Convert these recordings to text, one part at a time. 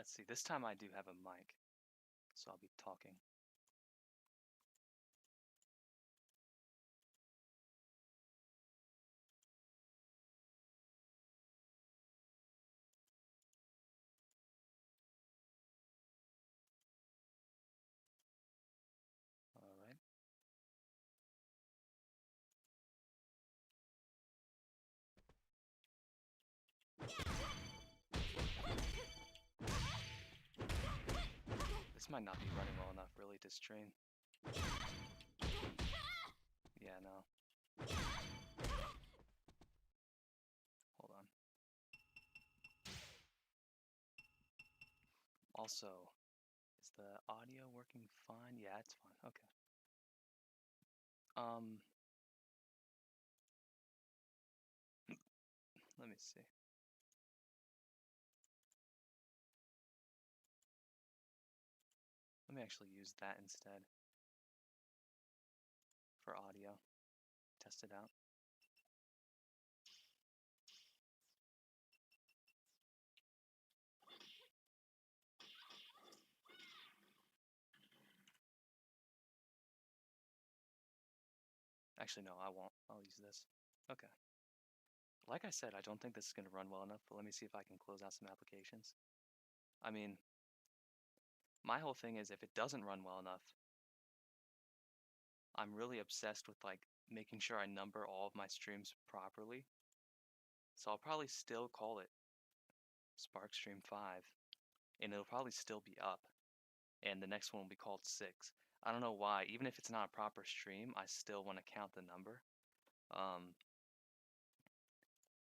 let's see. This time I do have a mic, so I'll be talking. All right. This might not be running well enough really to stream. Yeah, no. Hold on. Also, is the audio working fine? Yeah, it's fine. Okay. Let me see. Let me actually use that instead for audio. Test it out. Actually, no, I won't. I'll use this. Okay. Like I said, I don't think this is going to run well enough, but let me see if I can close out some applications. I mean, my whole thing is if it doesn't run well enough, I'm really obsessed with like making sure I number all of my streams properly. So I'll probably still call it Stream 5, and it'll probably still be up, and the next one will be called 6. I don't know why, even if it's not a proper stream, I still want to count the number.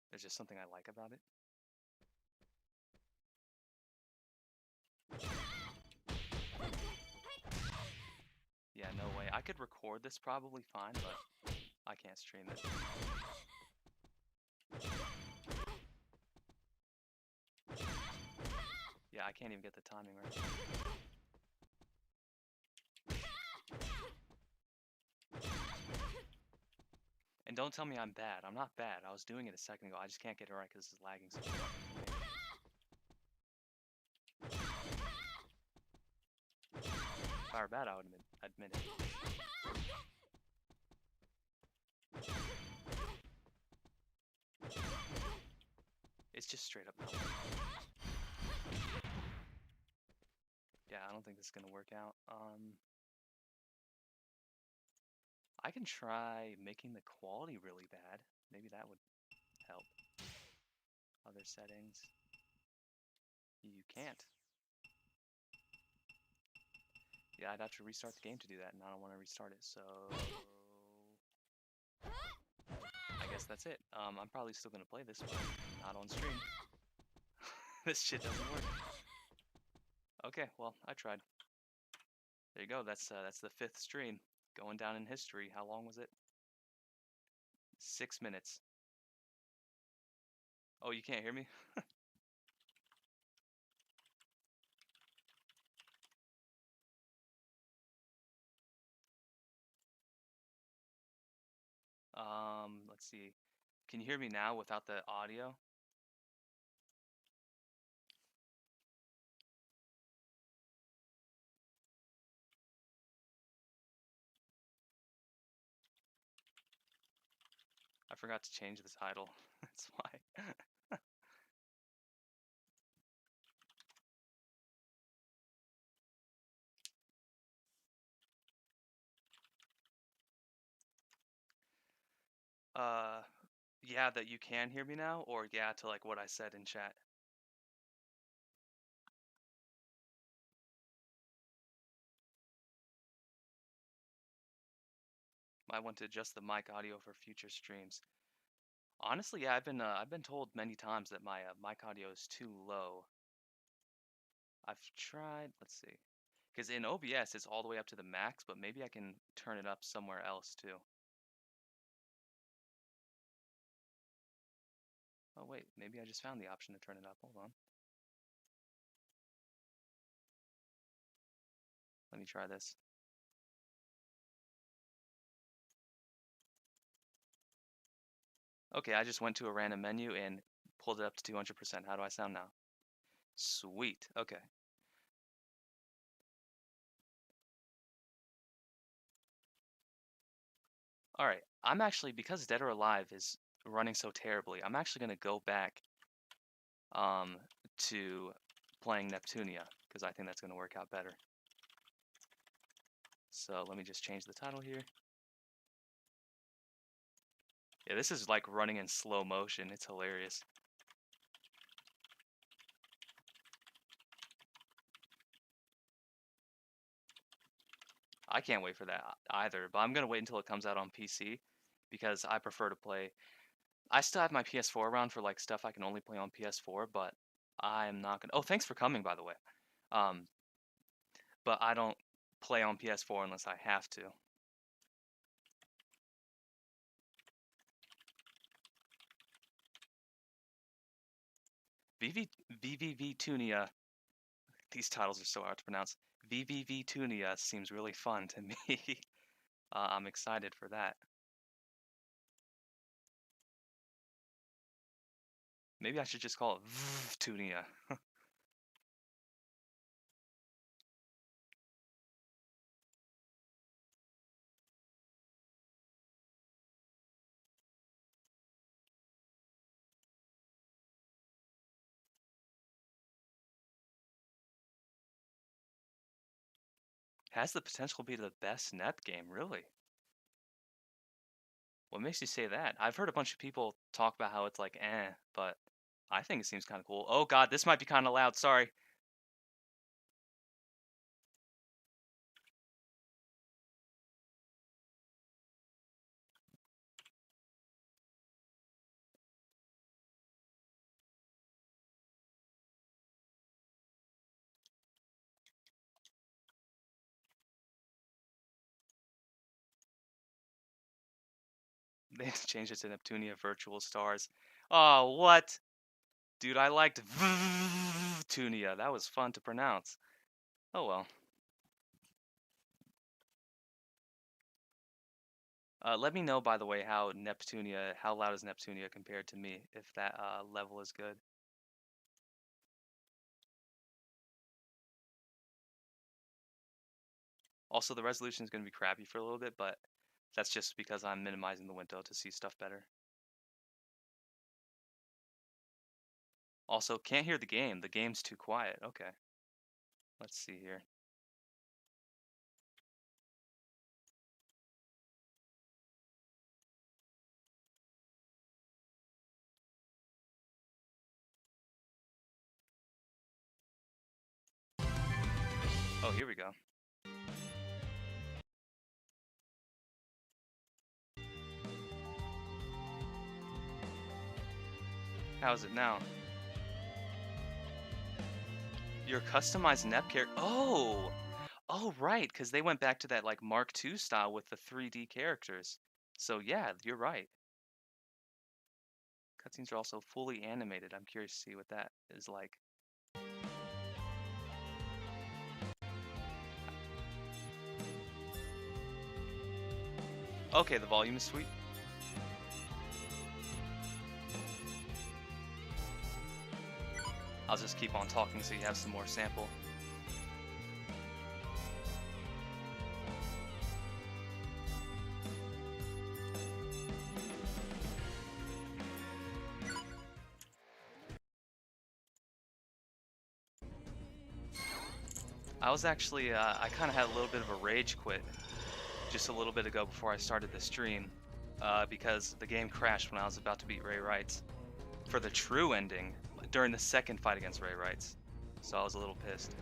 There's just something I like about it. Yeah, no way. I could record this probably fine, but I can't stream it. Yeah, I can't even get the timing right. And don't tell me I'm bad. I'm not bad. I was doing it a second ago. I just can't get it right because this is lagging so much. If I were bad, I would admit it. It's just straight up no. Yeah, I don't think this is gonna work out. I can try making the quality really bad. Maybe that would help. Other settings. You can't. Yeah, I'd have to restart the game to do that, and I don't want to restart it, so I guess that's it. I'm probably still gonna play this, but not on stream. This shit doesn't work. Okay, well, I tried. There you go. That's the 5th stream going down in history. How long was it? 6 minutes. Oh, you can't hear me? Let's see. Can you hear me now without the audio? I forgot to change the title. That's why. Yeah, that you can hear me now, or yeah to like what I said in chat. I want to adjust the mic audio for future streams. Honestly, yeah, I've been told many times that my mic audio is too low. I've tried, let's see, because in OBS it's all the way up to the max, but maybe I can turn it up somewhere else too. Oh wait, maybe I just found the option to turn it up. Hold on. Let me try this. Okay, I just went to a random menu and pulled it up to 200%. How do I sound now? Sweet. Okay. Alright. I'm actually, because Dead or Alive is running so terribly, I'm actually going to go back um, to playing Neptunia, because I think that's going to work out better. So let me just change the title here. Yeah, this is like running in slow motion. It's hilarious. I can't wait for that either, but I'm going to wait until it comes out on PC because I prefer to play. I still have my PS4 around for like stuff I can only play on PS4, but I'm not going to. Oh, thanks for coming, by the way. Um, but I don't play on PS4 unless I have to. VVVTunia. These titles are so hard to pronounce. VVVTunia seems really fun to me. I'm excited for that. Maybe I should just call it VVTunia. Has the potential to be the best Nep game, really. What makes you say that? I've heard a bunch of people talk about how it's like, but I think it seems kind of cool. Oh god, this might be kind of loud, sorry. They changed it to Neptunia Virtual Stars. Oh, what? Dude, I liked Tunia. That was fun to pronounce. Oh well. Let me know, by the way, how loud is Neptunia compared to me, if that level is good. Also, the resolution is going to be crappy for a little bit, but that's just because I'm minimizing the window to see stuff better. Also, can't hear the game. The game's too quiet. Okay. Let's see here. Oh, here we go. How's it now? Your customized Nep character. Oh! Oh, right, because they went back to that like Mark II style with the 3D characters. So yeah, you're right. Cutscenes are also fully animated. I'm curious to see what that is like. Okay, the volume is sweet. I'll just keep on talking so you have some more sample. I was actually, I kind of had a little bit of a rage quit just a little bit ago before I started the stream, because the game crashed when I was about to beat Ray Wrights for the true ending during the second fight against Ray Wrights. So I was a little pissed.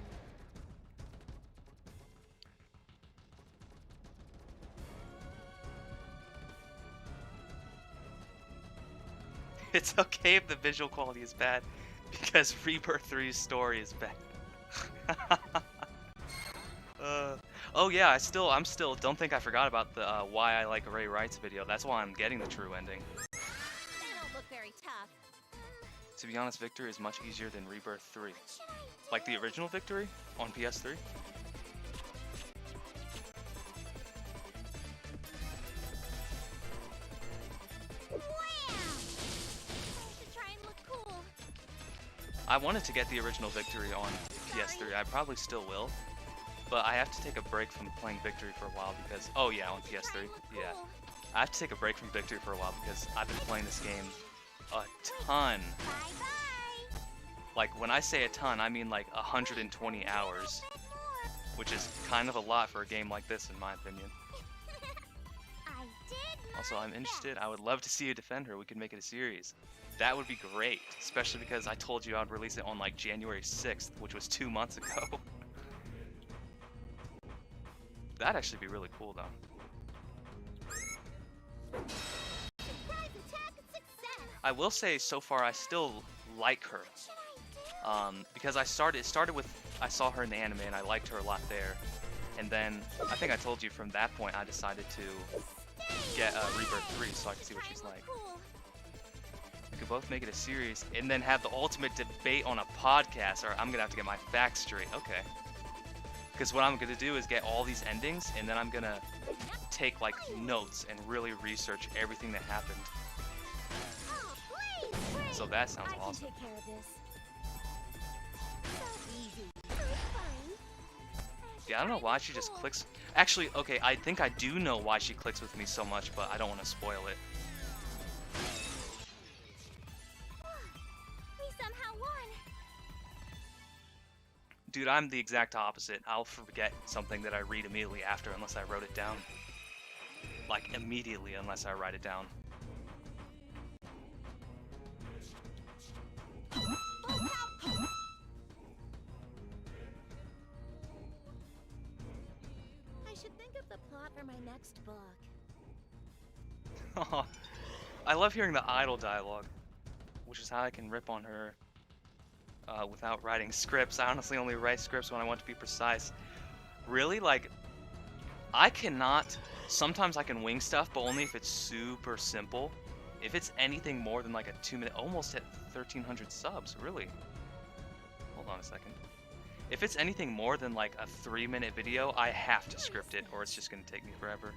It's okay if the visual quality is bad, because Rebirth 3's story is bad. Oh yeah, I'm still, don't think I forgot about the why I like Ray Wright's video. That's why I'm getting the true ending. They don't look very tough. To be honest, Victory is much easier than Rebirth 3. Like the original Victory on PS3. Wham! I should try and look cool. I wanted to get the original Victory on PS3. I probably still will. But I have to take a break from playing Victory for a while because... Oh yeah, on PS3. Yeah. I have to take a break from Victory for a while because I've been playing this game a ton. Bye-bye. Like, when I say a ton, I mean like 120 hours. Which is kind of a lot for a game like this, in my opinion. I did Also, I'm interested. I would love to see you defend her. We could make it a series. That would be great. Especially because I told you I'd release it on like January 6th, which was 2 months ago. That'd actually be really cool, though. Surprise attack success. I will say, so far, I still like her. Because it started with, I saw her in the anime and I liked her a lot there. And then, I think I told you from that point, I decided to get Rebirth 3 so I can see what she's like. We could both make it a series and then have the ultimate debate on a podcast, or I'm gonna have to get my facts straight. Okay. Because what I'm gonna do is get all these endings and then I'm gonna take like notes and really research everything that happened. So that sounds awesome. Take care of this. Yeah, I don't know why she just clicks. Actually, okay, I think I do know why she clicks with me so much, but I don't want to spoil it. We somehow won. Dude, I'm the exact opposite. I'll forget something that I read immediately after unless I wrote it down. Like, immediately unless I write it down. I should think of the plot for my next book. I love hearing the idle dialogue, which is how I can rip on her without writing scripts. I honestly only write scripts when I want to be precise. Really? Like, I cannot... Sometimes I can wing stuff, but only if it's super simple. If it's anything more than like a 2-minute... Almost hit 1,300 subs, really. Hold on a second. If it's anything more than like a 3-minute video, I have to script it, or it's just going to take me forever.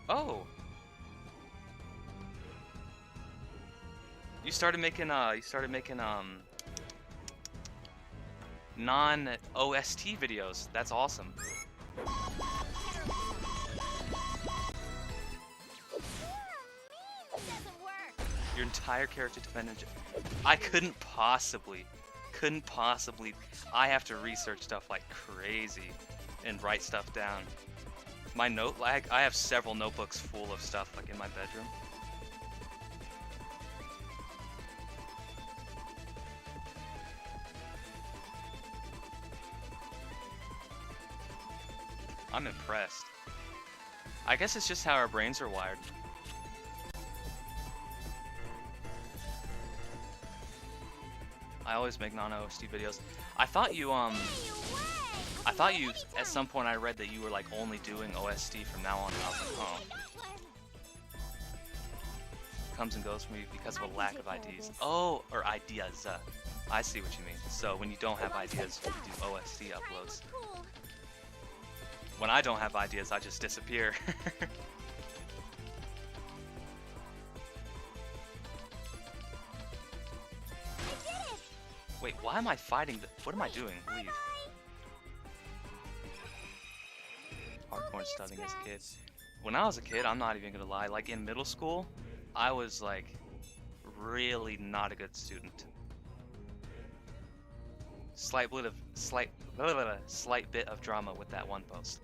Oh! You started making non-OST videos. That's awesome. Your entire character depended. I couldn't possibly. I have to research stuff like crazy and write stuff down. My note lag. I have several notebooks full of stuff like in my bedroom. I'm impressed. I guess it's just how our brains are wired. I always make non-OST videos. I thought you at some point I read that you were like only doing OST from now on. And I was like, oh. Comes and goes for me because of a lack of ideas. Oh, or ideas. I see what you mean. So when you don't have ideas, you do OST uploads. When I don't have ideas, I just disappear. Wait, why am I fighting? What am I doing? Leave. Hardcore studying as a kid. When I was a kid, I'm not even gonna lie. Like in middle school, I was like really not a good student. Slight bit of drama with that one post.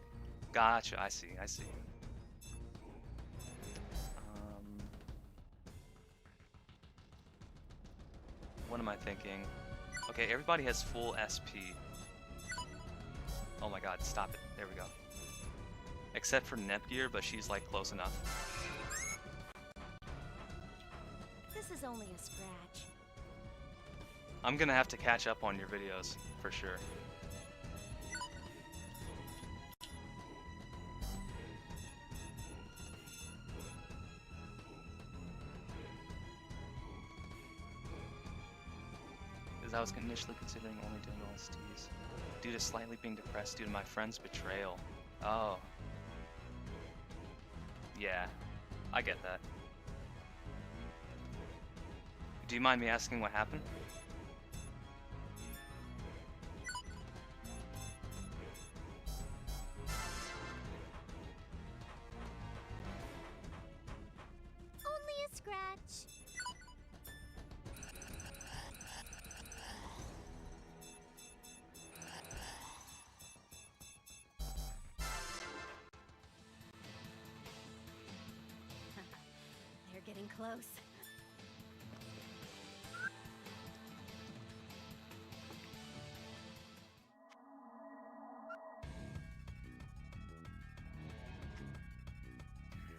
Gotcha. I see. What am I thinking? Okay, everybody has full SP. Oh my god, stop it. There we go. Except for Nepgear, but she's like close enough. This is only a scratch. I'm gonna have to catch up on your videos, for sure. I was initially considering only doing OSTs due to slightly being depressed due to my friend's betrayal. Oh. Yeah, I get that. Do you mind me asking what happened? Only a scratch. They're getting close.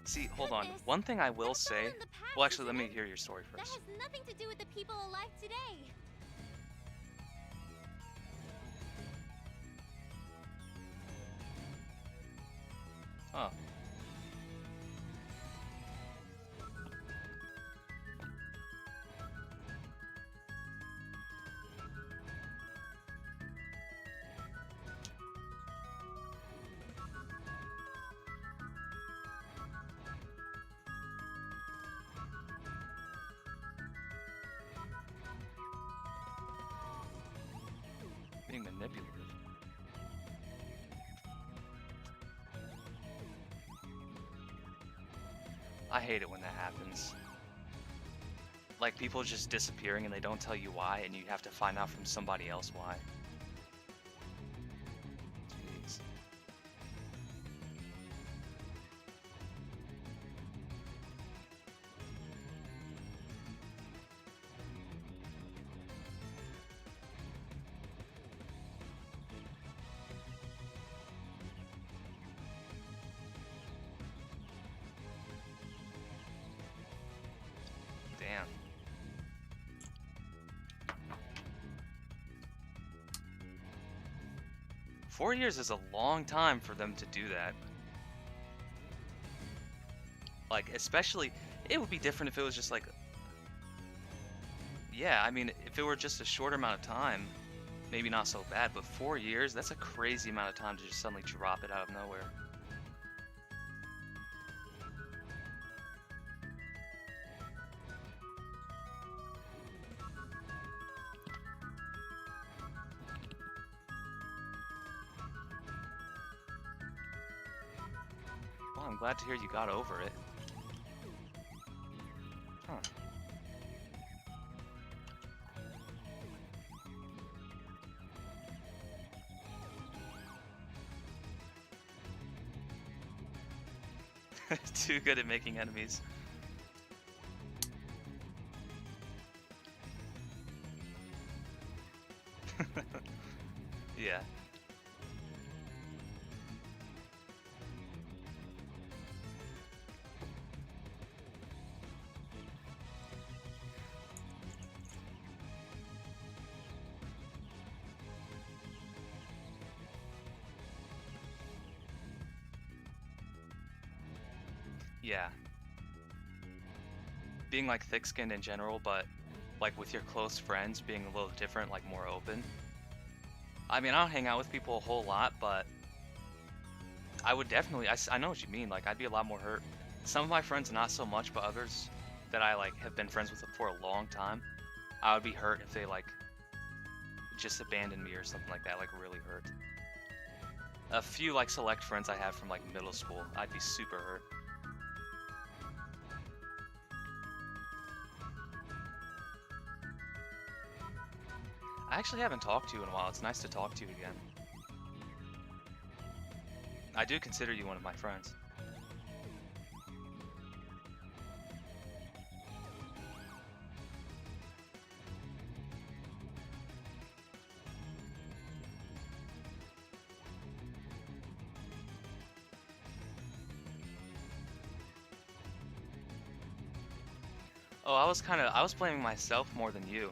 See, hold on. Goodness, One thing I will that's all say. in the past, Well, actually, let isn't me it? hear your story That first. has nothing to do with the people alive today. Oh. Being manipulative. I hate it when that happens. Like people just disappearing and they don't tell you why, and you have to find out from somebody else why. Jeez. Damn. Four years is a long time for them to do that. Like, especially, it would be different if it was just like, yeah, I mean, if it were just a short amount of time, maybe not so bad, but 4 years, that's a crazy amount of time to just suddenly drop it out of nowhere. Well, I'm glad to hear you got over it. Huh. Too good at making enemies. Yeah. Yeah. Being like thick-skinned in general, but like with your close friends being a little different, like more open. I mean, I don't hang out with people a whole lot, but I would definitely, I know what you mean, like I'd be a lot more hurt. Some of my friends not so much, but others that I like have been friends with for a long time, I would be hurt if they like just abandoned me or something like that, like really hurt. A few like select friends I have from like middle school, I'd be super hurt. I actually haven't talked to you in a while. It's nice to talk to you again. I do consider you one of my friends. Oh, I was blaming myself more than you.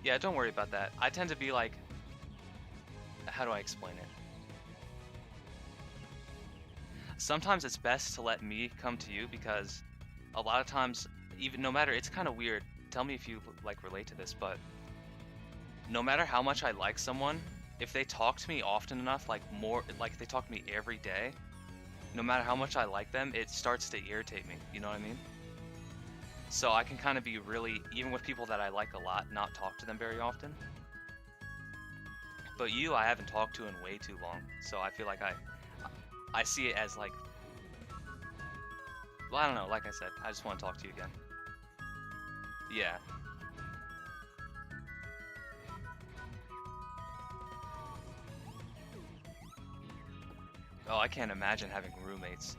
Yeah, don't worry about that. I tend to be like, how do I explain it? Sometimes it's best to let me come to you because a lot of times, even no matter, it's kind of weird. Tell me if you like relate to this, but no matter how much I like someone, if they talk to me often enough, like if they talk to me every day, no matter how much I like them, it starts to irritate me. You know what I mean? So I can kind of be really, even with people that I like a lot, not talk to them very often. But you, I haven't talked to in way too long, so I feel like I see it as like, well, I don't know. Like I said, I just want to talk to you again. Yeah. Oh, I can't imagine having roommates.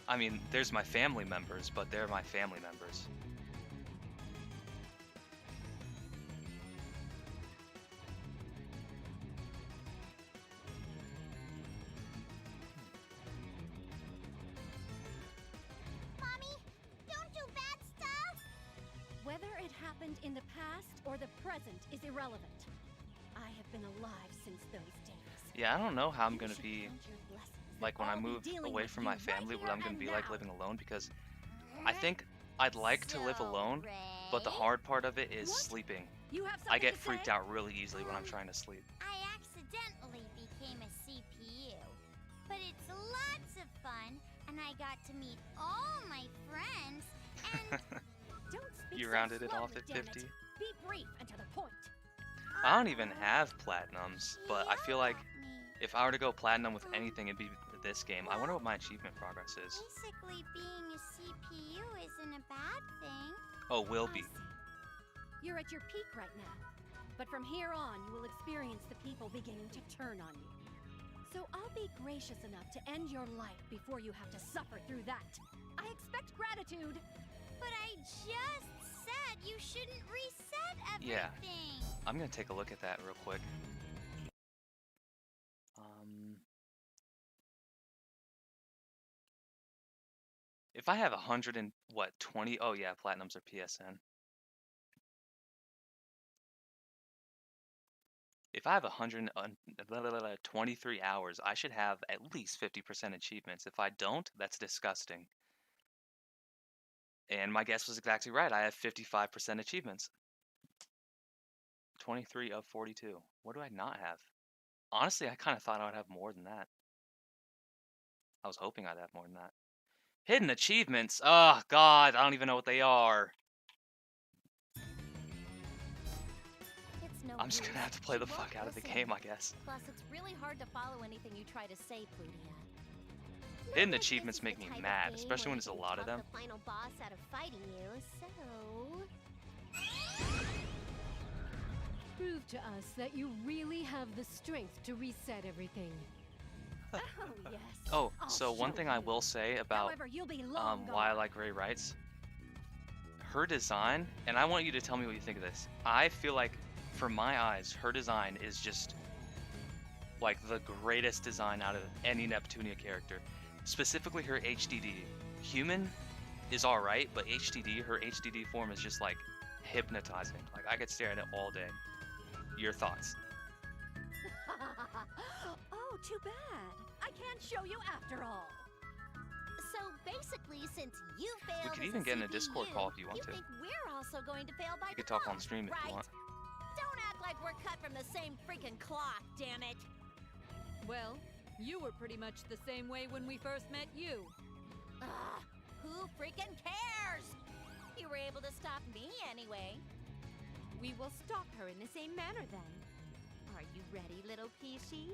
I mean, there's my family members, but they're my family members. Mommy, don't do bad stuff! Whether it happened in the past or the present is irrelevant. I have been alive since those days. Yeah, I don't know how I'm You gonna should be, count your blessings that like, when I I'll be move dealing away with from you my right family, what here I'm gonna and be like now. living alone, because I think I'd like to live alone, but the hard part of it is What? sleeping. You have something I get to freaked say? out really easily when I'm trying to sleep. I accidentally became a CPU. But it's lots of fun, and I got to meet all my friends, and Don't speak You so rounded it slowly, off at damn it. 50? Be brief and to the point. I don't even have platinums, but I feel like yell at me. if I were to go platinum with anything, it'd be this game. I wonder what my achievement progress is. Basically, being a CPU isn't a bad thing. Oh, will I be. see. You're at your peak right now. But from here on, you will experience the people beginning to turn on you. So I'll be gracious enough to end your life before you have to suffer through that. I expect gratitude. But I just said you shouldn't reset everything. Yeah. I'm gonna take a look at that real quick. If I have 100 and what, 20? Oh yeah, platinums are PSN. If I have 123 hours, I should have at least 50% achievements. If I don't, that's disgusting. And my guess was exactly right. I have 55% achievements. 23 of 42. What do I not have? Honestly, I kind of thought I would have more than that. I was hoping I'd have more than that. Hidden achievements. Oh, God. I don't even know what they are. It's no I'm just gonna have to play She the won't fuck out of the listen. game, I guess. Plus, it's really hard to follow anything you try to say, Plutia. Hidden Not like achievements this is make the me type of mad, game especially where when you there's a can lot of talk them. the final boss out of fighting you, so... Prove to us that you really have the strength to reset everything. Oh, yes. Oh, I'll so one show thing I you. will say about However, you'll be long why I gone. like Ray Wrights, her design, and I want you to tell me what you think of this. I feel like, for my eyes, her design is just like the greatest design out of any Neptunia character. Specifically her HDD. Human is alright, but HDD, her HDD form is just like hypnotizing. Like I could stare at it all day. Your thoughts? Oh, too bad. I can't show you after all. So basically, since you failed We could as even a get in a CPU, Discord call if you want you to. think we're also going to fail by You could talk on default, stream if right? you want. Don't act like we're cut from the same freaking cloth, damn it! Well, you were pretty much the same way when we first met you. Ugh, who freaking cares? You were able to stop me anyway. We will stop her in the same manner then. Are you ready, little Peachy?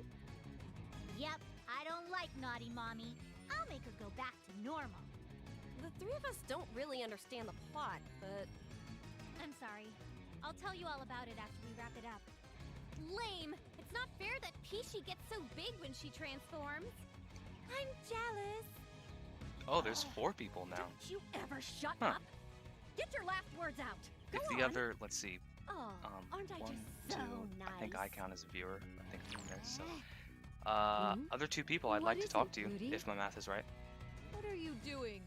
Yep, I don't like naughty mommy. I'll make her go back to normal. The three of us don't really understand the plot, but... I'm sorry. I'll tell you all about it after we wrap it up. Lame! It's not fair that Peachy gets so big when she transforms. I'm jealous. Oh, there's 4 people now. Don't you ever shut Huh. up? Get your last words out. Go If on. the other, let's see, Oh, aren't I 1, just 2, so nice? I think I count as a viewer. I think I'm there, so. Hmm? Other 2 people I'd What like to is talk it, to, Rudy? if my math is right. What are you doing?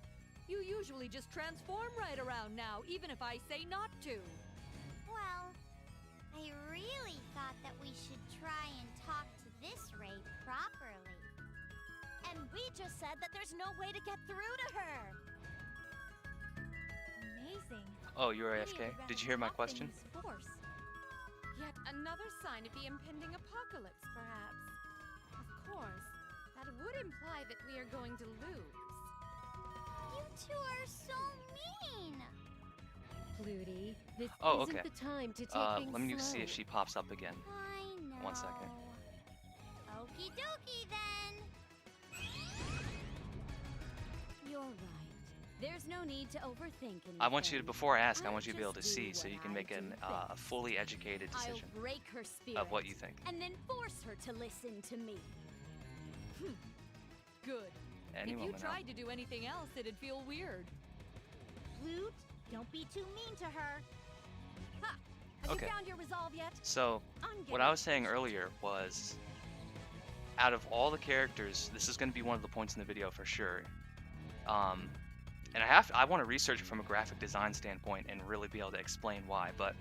You usually just transform right around now, even if I say not to. Well, I really thought that we should try and talk to this Ray properly. And we just said that there's no way to get through to her. Amazing. Oh, you were Maybe AFK? you'd rather Did you hear my talk than question? use force. Yet another sign of the impending apocalypse, perhaps. Of course, that would imply that we are going to lose. You two are so mean. Flutie, this Oh, isn't okay. the time to take things Let me slow. see if she pops up again. I know. 1 second. Okie dokie then. You're right. There's no need to overthink anything. I want you to, before I ask, I I'll want you to be able to just see do so what you can I make do a best. fully educated decision I'll break her spirit of what you think. and then force her to listen to me. Good. Any if you moment now. tried to do anything else, it'd feel weird. Flute, don't be too mean to her. Ha! Have Okay. you found your resolve yet? So, I'm what getting I was saying impatient. earlier was, out of all the characters, this is going to be one of the points in the video for sure. And I want to research it from a graphic design standpoint and really be able to explain why. But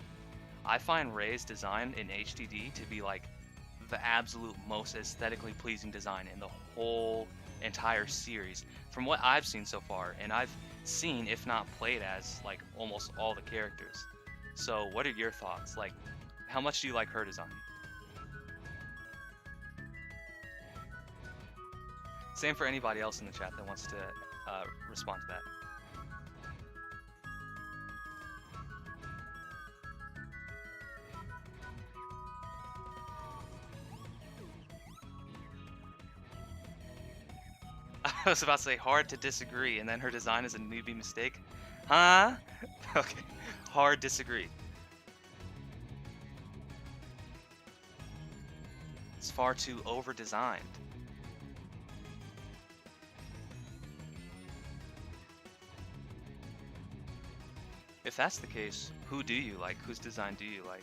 I find Ray's design in HDD to be like the absolute most aesthetically pleasing design in the whole entire series, from what I've seen so far. And I've seen, if not played as, like almost all the characters. So, what are your thoughts? Like, how much do you like her design? Same for anybody else in the chat that wants to respond to that. I was about to say hard to disagree, and then her design is a newbie mistake. Huh? Okay. Hard disagree. It's far too over-designed. If that's the case, who do you like? Whose design do you like?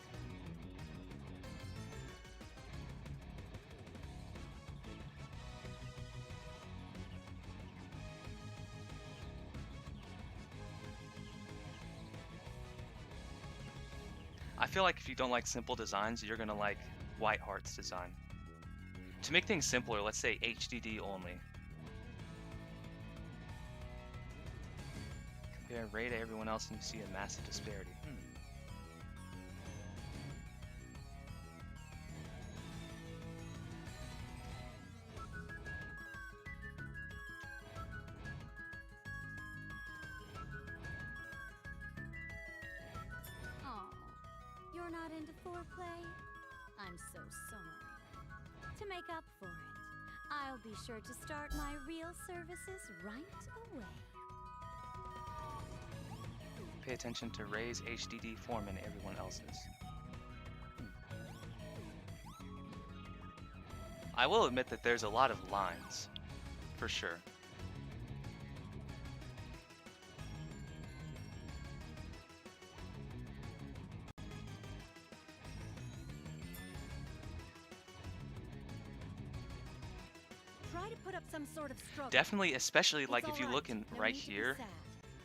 I feel like if you don't like simple designs, you're gonna like Whiteheart's design. To make things simpler, let's say HDD only. Compare Ray to everyone else and you see a massive disparity. Oh, you're not into foreplay? I'm so sorry. To make up for it, I'll be sure to start my real services right away. Pay attention to Ray's HDD form and everyone else's. I will admit that there's a lot of lines, for sure. Try to put up some sort of struggle. Definitely, especially like It's if you all look in no right need to be here, sad,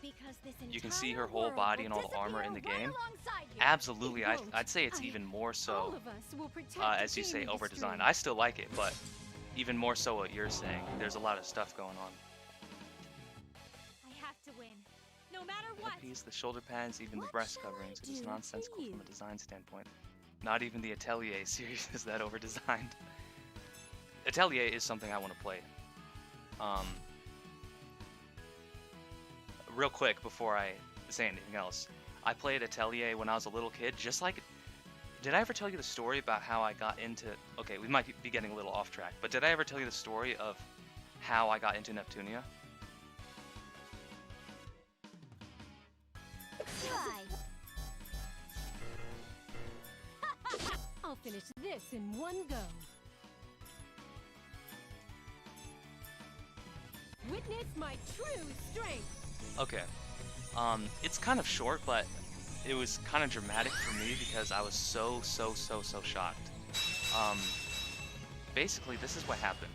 because this you can see entire her whole world body will and all the armor in the disappear right game. alongside you. Absolutely, It won't. I'd say it's even more All so, of us will protect the as you say, game over-designed. industry. I still like it, but even more so what you're saying. There's a lot of stuff going on. I have to win. No matter The what. piece, the shoulder pads, even the What breast shall I coverings. It is do for nonsensical you? from a design standpoint. Not even the Atelier series is that over-designed. Atelier is something I want to play. Real quick before I say anything else, I played Atelier when I was a little kid, just like... Did I ever tell you the story about how I got into... Okay, we might be getting a little off track, but did I ever tell you the story of how I got into Neptunia? Try. I'll finish this in one go. Witness my true strength. Okay. It's kind of short, but it was kind of dramatic for me because I was so shocked. Basically, this is what happened.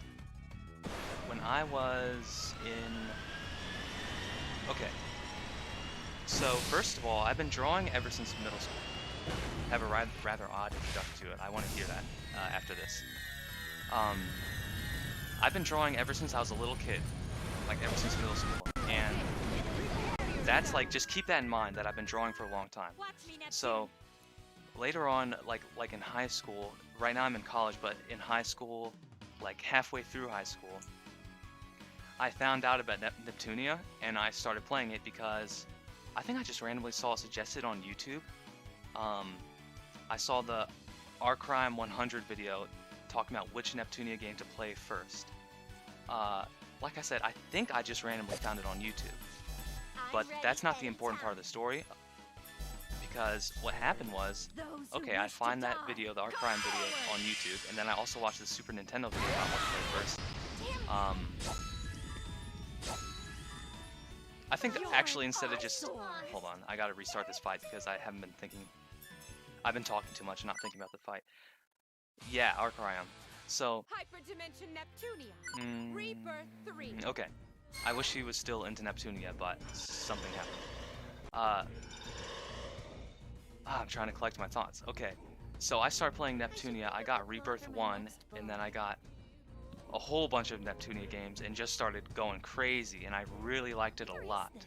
When I was in... Okay. So, first of all, I've been drawing ever since middle school. I have a rather odd introduction to it. I want to hear that after this. I've been drawing ever since I was a little kid, like ever since middle school, and that's like, just keep that in mind that I've been drawing for a long time. So later on, like in high school, right now I'm in college, but in high school, like halfway through high school, I found out about Neptunia, and I started playing it because I think I just randomly saw it suggested on YouTube. I saw the Arcrime 100 video talking about which Neptunia game to play first. Like I said, I think I just randomly found it on YouTube. But that's not the important part of the story, because what happened was, okay, I find that video, the Arcrime video, on YouTube, and then I also watched the Super Nintendo video about what to play first. I think actually instead of just, hold on, I gotta restart this fight because I haven't been thinking, I've been talking too much and not thinking about the fight. Yeah, Arcrime. So, Hyperdimension Neptunia. Rebirth 3. okay. I wish he was still into Neptunia, but something happened. I'm trying to collect my thoughts. Okay, so I started playing Neptunia. I got Rebirth 1, and then I got a whole bunch of Neptunia games and just started going crazy, and I really liked it a lot.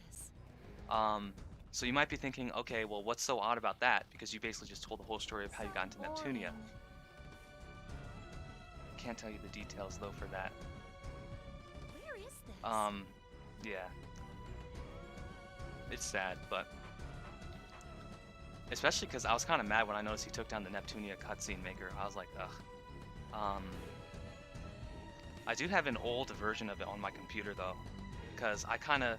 So you might be thinking, okay, well, what's so odd about that? Because you basically just told the whole story of how you got into Neptunia. Can't tell you the details though for that. Where is this? Yeah. It's sad, but especially because I was kind of mad when I noticed he took down the Neptunia cutscene maker. I was like, ugh. I do have an old version of it on my computer though, because I kind of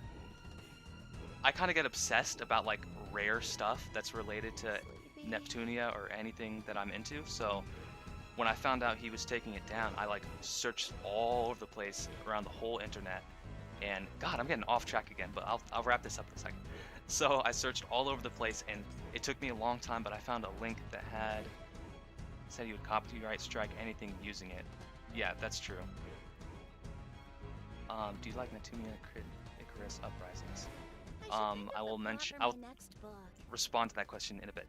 get obsessed about like rare stuff that's related to Neptunia or anything that I'm into. So when I found out he was taking it down, I like searched all over the place around the whole internet. And God, I'm getting off track again, but I'll wrap this up in a second. So I searched all over the place, and it took me a long time, but I found a link that said you would copyright strike anything using it. Yeah, that's true. Do you like Neptunia Icarus Uprisings? I'll respond to that question in a bit.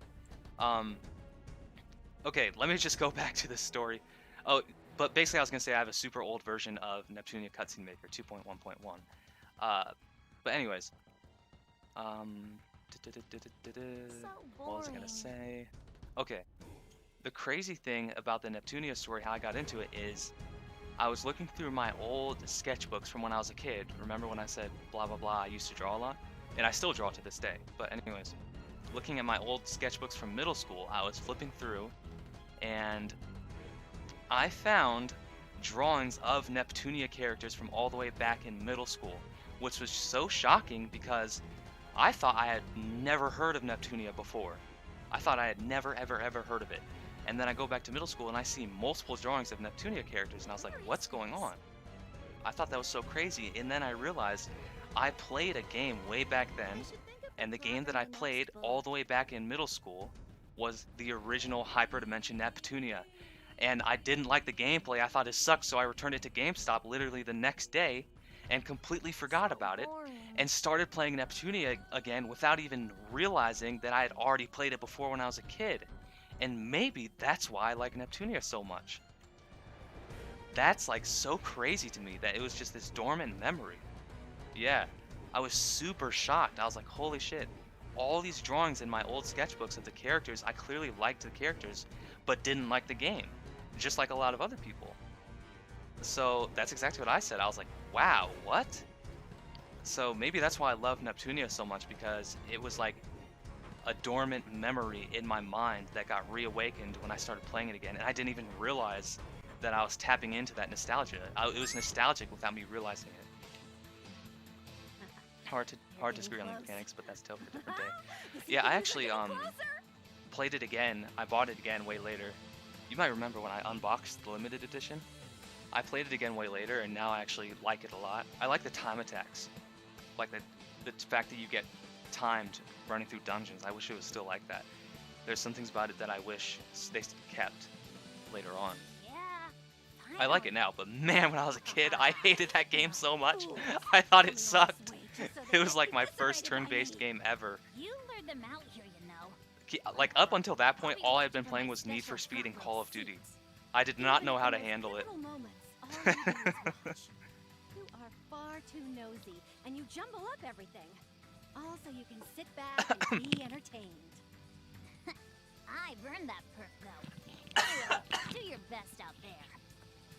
Okay, let me just go back to this story. Oh, but basically I was gonna say I have a super old version of Neptunia Cutscene Maker 2.1.1. But anyways, what was I gonna say? Okay, the crazy thing about the Neptunia story, how I got into it, is I was looking through my old sketchbooks from when I was a kid. Remember when I said blah blah blah, I used to draw a lot? And I still draw to this day. But anyways, looking at my old sketchbooks from middle school, I was flipping through, and I found drawings of Neptunia characters from all the way back in middle school, which was so shocking because I thought I had never heard of Neptunia before. I thought I had never ever heard of it. And then I go back to middle school and I see multiple drawings of Neptunia characters, and I was like, what's going on? I thought that was so crazy, and then I realized I played a game way back then, and the game that I played all the way back in middle school was the original Hyperdimension Neptunia. And I didn't like the gameplay, I thought it sucked, so I returned it to GameStop literally the next day and completely forgot about it and started playing Neptunia again without even realizing that I had already played it before when I was a kid. And maybe that's why I like Neptunia so much. That's like so crazy to me that it was just this dormant memory. Yeah, I was super shocked. I was like, holy shit. All these drawings in my old sketchbooks of the characters, I clearly liked the characters, but didn't like the game. Just like a lot of other people. So that's exactly what I said. I was like, wow, what? So maybe that's why I love Neptunia so much, because it was like a dormant memory in my mind that got reawakened when I started playing it again, and I didn't even realize that I was tapping into that nostalgia. It was nostalgic without me realizing it. Hard to disagree on the mechanics, but that's still for a different day. Yeah, I actually played it again. I bought it again way later. You might remember when I unboxed the limited edition. I played it again way later, and now I actually like it a lot. I like the time attacks, like the fact that you get timed running through dungeons. I wish it was still like that. There's some things about it that I wish they kept later on. I like it now, but man, when I was a kid, I hated that game so much. I thought it sucked. It was like my first turn-based game ever. You lured them out here, you know. Like up until that point, all I had been playing was Need for Speed and Call of Duty. I did not know how to handle it. All you do is watch. You are far too nosy, and you jumble up everything. All so you can sit back and be entertained. I've earned that perk, though. Anyway, do your best out there.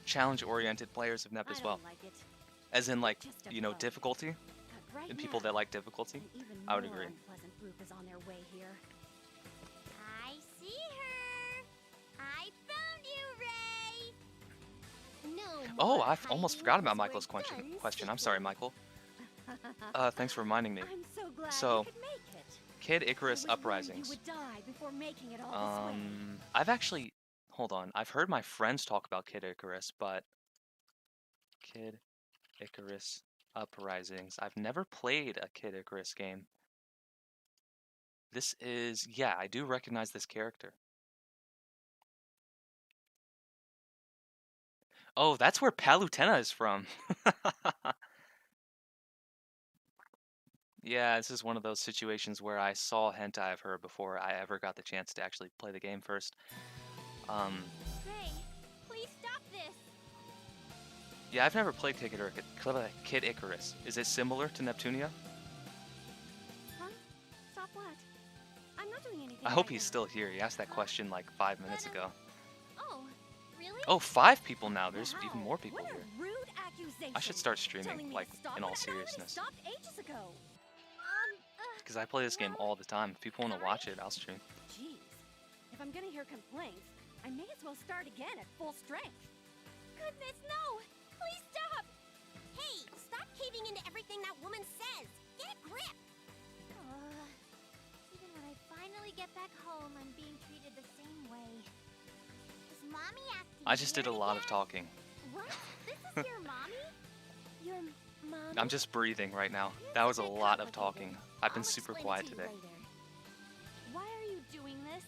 Challenge-oriented players of NEP I as don't well. like it. As in, like, Just a you know, pro. difficulty? But right And people now, that like difficulty? an even I would more agree. unpleasant group is on their way here. I see her. I found you, Ray. No. Oh, more I almost forgot about hyenas Michael's were question. done I'm sorry, seeking. Michael. Thanks for reminding me. I'm so glad So, you could make it. Kid I Icarus was worried Uprisings. You would die before making it all this way. I've actually, hold on. I've heard my friends talk about Kid Icarus, but Kid Icarus Uprisings. I've never played a Kid Icarus game. This is, yeah, I do recognize this character. Oh, that's where Palutena is from. Yeah, this is one of those situations where I saw hentai of her before I ever got the chance to actually play the game first. Ray, please stop this. Yeah, I've never played Kid Icarus. Is it similar to Neptunia? Huh? Stop what? I'm not doing anything. I hope right he's now. still here. He asked that question like 5 minutes ago. Oh, really? Oh, 5 people now. There's even Wow, more people what a here. rude accusation. I should start Telling streaming, me like, to stop in all when I've already seriousness. stopped ages ago. Because I play this game all the time. If people want to watch it, I'll stream. Jeez. If I'm gonna hear complaints, I may as well start again at full strength. Goodness, no! Please stop! Hey, stop caving into everything that woman says! Get a grip! Even when I finally get back home, I'm being treated the same way. Is Mommy acting I just did a weird lot of again? talking. What? This is your mommy? Your mommy? I'm just breathing right now. That was a lot of talking. I've been super quiet today. Why are you doing this?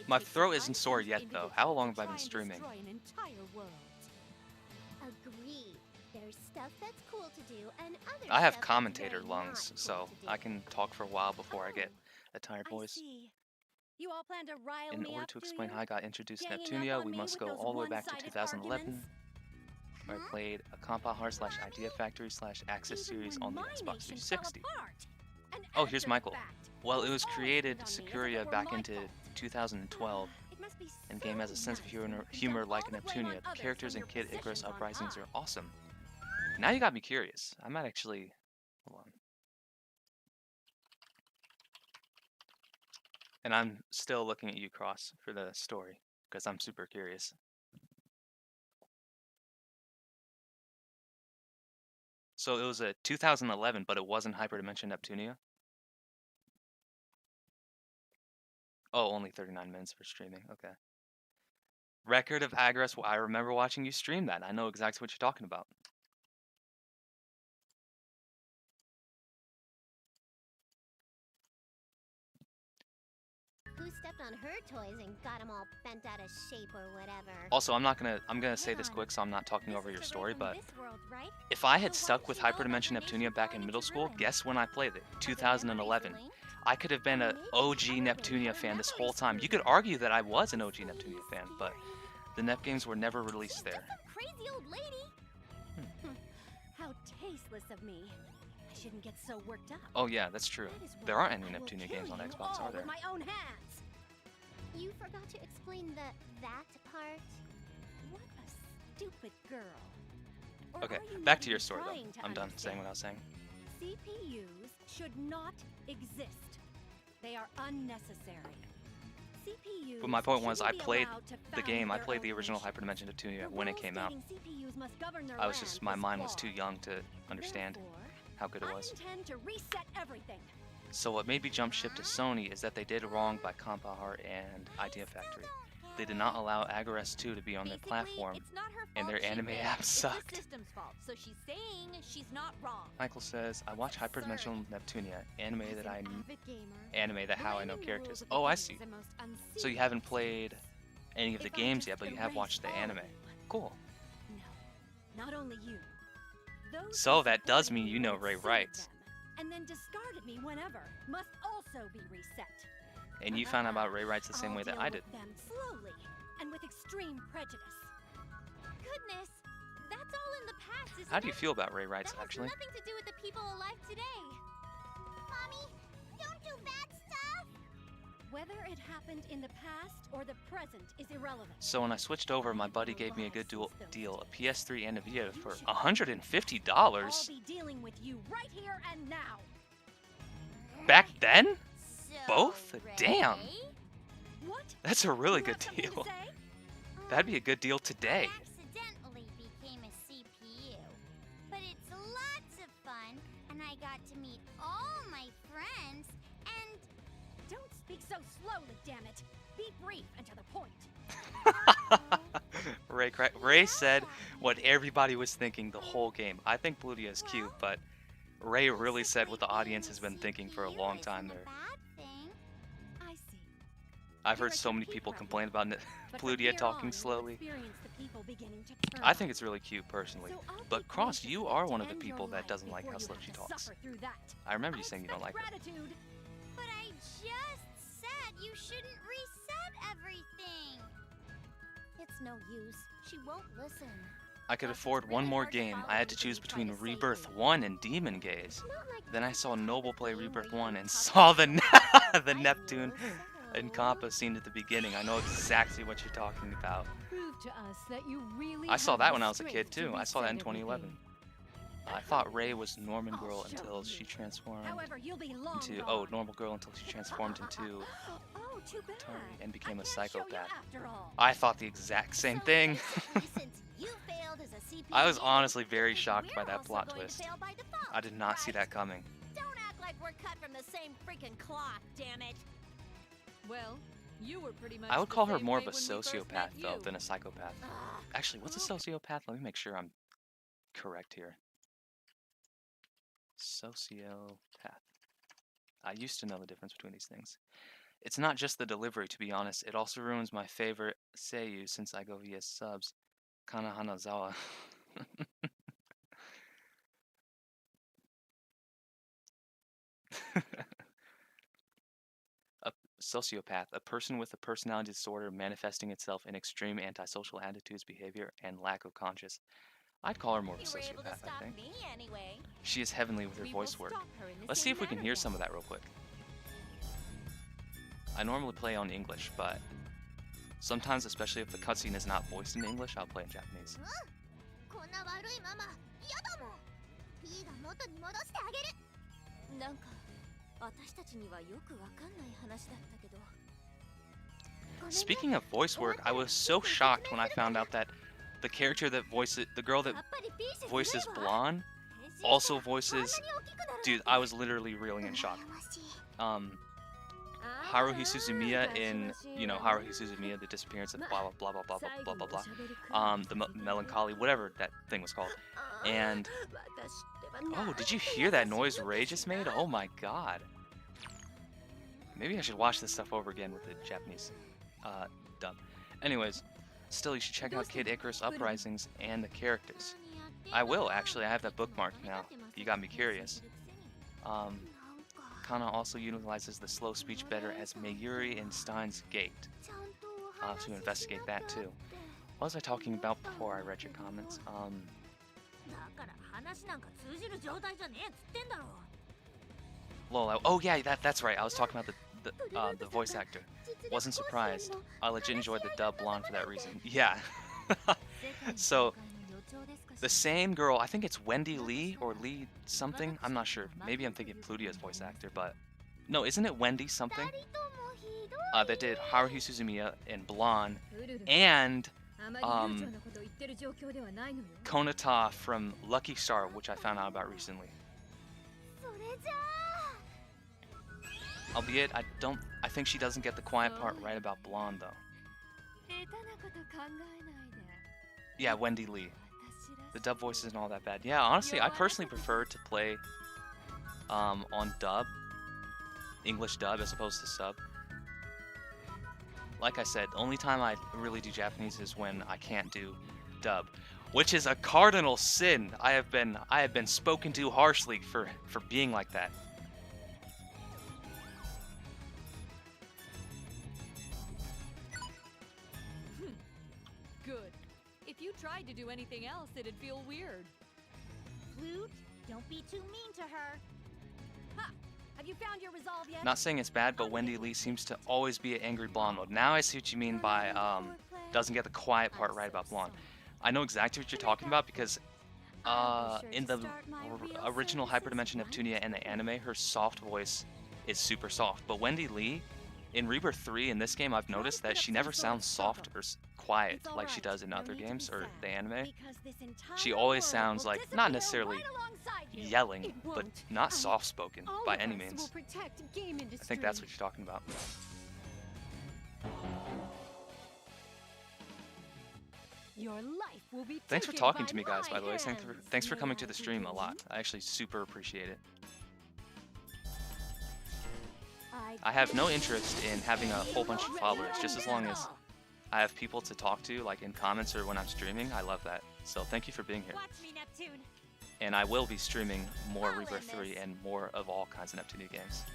My throat isn't sore yet, though. How long have I been streaming? An entire world. Agreed. There's stuff that's cool to do and other I have stuff that's commentator very lungs, not so cool to do. I can talk for a while before I get Oh, a tired I voice. see. You all plan to rile In me order up, to do explain you? how I got introduced to Ganging up Neptunia, on we me must with go those all the way back to one-sided 2011, arguments? where I played a Compahar/Idea Factory/Axis Even series when on the my Xbox nation fell 360. apart. And Oh, here's after the Michael. fact, Well, it you was all created turned on me as if Securia it were back my into fault. 2012, It must be and game so has a sense of nice when you can humor dump like all the blame on Neptunia. The others characters when in your Kid Icarus position's on Uprisings high. are awesome. Now you got me curious. I might actually... Hold on. And I'm still looking at you, Cross, for the story, because I'm super curious. So it was a 2011, but it wasn't Hyperdimension Neptunia? Oh, only 39 minutes for streaming. Okay. Record of Agres. Well, I remember watching you stream that. I know exactly what you're talking about. Who stepped on her toys and got them all bent out of shape or whatever? Also, I'm gonna say this Hang on. quick, so I'm not talking This over is your the story, Ray from but this world, right? if I had So why stuck does with she know about Hyperdimension her nation Neptunia back in falling middle into school, ruin? guess when I played it? Are there memories 2011. linked? I could have been Or an maybe OG I've been Neptunia her fan this memory whole time. You screwed could up. argue that I was an OG Honestly, Neptunia fan, but scary. the Nep games were never She's released just there. some crazy old lady. How tasteless of me. I shouldn't get so worked up. Oh yeah, that's true. That is There why aren't any I will Neptunia kill games on you Xbox, all are there? with my own hands. You forgot to explain that part. What a stupid girl. Or Okay, are you back not to your even story though. trying to I'm done saying what I understand? was saying. CPUs should not exist. They are unnecessary. CPUs But my point was, I shouldn't be played allowed to the found game. I their played the own original nation. Hyperdimension Neptunia The when it rules came out. stating CPUs must govern their I was land just, my is mind was too flawed. young to understand Therefore, how good it I was. intend to reset everything. So what made me jump ship to Sony is that they did wrong by Compahar and Idea Factory. They did not allow Agres 2 to be on their Basically, platform, it's not her and fault their she anime failed. apps It's sucked. the system's fault, so she's saying she's not wrong. Michael says, I watch Hyperdimensional Neptunia, anime As that an I avid gamer, anime that how I know blaming the characters. rules of the Oh, I game see. is the most So you unseemly haven't played any of the If I games just yet, but you have erase watched the all of anime. you. Cool. No, not only you. Those So who that does supported mean me you know when it Ray suited writes. them, and then discarded me whenever, must also be reset. And you found out about Ray Rights the same I'll way that deal I with did. them slowly and with extreme prejudice. goodness. That's all in the past, isn't How do you it? feel about Ray rights, That has actually? nothing to do with the people alive today. Mommy, don't do bad stuff. Whether it happened in the past or the present is irrelevant. So when I switched over, my buddy gave me a good deal, a PS3 and a Vita for I'll $150. be dealing with you right here and now. Back then? So, Both? Damn. Ray, What? That's a really You good have something to deal. say? That'd be a good deal today. I accidentally became a CPU. But it's lots of fun, and I got to meet all my friends, and Don't speak so slowly, damn it. Be brief and to the point. Ray said what everybody was thinking the whole game. I think Plutia is cute, but Ray really said what the audience has been thinking for a long time there. I see. I've heard so many people complain about But from Plutia here on, talking you'll slowly. experience the people beginning to turn I think on it's really cute personally. you. So I'll be But Cross, gracious you enough are to one of the end your people that life doesn't like before how you slow have she to talks. suffer through that. I remember you saying you don't like her. Gratitude. But I just said you shouldn't reset everything. It's no use. She won't listen. I could afford one more game. I had to choose between Rebirth 1 and Demon Gaze. Then I saw Noble play Rebirth 1 and saw the the Neptune and Kappa scene at the beginning. I know exactly what you're talking about. Prove to us that you really I saw have that the when I was a strength kid to too. I saw that in reset everything. 2011. I thought Ray was Norman Girl I'll show until you. she transformed However, you'll be long into gone. Normal Girl until she transformed into Oh, too bad. Tori and became I a can't show you psychopath. after all. I thought the exact same So thing. basically, since you failed as a CPU, I was honestly very that means shocked by we're that also plot going to twist. fail by default, I did not see right? that coming. Don't act like we're cut from the same freaking cloth, damn it. Well, you were pretty much I would the call her same more way of a when we first sociopath met though you. than a psychopath. Ugh. Actually, what's a sociopath? Let me make sure I'm correct here. Sociopath. I used to know the difference between these things. It's not just the delivery, to be honest. It also ruins my favorite seiyuu since I go via subs. Kana Hanazawa. A sociopath, a person with a personality disorder manifesting itself in extreme antisocial attitudes, behavior, and lack of conscience. I'd call her more of a You were able to sociopath, I stop think. me anyway. She is heavenly with her We will voice work. stop her in the Let's see same if we can manner hear then. some of that real quick. I normally play on English, but sometimes, especially if the cutscene is not voiced in English, I'll play in Japanese. こんな悪いママ、嫌だもん。P が元に戻してあげる。なんか、私たちにはよくわかんない話だったけど。 Speaking of voice work, I was so shocked when I found out that the character that voices, the girl that やっぱり P 氏 voices ずるいわ。 Blonde, also voices, dude, I was literally reeling in shock. Haruhi Suzumiya in, you know, Haruhi Suzumiya, the disappearance of blah blah blah blah blah blah blah blah. The melancholy, whatever that thing was called. And oh, did you hear that noise Ray just made? Oh my god. Maybe I should watch this stuff over again with the Japanese dub. Anyways, still, you should check out Kid Icarus Uprisings and the characters. I will, actually. I have that bookmarked now. You got me curious. Kana also utilizes the slow speech better as Mayuri in Steins Gate. To investigate that too. What was I talking about before I read your comments? だから話なんか通じる状態じゃねえっつってんだろ。 Lol. Oh yeah, that's right. I was talking about the voice actor. Wasn't surprised. I legit enjoyed the dub Blonde for that reason. Yeah. So the same girl, I think it's Wendy Lee or Lee something. I'm not sure. Maybe I'm thinking Plutia's voice actor, but no, isn't it Wendy something? That did Haruhi Suzumiya in Blonde and Konata from Lucky Star, which I found out about recently. それじゃあ。 Albeit, I think she doesn't get the quiet part right about Blonde though. 下手なこと考えないで。 Yeah, Wendy Lee. The dub voice isn't all that bad. Yeah, honestly, I personally prefer to play on dub, English dub as opposed to sub. Like I said, the only time I really do Japanese is when I can't do dub, which is a cardinal sin. I have been spoken to harshly for being like that. Good. If If you tried to do anything else, it'd feel weird. Flute, don't be too mean to her. Ha! Have you found your resolve yet? Not saying it's bad, but Wendy Lee seems to always be at angry blonde mode. Now I see what you mean by doesn't get the quiet part right about blonde. I know exactly what you're talking about because in the original Hyperdimension Neptunia and the anime, her soft voice is super soft. But Wendy Lee, in Rebirth 3 in this game, I've noticed that she never sounds soft or quiet like she does in other games or the anime. She always sounds like, not necessarily yelling, but not soft-spoken by any means. I think that's what you're talking about. Your life will be Thanks for taken talking to me, guys, by the way. my Thanks for hands. coming to the stream a lot. I actually super appreciate it. I have no interest in having a whole bunch of followers, just as long as I have people to talk to, like in comments or when I'm streaming. I love that. So thank you for being here. Watch me, Neptune. And I will be streaming more Rebirth 3 and more of all kinds of Neptunia games.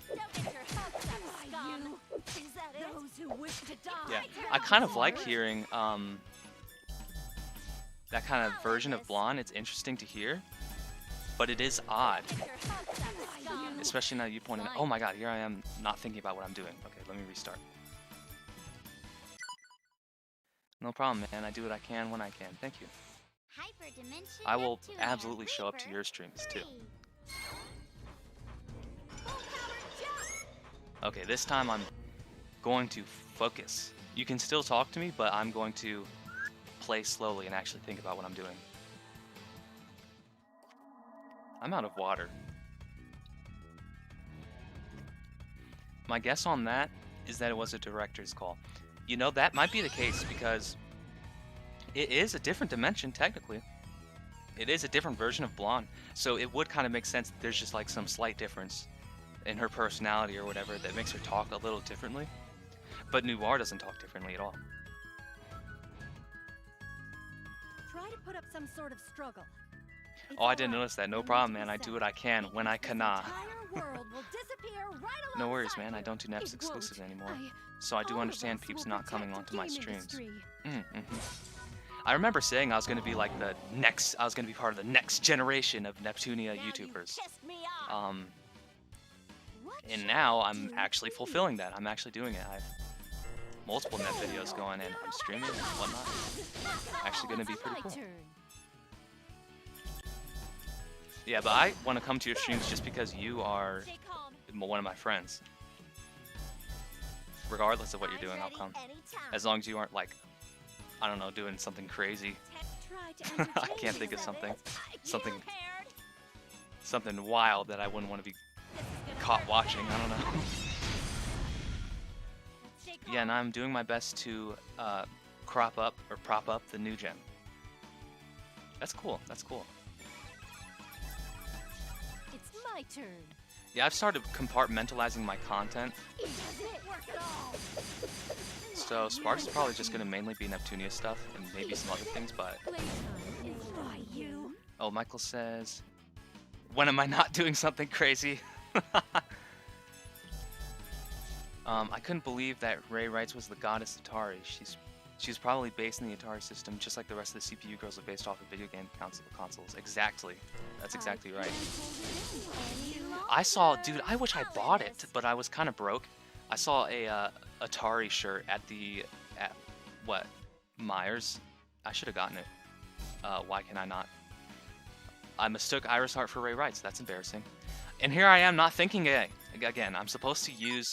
Don't get your hopes up, scum. Is that it? Those who wish to die. Yeah, I kind of like hearing that kind of version of blonde. It's interesting to hear, but it is odd. Get your hopes up, scum. Especially now you pointed out, oh my god, here I am not thinking about what I'm doing. Okay, let me restart. No problem, man. I do what I can when I can. Thank you. Hyperdimension I will Neptunia absolutely show up to Rebirth your streams too. 3. Full power jump. Okay, this time I'm going to focus. You can still talk to me, but I'm going to play slowly and actually think about what I'm doing. I'm out of water. My guess on that is that it was a director's call. You know, that might be the case because it is a different dimension, technically. It is a different version of Blonde, so it would kind of make sense that there's just like some slight difference in her personality or whatever that makes her talk a little differently. But Noir doesn't talk differently at all. Try to put up some sort of struggle. It's Oh, I didn't alright. notice that. No You'll problem, need to man. I be do sad. what I can when I This cannot. entire world will disappear right No worries, alongside man. I you. don't do Neps It exclusives won't. anymore. So I do All of understand us peeps will not coming protect onto my the game streams. industry. I remember saying I was going to be like the next, I was going to be part of the next generation of Neptunia Now you YouTubers. pissed me off. What And shall now I I'm do actually for fulfilling that. I'm actually doing it. I have multiple net videos going and I'm streaming and whatnot. Actually going to be pretty My cool. turn. Yeah, but I want to come to your streams just because you are Stay calm. one of my friends. Regardless of what you're doing, I'll I'm come. ready anytime. As long as you aren't like, I don't know, doing something crazy. Try to I entertain can't think me. of something. I came Something prepared. something wild that I wouldn't want to be This is gonna caught hurt watching. bad. I don't know. Stay calm. Yeah, and I'm doing my best to crop up or prop up the new gen. That's cool. That's cool. It's my turn. Yeah, I've started compartmentalizing my content. Doesn't it work at all? So Sparks is probably just going to mainly be Neptunia stuff and maybe some other things, but... Playtime is by you. Oh, Michael says... When am I not doing something crazy? I couldn't believe that Ray Wrights was the goddess Atari. She's probably based in the Atari system, just like the rest of the CPU girls are based off of video game consoles. Exactly. That's exactly right. I saw, dude, I wish I bought it, but I was kind of broke. I saw a Atari shirt at what, Myers? I should have gotten it. Why can I not? I mistook Iris Heart for Ray Wrights. That's embarrassing. And here I am not thinking again. I'm supposed to use...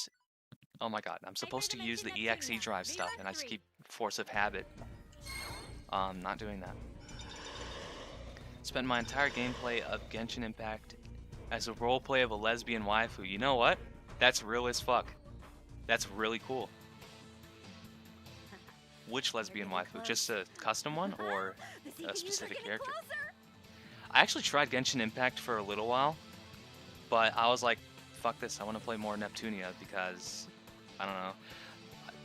Oh my god, I'm supposed to use the EXE drive stuff, and I just keep force of habit. Not doing that. Spent my entire gameplay of Genshin Impact as a roleplay of a lesbian waifu. You know what? That's real as fuck. That's really cool. Which lesbian waifu? Just a custom one or a specific character? I actually tried Genshin Impact for a little while, but I was like, fuck this, I want to play more Neptunia because, I don't know.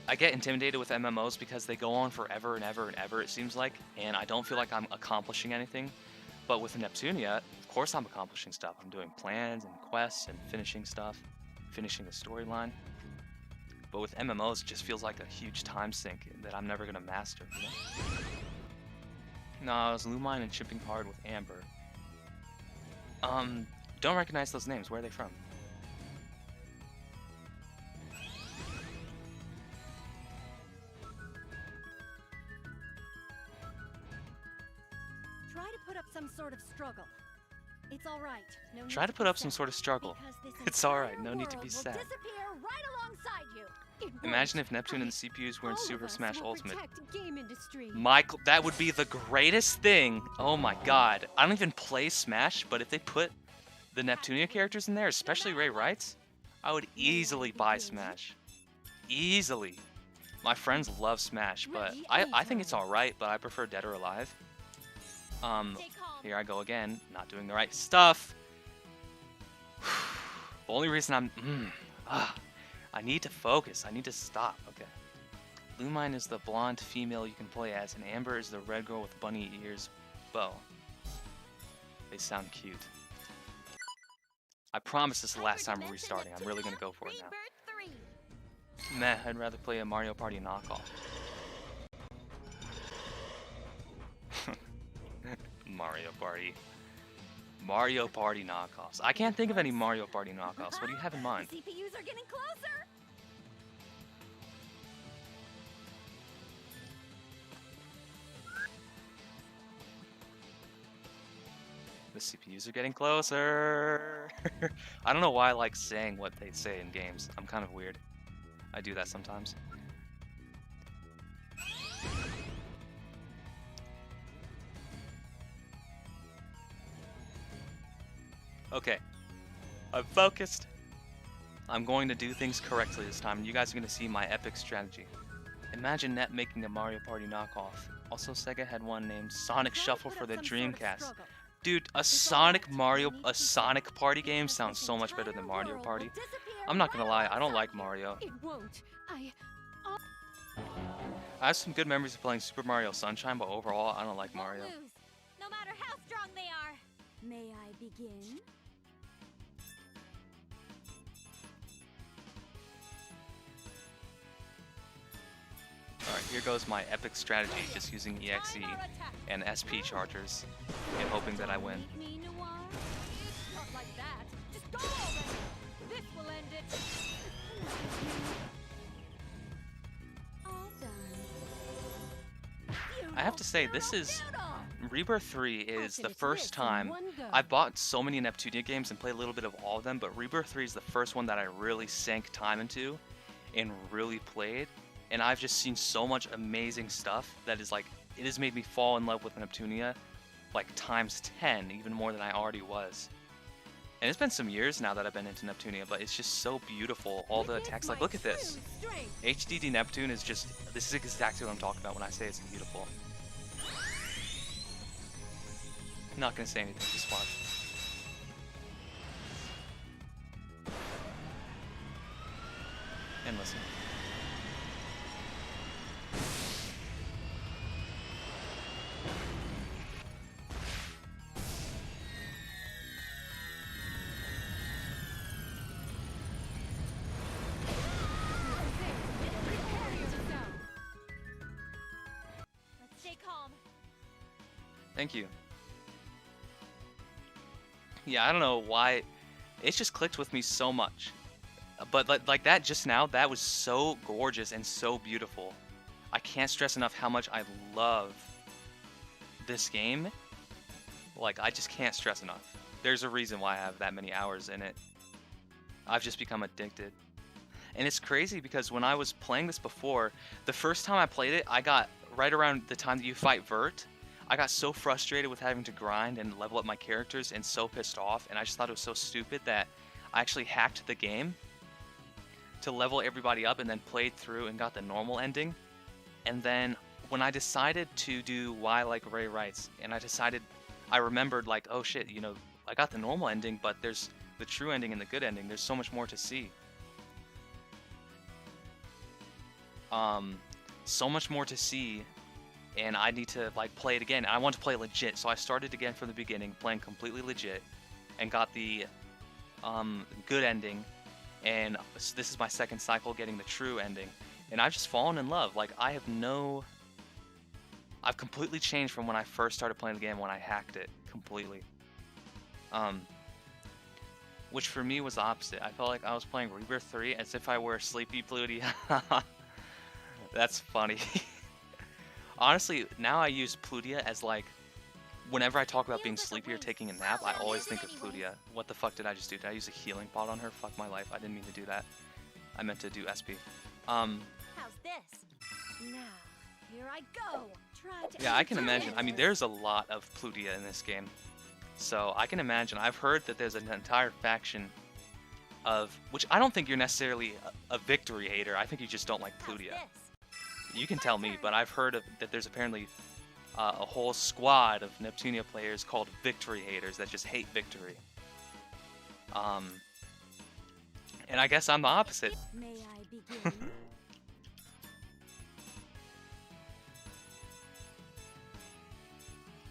I get intimidated with MMOs because they go on forever and ever and ever, it seems like, and I don't feel like I'm accomplishing anything. But with Neptunia, of course I'm accomplishing stuff. I'm doing plans and quests and finishing stuff, finishing the storyline. But with MMOs, it just feels like a huge time sink that I'm never gonna master, you know? No, it was Lumine and Chipping Hard with Amber. Don't recognize those names. Where are they from? Try to put up some sort of struggle. It's all right. No Try need to be put up some sad, sort of struggle. because this It's all right. entire No need to be world will sad. disappear right alongside you. It Imagine won't. if Neptune and the CPUs were in All of Super us Smash will Ultimate. protect the game industry. Michael, that would be the greatest thing. Oh my god. I don't even play Smash, but if they put the Neptunia characters in there, especially Ray Wrights, I would easily buy Smash. Easily. My friends love Smash, but I think it's alright, but I prefer Dead or Alive. Here I go again, not doing the right stuff. The only reason I'm... I need to focus. I need to stop. Okay. Lumine is the blonde female you can play as, and Amber is the red girl with bunny ears bow. They sound cute. I promise this is the last time we're restarting. I'm really gonna go for it now. Meh, I'd rather play a Mario Party knockoff. Mario Party. Mario Party knockoffs. I can't think of any Mario Party knockoffs. What do you have in mind? The CPUs are getting closer. The CPUs are getting closer. I don't know why I like saying what they say in games. I'm kind of weird. I do that sometimes. Okay. I'm focused. I'm going to do things correctly this time, and you guys are going to see my epic strategy. Imagine Net making a Mario Party knockoff. Also, Sega had one named Sonic Shuffle for the Dreamcast. Dude, a Sonic Party game sounds so much better than Mario Party. I'm not gonna lie, I don't like Mario. It won't. I have some good memories of playing Super Mario Sunshine, but overall, I don't like Mario. Lose, no matter how strong they are. May I begin? Alright, here goes my epic strategy, just using EXE and SP chargers, and hoping that I win. Me, Noir? It's not like that. Just go already. This will end it. All done. I have to say, this is... Rebirth 3 is the first time... One go. I've bought so many Neptunia games and played a little bit of all of them, but Rebirth 3 is the first one that I really sank time into and really played. And I've just seen so much amazing stuff that is like, it has made me fall in love with Neptunia like times 10, even more than I already was. And it's been some years now that I've been into Neptunia, but it's just so beautiful. All the attacks, like look at this. HDD Neptune is just, this is exactly what I'm talking about when I say it's beautiful. I'm not gonna say anything, just watch. And listen. Let's stay calm. Thank you. Yeah, I don't know why. It's just clicked with me so much. But like that just now, that was so gorgeous and so beautiful. I can't stress enough how much I love this game. Like, I just can't stress enough. There's a reason why I have that many hours in it. I've just become addicted. And it's crazy because when I was playing this before, the first time I played it, I got right around the time that you fight Vert. I got so frustrated with having to grind and level up my characters and so pissed off, and I just thought it was so stupid that I actually hacked the game to level everybody up and then played through and got the normal ending. And then when I decided to do Why Like Ray Writes, and I remembered like, oh shit, you know, I got the normal ending, but there's the true ending and the good ending. There's so much more to see. So much more to see, and I need to like play it again. I want to play legit, so I started again from the beginning, playing completely legit, and got the good ending. and this is my second cycle getting the true ending, and I've just fallen in love. Like, I've completely changed from when I first started playing the game, when I hacked it completely. Which for me was the opposite. I felt like I was playing Rebirth 3 as if I were Sleepy Plutia. That's funny. Honestly, now I use Plutia as like, whenever I talk about being sleepy or taking a nap, I always think of Plutia. What the fuck did I just do? Did I use a healing pot on her? Fuck my life. I didn't mean to do that. I meant to do SP. How's this? Now, here I go. Try to Yeah, I can entertain imagine. I mean, us. there's a lot of Plutia in this game. So I can imagine. I've heard that there's an entire faction of, which I don't think you're necessarily a victory hater. I think you just don't like How's Plutia. this? You can tell me, but I've heard that there's apparently a whole squad of Neptunia players called victory haters that just hate victory. And I guess I'm the opposite. May I begin?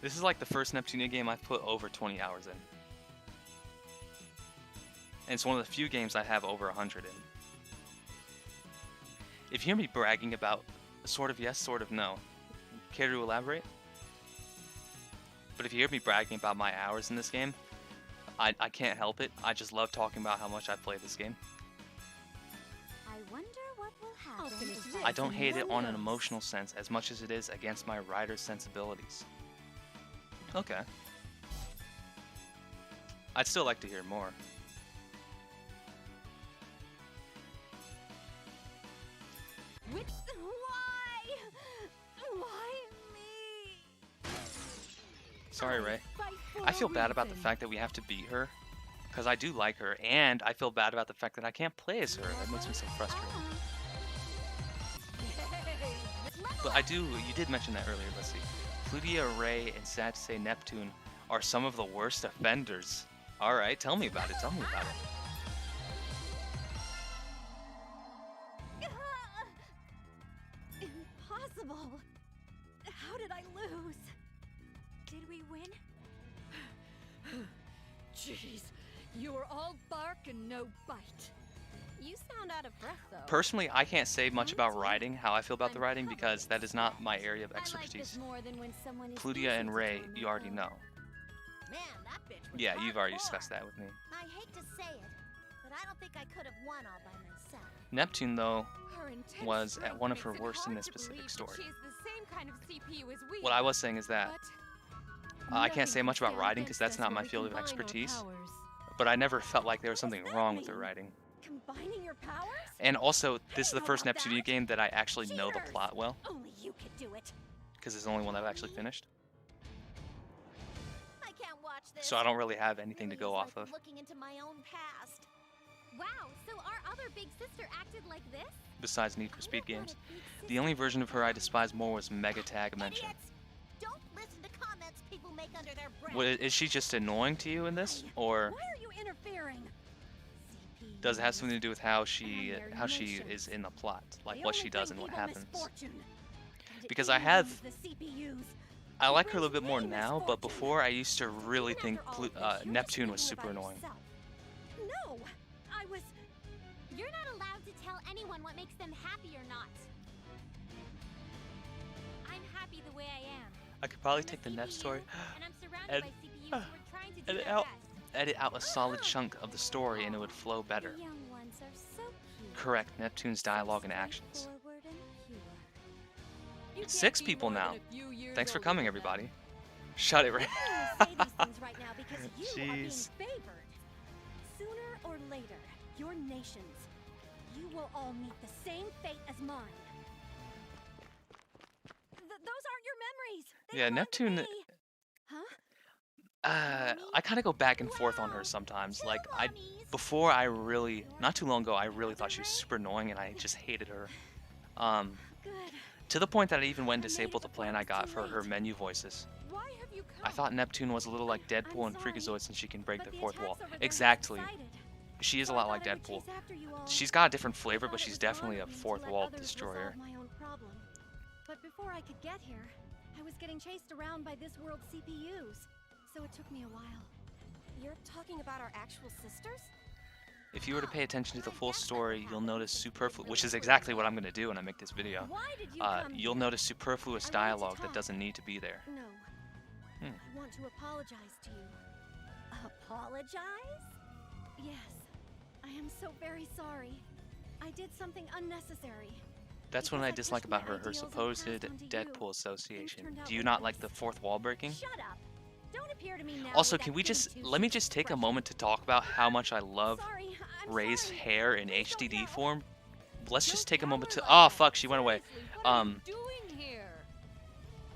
This is like the first Neptunia game I've put over 20 hours in. And it's one of the few games I have over 100 in. If you hear me bragging about sort of yes, sort of no, care to elaborate? But if you hear me bragging about my hours in this game, I can't help it. I just love talking about how much I play this game. I wonder what will I'll happen. finish if this. I don't hate it on an Wonders. emotional sense as much as it is against my writer's sensibilities. Okay. I'd still like to hear more. Which, why me? Sorry, Ray. Fight for I feel a bad about the reason. fact that we have to beat her, because I do like her, and I feel bad about the fact that I can't play as her. That makes me so frustrated. But I do, you did mention that earlier, let's see. Plutia, Ray, and sad to say Neptune are some of the worst offenders. Alright, tell me about it, tell me about it. Impossible. How did I lose? Did we win? Jeez, you are all bark and no bite. You sound out of breath, though. Personally, I can't say much about writing, how I feel about the writing, because that is not my area of I like this expertise. more than when someone is Plutia and easy to Ray, torment, you already though. know. Man, that bitch was Yeah, you've already hardcore. discussed that with me. I hate to say it, but I don't think I could have won all by myself. Neptune, though, Her intense was at one of makes her it worst in hard this to specific believe that story. She is the same kind of CPU as we What I was saying is that but I can't Nothing say much can about stand writing because against that's us not when my we field of combine our expertise, powers. but I never felt like there was something that wrong with her mean? writing. Combining your powers? And also, this is I the know first about Neptunia that. game that I actually know the Cheaters. plot well, Only you could do it. because it's the only one I've actually finished. I can't watch this. So I don't really have anything to Really go is off like of, looking into my own past. Wow, so our other big sister acted like this? besides Need for Speed I never games. had a big The only sister version of her I before. despise more was Mega Tag Mention. Idiots! Don't listen to comments people make under their breath. What, is she just annoying to you in this, or Why are you interfering? does it have something to do with how she their is in the plot, like They what only she does bring and what people happens? misfortune. And it Because I evens have- the CPUs. I like her a brings little bit more me now, but misfortune. before I used to really Even think after all of this, you're Neptune just was thinking super about annoying. yourself. No, I was. You're not allowed to tell anyone what makes them happy or not. I'm happy the way I am. I could probably I'm a take the Nep CPU, story, and I'm surrounded and- by CPUs who are trying to do edit their out- best. edit out a solid chunk of the story and it would flow better. The young ones are so cute. Correct, Neptune's so dialogue and actions. straightforward and pure. You can't 6 be people more now. than a few years Thanks for older coming, than them. everybody. Shut it, Ray. I only say these things right now because you are being Jeez. favored. Sooner or later, your nations, you will all meet the same fate as mine. Those aren't your memories. They Yeah, belong to Neptune- me. Huh? I kind of go back and forth on her sometimes. Like, before I really, not too long ago, I really thought she was super annoying and I just hated her. Good. To the point that I even went and disabled the plan I got for her menu voices. Why have you come? I thought Neptune was a little like Deadpool and sorry, Freakazoid since she can break But the the fourth attacks wall. over there have Exactly. subsided. She is a So I lot like thought I would Deadpool. chase after you all. She's got a different flavor, I but thought she's it was definitely a honoring to fourth let wall others destroyer. resolve my own problem. But before I could get here, I was getting chased around by this world's CPUs. So it took me a while. You're talking about our actual sisters? If you were to pay attention to the full story, you'll notice superfluous, which is exactly what I'm going to do when I make this video. Why did you come You'll here? notice superfluous I want to dialogue that talk. doesn't need to be there. No. Hmm. I want to apologize to you. Apologize? Yes. I am so very sorry. I did something unnecessary. That's what Because I I dislike pushed my about her ideals and supposed passed on to you. Deadpool association. turned out Do you like not this. like the fourth wall breaking? Shut up. Don't appear to me now. Also, with can that we goody just, two-shoes let me just take a expression. moment to talk about how much I love Sorry, I'm Ray's sorry. hair in Please don't HDD yell. form. Let's just Don't take a moment to, cower oh like fuck, that. she went away. Seriously, what are you doing here?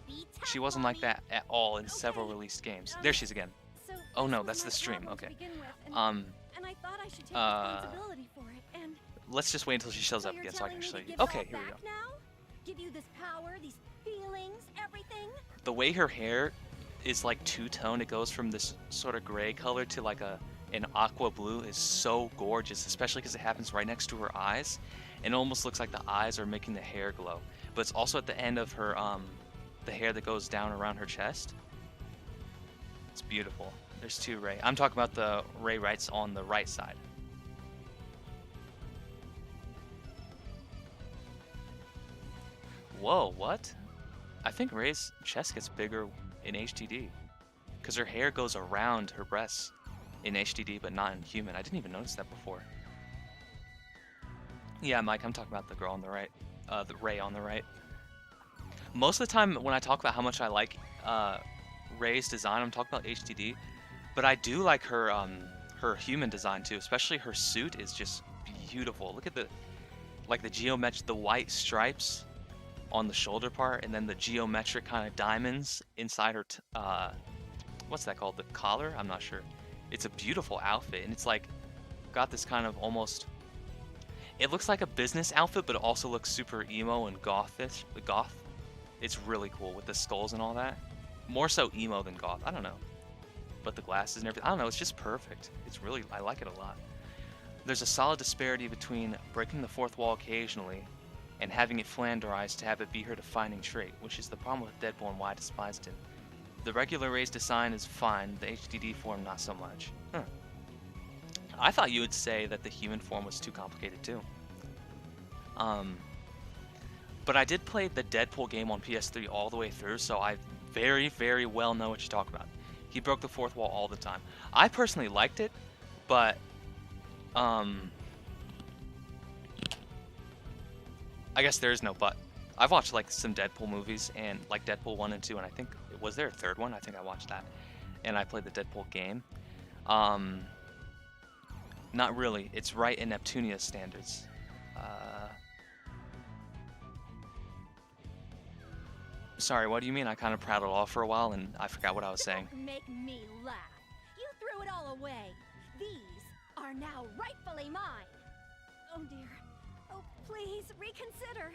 Be tough, She wasn't like Mommy. that at all in several Okay, released games. um, There she is again. So Oh this no, was that's my the stream, problem to okay. begin with, and I thought I should take uh, responsibility for it, and Let's just wait until she shows so up you're again so I telling can me show to you. give it Okay, all here we go. back now? Give you this power, these feelings, everything? The way her hair is like two-tone, it goes from this sort of gray color to like an aqua blue is so gorgeous, especially because it happens right next to her eyes. And it almost looks like the eyes are making the hair glow. But it's also at the end of her, the hair that goes down around her chest. It's beautiful. There's two Ray. I'm talking about the Ray Wrights on the right side. Whoa, what? I think Ray's chest gets bigger in HDD. Because her hair goes around her breasts in HDD, but not in human. I didn't even notice that before. Yeah, Mike, I'm talking about the girl on the right. The Ray on the right. Most of the time when I talk about how much I like Ray's design, I'm talking about HDD. But I do like her her human design too, especially her suit is just beautiful. Look at the geometric, the white stripes on the shoulder part, and then the geometric kind of diamonds inside her what's that called, the collar? I'm not sure. It's a beautiful outfit, and it's like got this kind of almost, it looks like a business outfit, but it also looks super emo and gothish. Goth. It's really cool with the skulls and all that. More so emo than goth. I don't know. But the glasses and everything, I don't know. It's just perfect. It's really, I like it a lot. There's a solid disparity between breaking the fourth wall occasionally and having it flanderized to have it be her defining trait, which is the problem with Deadpool and why I despised him. The regular Ray's design is fine, the HDD form not so much. Huh. I thought you would say that the human form was too complicated too. But I did play the Deadpool game on PS3 all the way through, so I very, very well know what you're talking about. He broke the fourth wall all the time. I personally liked it, but I guess there is no but. I've watched like some Deadpool movies, and like Deadpool 1 and 2, and I think, was there a third one? I think I watched that. And I played the Deadpool game. Not really. It's right in Neptunia standards. Sorry, what do you mean? I kind of prattled off for a while and I forgot what I was saying. Don't make me laugh. You threw it all away. These are now rightfully mine. Oh dear. Oh, please reconsider.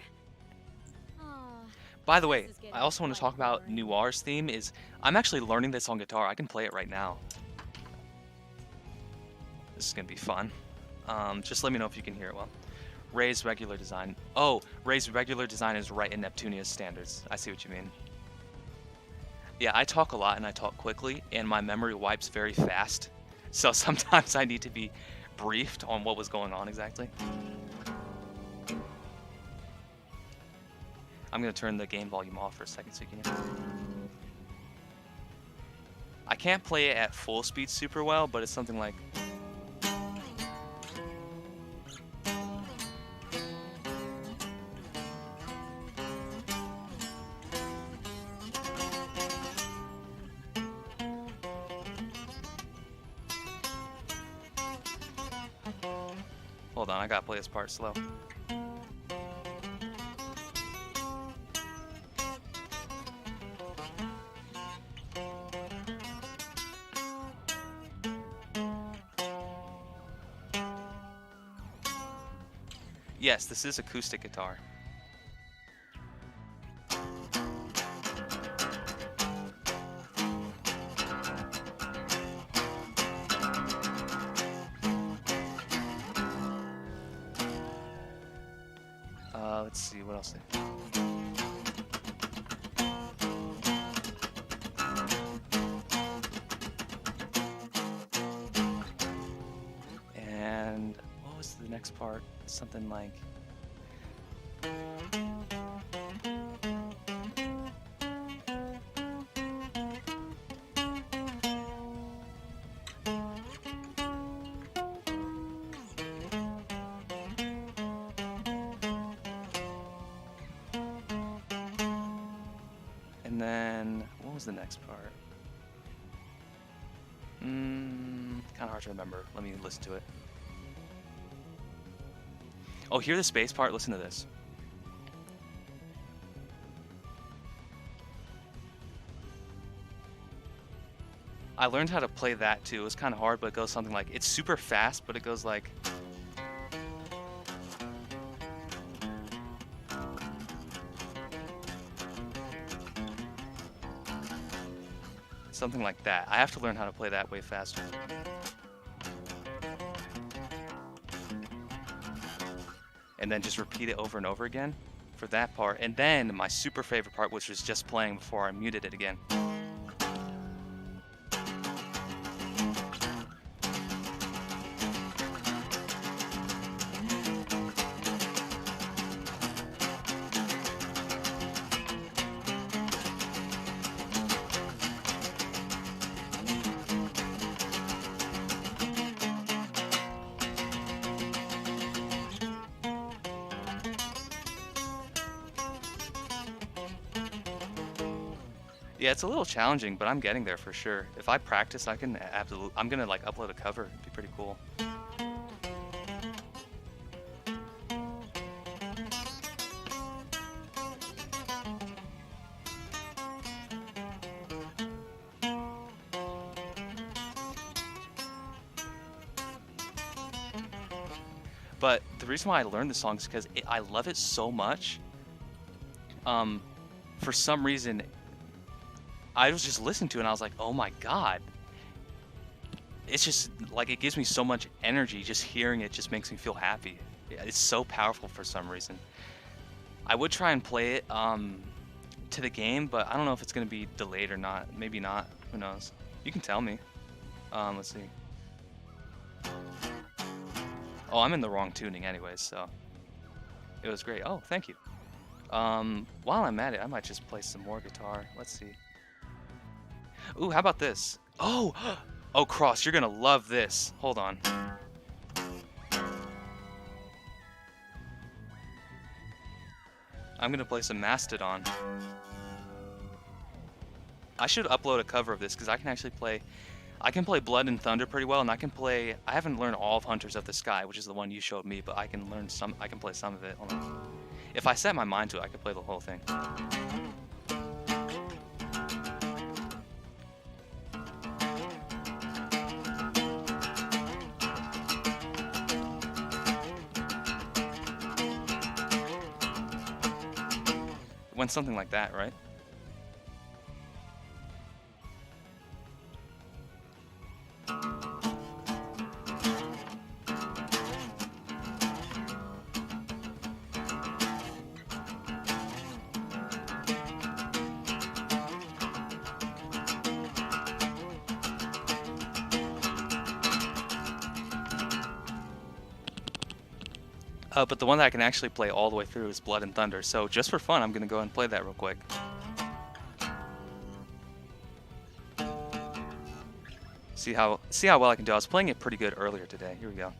Aw. By the way, This is getting I also want to talk quite about boring. Noir's theme. I'm actually learning this on guitar. I can play it right now. This is going to be fun. Just let me know if you can hear it well. Ray's regular design. Oh, Ray's regular design is right in Neptunia's standards. I see what you mean. Yeah, I talk a lot and I talk quickly, and my memory wipes very fast. So sometimes I need to be briefed on what was going on exactly. I'm going to turn the game volume off for a second so you can hear. I can't play it at full speed super well, but it's something like... Hold on, I gotta play this part slow. Yes, this is acoustic guitar. Let's see, what else? And next part? Something like... And then, what was the next part? Kind of hard to remember. Let me listen to it. Oh, hear the space part? Listen to this. I learned how to play that too. It was kind of hard, but it goes something like, it's super fast, but it goes like... Something like that. I have to learn how to play that way faster. And then just repeat it over and over again for that part. And then my super favorite part, which was just playing before I muted it again. Yeah, it's a little challenging, but I'm getting there for sure. If I practice, I can absolutely... I'm gonna like upload a cover. It'd be pretty cool. But the reason why I learned this song is because I love it so much. For some reason, I was just listening to it and I was like, oh my god. It's just, like, it gives me so much energy. Just hearing it just makes me feel happy. It's so powerful for some reason. I would try and play it to the game, but I don't know if it's going to be delayed or not. Maybe not. Who knows? You can tell me. Let's see. Oh, I'm in the wrong tuning anyways, so it was great. Oh, thank you. While I'm at it, I might just play some more guitar. Let's see. Ooh, how about this? Oh, oh, Cross, you're gonna love this. Hold on. I'm gonna play some Mastodon. I should upload a cover of this because I can actually play. I can play Blood and Thunder pretty well, and I haven't learned all of Hunters of the Sky, which is the one you showed me, but I can play some of it. Hold on. If I set my mind to it, I could play the whole thing. It went something like that, right? But the one that I can actually play all the way through is Blood and Thunder. So just for fun, I'm going to go and play that real quick. See how well I can do. I was playing it pretty good earlier today. Here we go.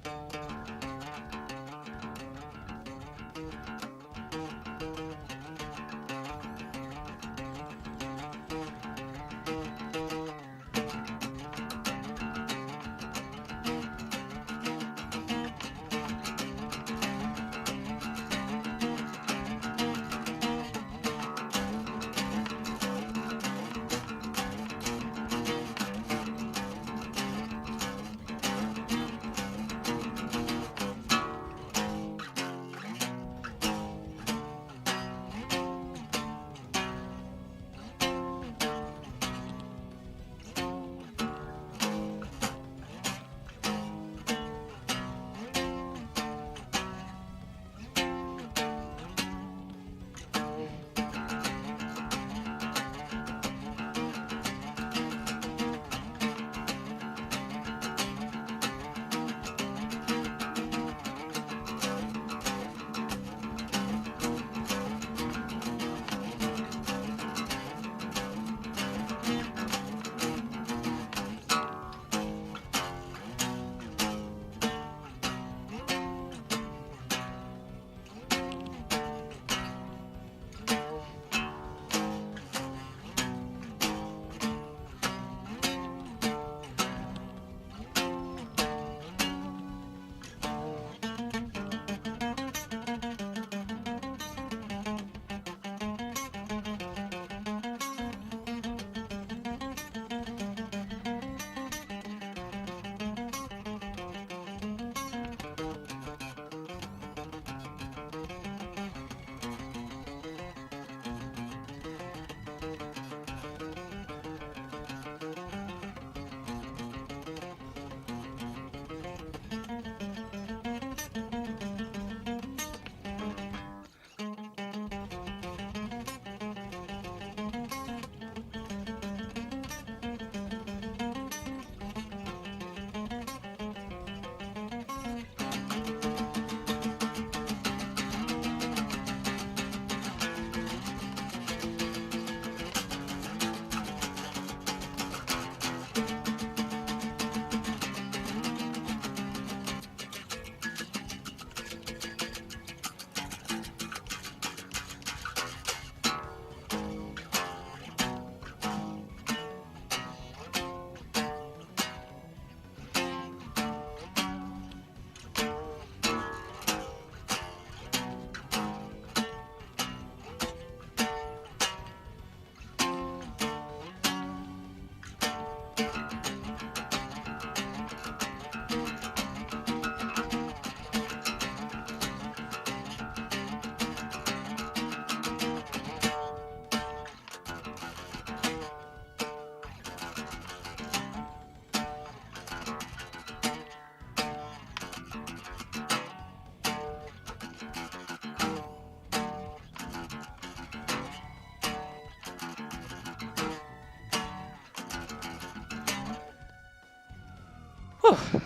Whew,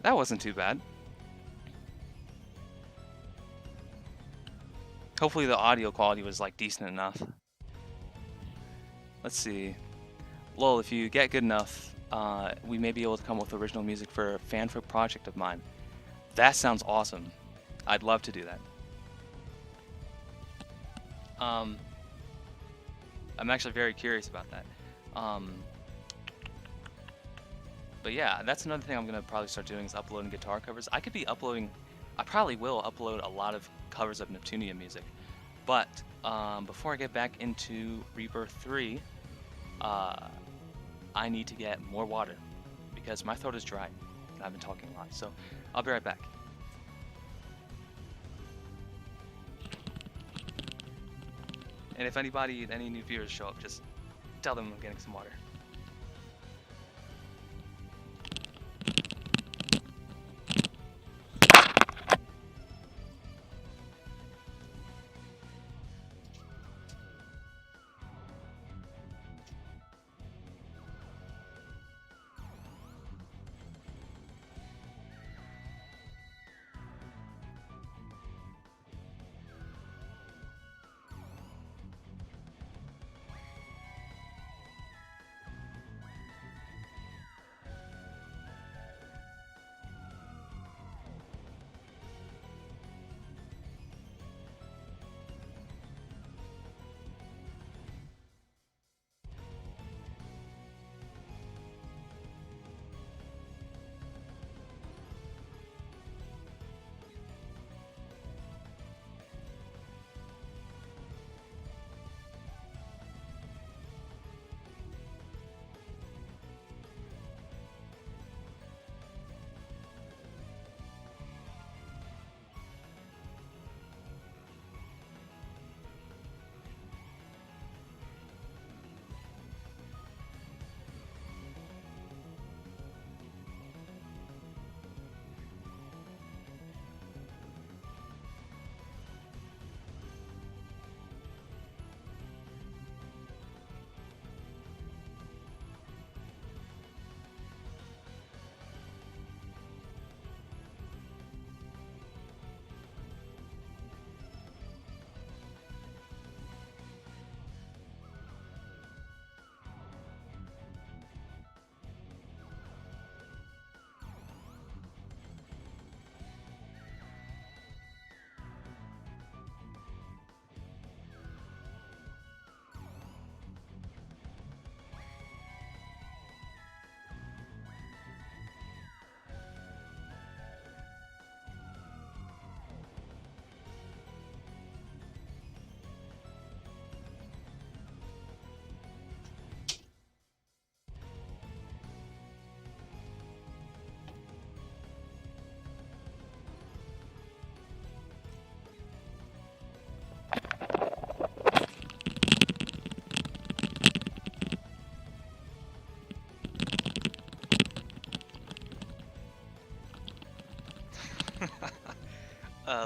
that wasn't too bad. Hopefully the audio quality was like decent enough. Let's see. Lol, if you get good enough, we may be able to come up with original music for a fanfic project of mine. That sounds awesome. I'd love to do that. I'm actually very curious about that. But yeah, that's another thing I'm gonna probably start doing is uploading guitar covers. I probably will upload a lot of covers of Neptunia music. But before I get back into Rebirth 3, I need to get more water because my throat is dry and I've been talking a lot. So I'll be right back. And if any new viewers show up, just tell them I'm getting some water.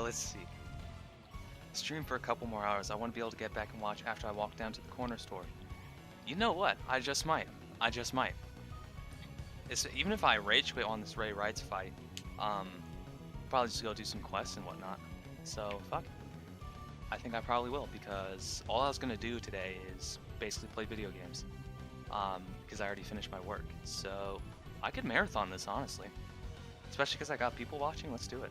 Let's see. Stream for a couple more hours. I want to be able to get back and watch after I walk down to the corner store. You know what? I just might. Even if I rage quit on this Ray Rights fight, probably just go do some quests and whatnot. So, fuck. I think I probably will, because all I was going to do today is basically play video games. Because I already finished my work. So, I could marathon this, honestly. Especially because I got people watching. Let's do it.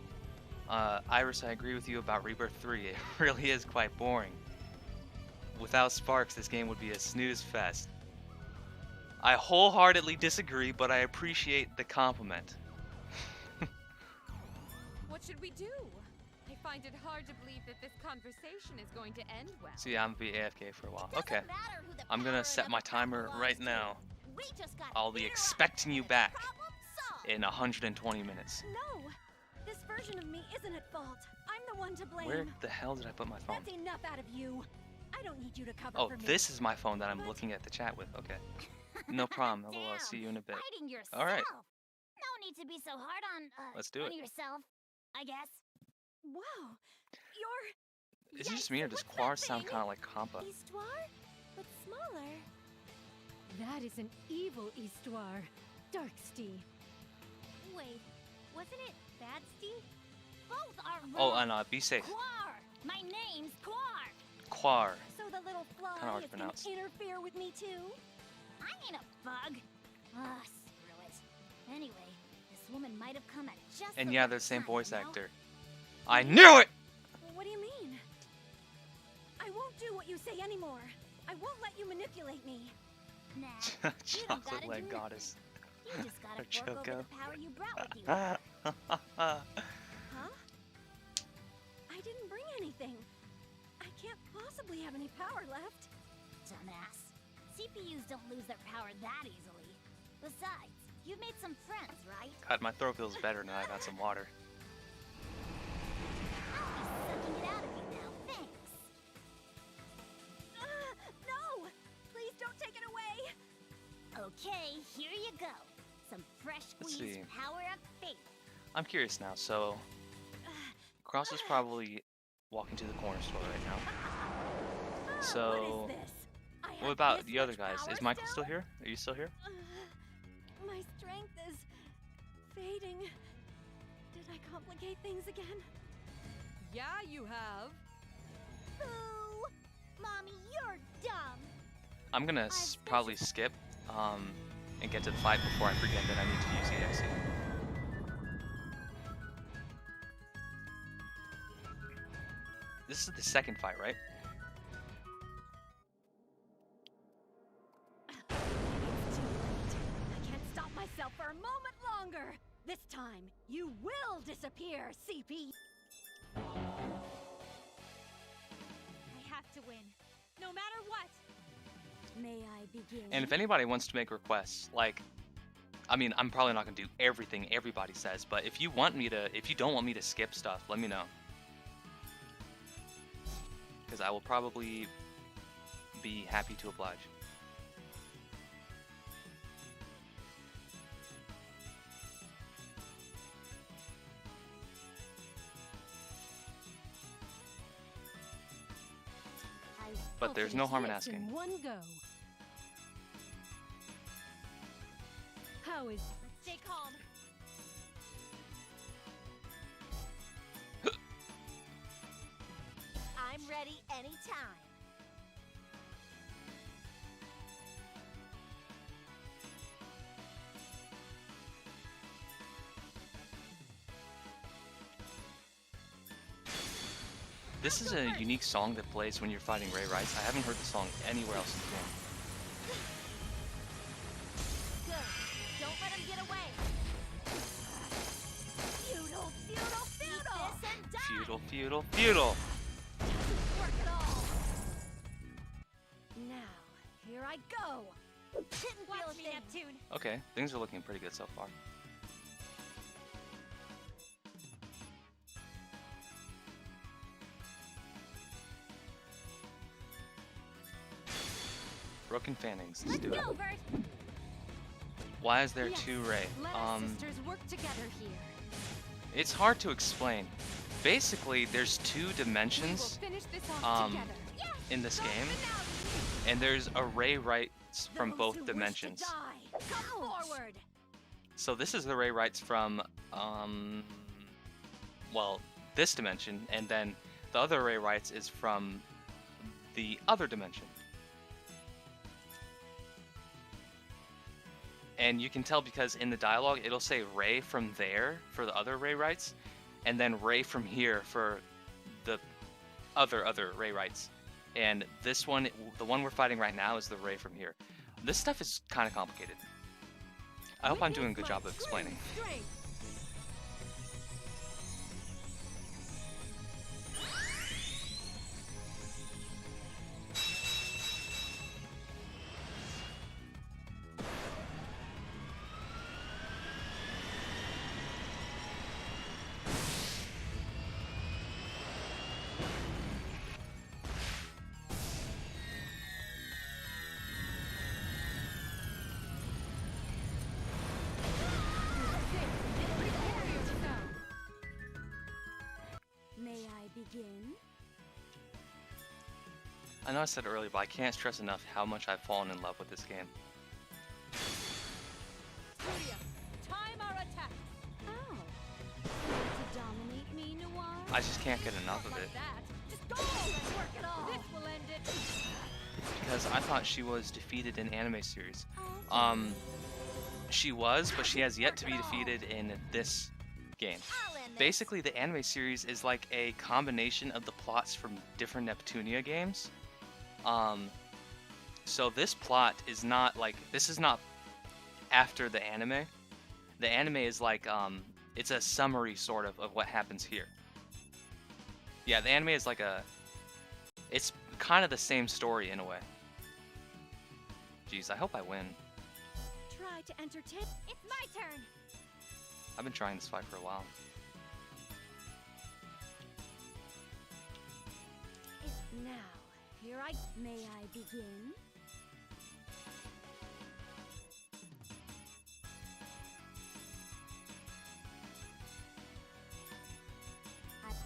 Iris, I agree with you about Rebirth 3. It really is quite boring. Without Sparks, this game would be a snooze fest. I wholeheartedly disagree, but I appreciate the compliment. What should we do? I find it hard to believe that this conversation is going to end well. See, I'm gonna be AFK for a while. Okay. I'm gonna set my timer right now. I'll be expecting you back in 120 minutes. No! This version of me isn't at fault. I'm the one to blame. Where the hell did I put my phone? That's enough out of you. I don't need you to cover Oh, for me. this is my phone that I'm looking at the chat with. Okay. No problem. I'll see you in a bit. All right. No need to be so hard on Let's do it. yourself, I guess. Wow. You're... Is it just me or does Quar sound kind of like Compa? Histoire? But smaller. That is an evil histoire, Darksty. Wait, wasn't it Bad Steve? Both are Oh, wrong. and be safe. Quar! My name's Quar! Quar. So the little fly Kinda hard to is gonna pronounce. interfere with me too? I ain't a bug. Ugh, screw it. Anyway, this woman might have come at just And the yeah, right they're the same time, voice you know? actor. I knew it! What do you mean? I won't do what you say anymore. I won't let you manipulate me. Nah, you don't gotta Chocolate leg do goddess. nothing. You just gotta Or fork Choco. over the power you brought with you. Huh? I didn't bring anything. I can't possibly have any power left. Dumbass. CPUs don't lose their power that easily. Besides, you've made some friends, right? God, my throat feels better now I've had some water. I'll be sucking it out of you now, thanks. No! Please don't take it away! Okay, here you go. Some fresh Let's squeezed see. power of faith. I'm curious now, so Cross is probably walking to the corner store right now. So What is this? I what have about this the other much guys? power Is Michael still here? Are you still here? My strength is fading. Did I complicate things again? Yeah, you have. Boo! Mommy, you're dumb. I'm gonna probably skip and get to the fight before I forget that I need to use the EXE. This is the second fight, right? It's too late. I can't stop myself for a moment longer. This time, you will disappear, CP. I have to win, no matter what. May I begin? And if anybody wants to make requests, like, I mean, I'm probably not gonna do everything everybody says, but if you don't want me to skip stuff, let me know. Because I will probably be happy to oblige. But there's no harm in asking. In one go. How is Stay calm. I'm ready anytime. This is a unique song that plays when you're fighting Ray Rice. I haven't heard the song anywhere else in the game. Good. Don't let him get away. Feudal, feudal, feudal. Eat this and die. Feudal, feudal, feudal! doesn't work at all? Now, here I go. Didn't feel a Watch me, thing. Neptune. Okay, things are looking pretty good so far. Broken Fannings, let's do it. Go, Bert. Why is there Yes, two Ray? Let us sisters work together here. It's hard to explain. Basically, there's two We dimensions will finish this off together. in this The game, finale. and there's a Ray rights from Those both who wish to dimensions. die, come forward. So this is the Ray rights from, well, this dimension, and then the other Ray rights is from the other dimension. And you can tell because in the dialogue, it'll say Ray from there for the other Ray rights, and then Ray from here for the other Ray rights. And this one, the one we're fighting right now, is the Ray from here. This stuff is kind of complicated. I hope I'm doing a good job of explaining. May I begin? I know I said earlier, but I can't stress enough how much I've fallen in love with this game. Neptunia, time our attack. I just can't get enough of it. Like that. Just go and work it all. This will end it. Because I thought she was defeated in anime series. She was, but she has yet to be defeated in this game. I'll end this. Basically, the anime series is like a combination of the plots from different Neptunia games. So this plot is not like, this is not after the anime. The anime is like, it's a summary sort of what happens here. Yeah, the anime is like it's kind of the same story in a way. Jeez, I hope I win. Try to entertain. It's my turn. I've been trying this fight for a while. Now, here I... May I begin?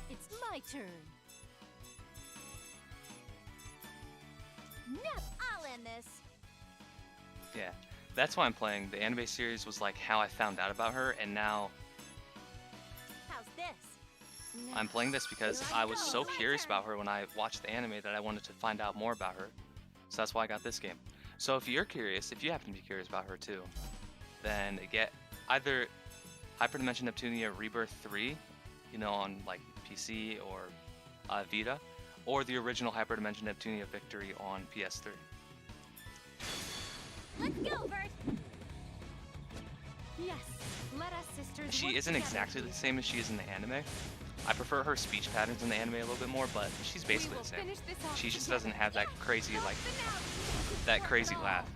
It's my turn. Nep, I'll end this. Yeah, that's why I'm playing. The anime series was like how I found out about her, and now How's this? I'm playing this because I was so curious about her when I watched the anime that I wanted to find out more about her. So that's why I got this game. So if you're curious, if you happen to be curious about her too, then get either Hyperdimension Neptunia Rebirth 3, you know, on like PC or Vita, or the original Hyperdimension Neptunia Victory on PS3. Let's go, Bert. Yes, let us sisters She work isn't together. exactly the same as she is in the anime. I prefer her speech patterns in the anime a little bit more, but she's We basically will the same. finish this off She just together. doesn't have that crazy, like, that crazy laugh.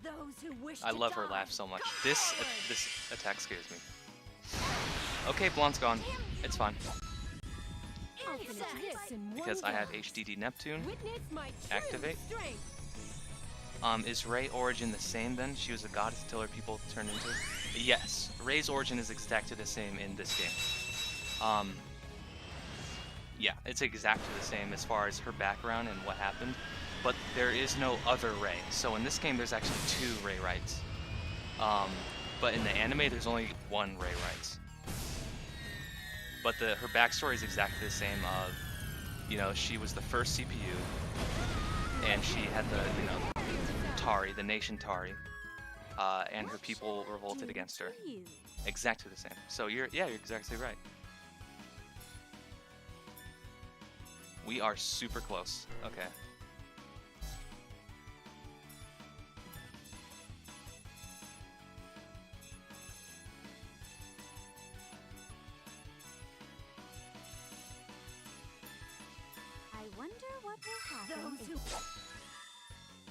Those who wish I to love her die. laugh so much. This attack scares me. Okay, Blonde's gone. It's fine. I'll finish this in one Because I have go. HDD Neptune. Witness my true Activate. strength. Is Rei origin the same then? She was a goddess until her people turned into... Yes, Rei's origin is exactly the same in this game. Yeah, it's exactly the same as far as her background and what happened, but there is no other Rei. So in this game, there's actually 2 Rei rights. But in the anime, there's only 1 Rei rights. But her backstory is exactly the same of, you know, she was the first CPU, and she had the, you know, Tari, the nation Tari, and her people revolted against her. Exactly the same. So you're exactly right. We are super close. Okay. I wonder what will happen. Those who...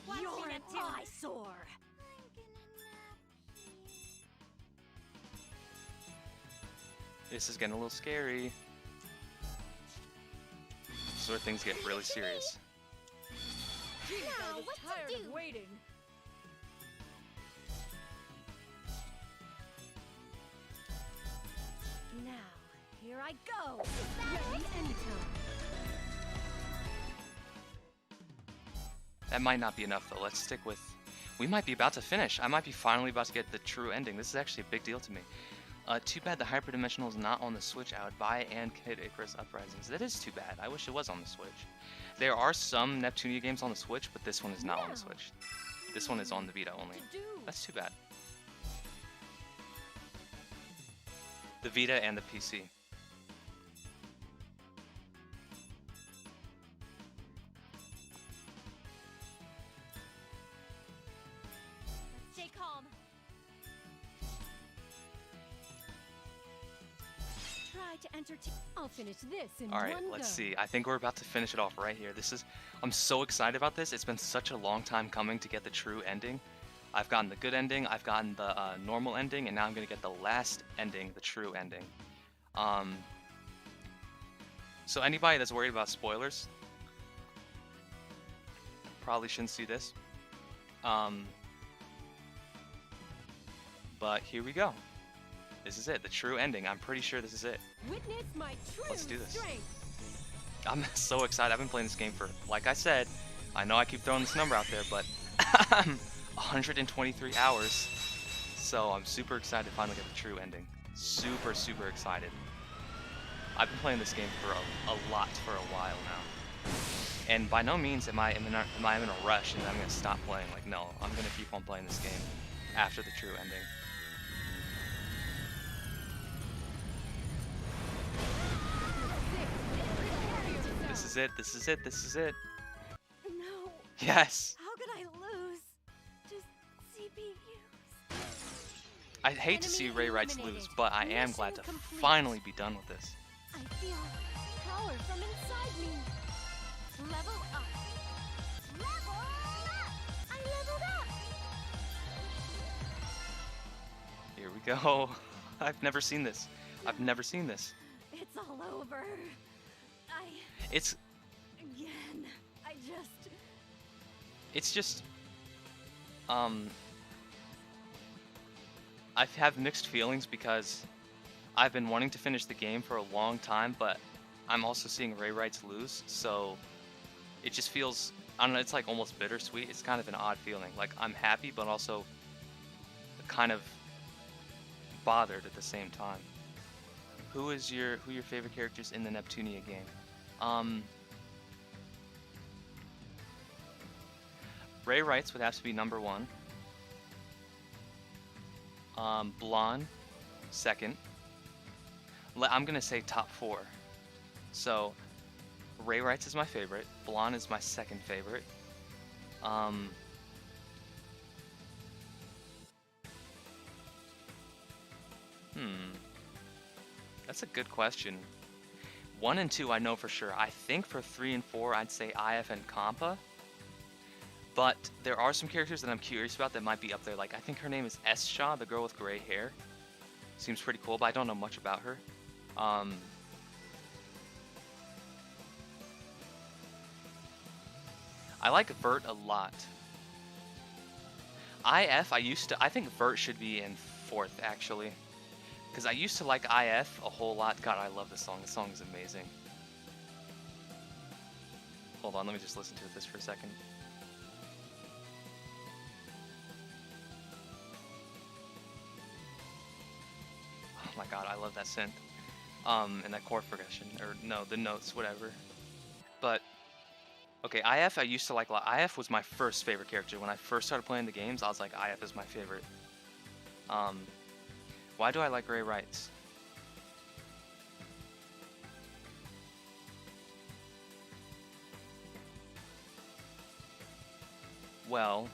Watch You're me, an Neptune. eyesore. I'm gonna nap here. This is getting a little scary. This is where things get really serious. Jeez, Now, I was what to tired do? of waiting. Now, here I go. that Ready anytime. That might not be enough though. Let's stick with... We might be about to finish. I might be finally about to get the true ending. This is actually a big deal to me. Too bad the Hyperdimensional is not on the Switch. I would buy and Kid Icarus Uprisings. That is too bad. I wish it was on the Switch. There are some Neptunia games on the Switch, but this one is not on the Switch. This one is on the Vita only. To do. That's too bad. The Vita and the PC. Stay calm. Try to entertain. I'll finish this in Alright, one let's go. see. I think we're about to finish it off right here. I'm so excited about this. It's been such a long time coming to get the true ending. I've gotten the good ending, I've gotten the normal ending, and now I'm going to get the last ending, the true ending. So anybody that's worried about spoilers probably shouldn't see this. But here we go. This is it, the true ending. I'm pretty sure this is it. Witness my true Let's do this. strength. I'm so excited. I've been playing this game for, like I said, I know I keep throwing this number out there, but 123 hours. So I'm super excited to finally get the true ending. Super, super excited. I've been playing this game for a lot for a while now. And by no means am I in a rush and I'm going to stop playing. Like, no, I'm going to keep on playing this game after the true ending. This is it, this is it, this is it. No. Yes! How could I lose? Just CPUs. I hate to see Ray Wrights lose, but I am glad to finally be done with this. I feel power from inside me. Level up. Level up! I leveled up! Here we go. I've never seen this. I've never seen this. It's all over. It's Again. It's just I have mixed feelings because I've been wanting to finish the game for a long time, but I'm also seeing Ray Wrights lose, so it just feels, I don't know, it's like almost bittersweet. It's kind of an odd feeling. Like, I'm happy, but also kind of bothered at the same time. Who are your favorite characters in the Neptunia game? Ray Wrights would have to be number 1. Blonde, second. I'm gonna say top 4. So, Ray Wrights is my favorite. Blonde is my second favorite. That's a good question. 1 and 2 I know for sure. I think for 3 and 4 I'd say IF and Compa. But there are some characters that I'm curious about that might be up there. Like, I think her name is S. Shaw, the girl with gray hair. Seems pretty cool, but I don't know much about her. I like Vert a lot. IF, I think Vert should be in 4th, actually. Because I used to like IF a whole lot. God, I love this song. This song is amazing. Hold on, let me just listen to this for a second. Oh my god, I love that synth. And that chord progression, or no, the notes, whatever. But, okay, IF I used to like a lot. IF was my first favorite character. When I first started playing the games, I was like, IF is my favorite. Why do I like Ray Wrights? Well,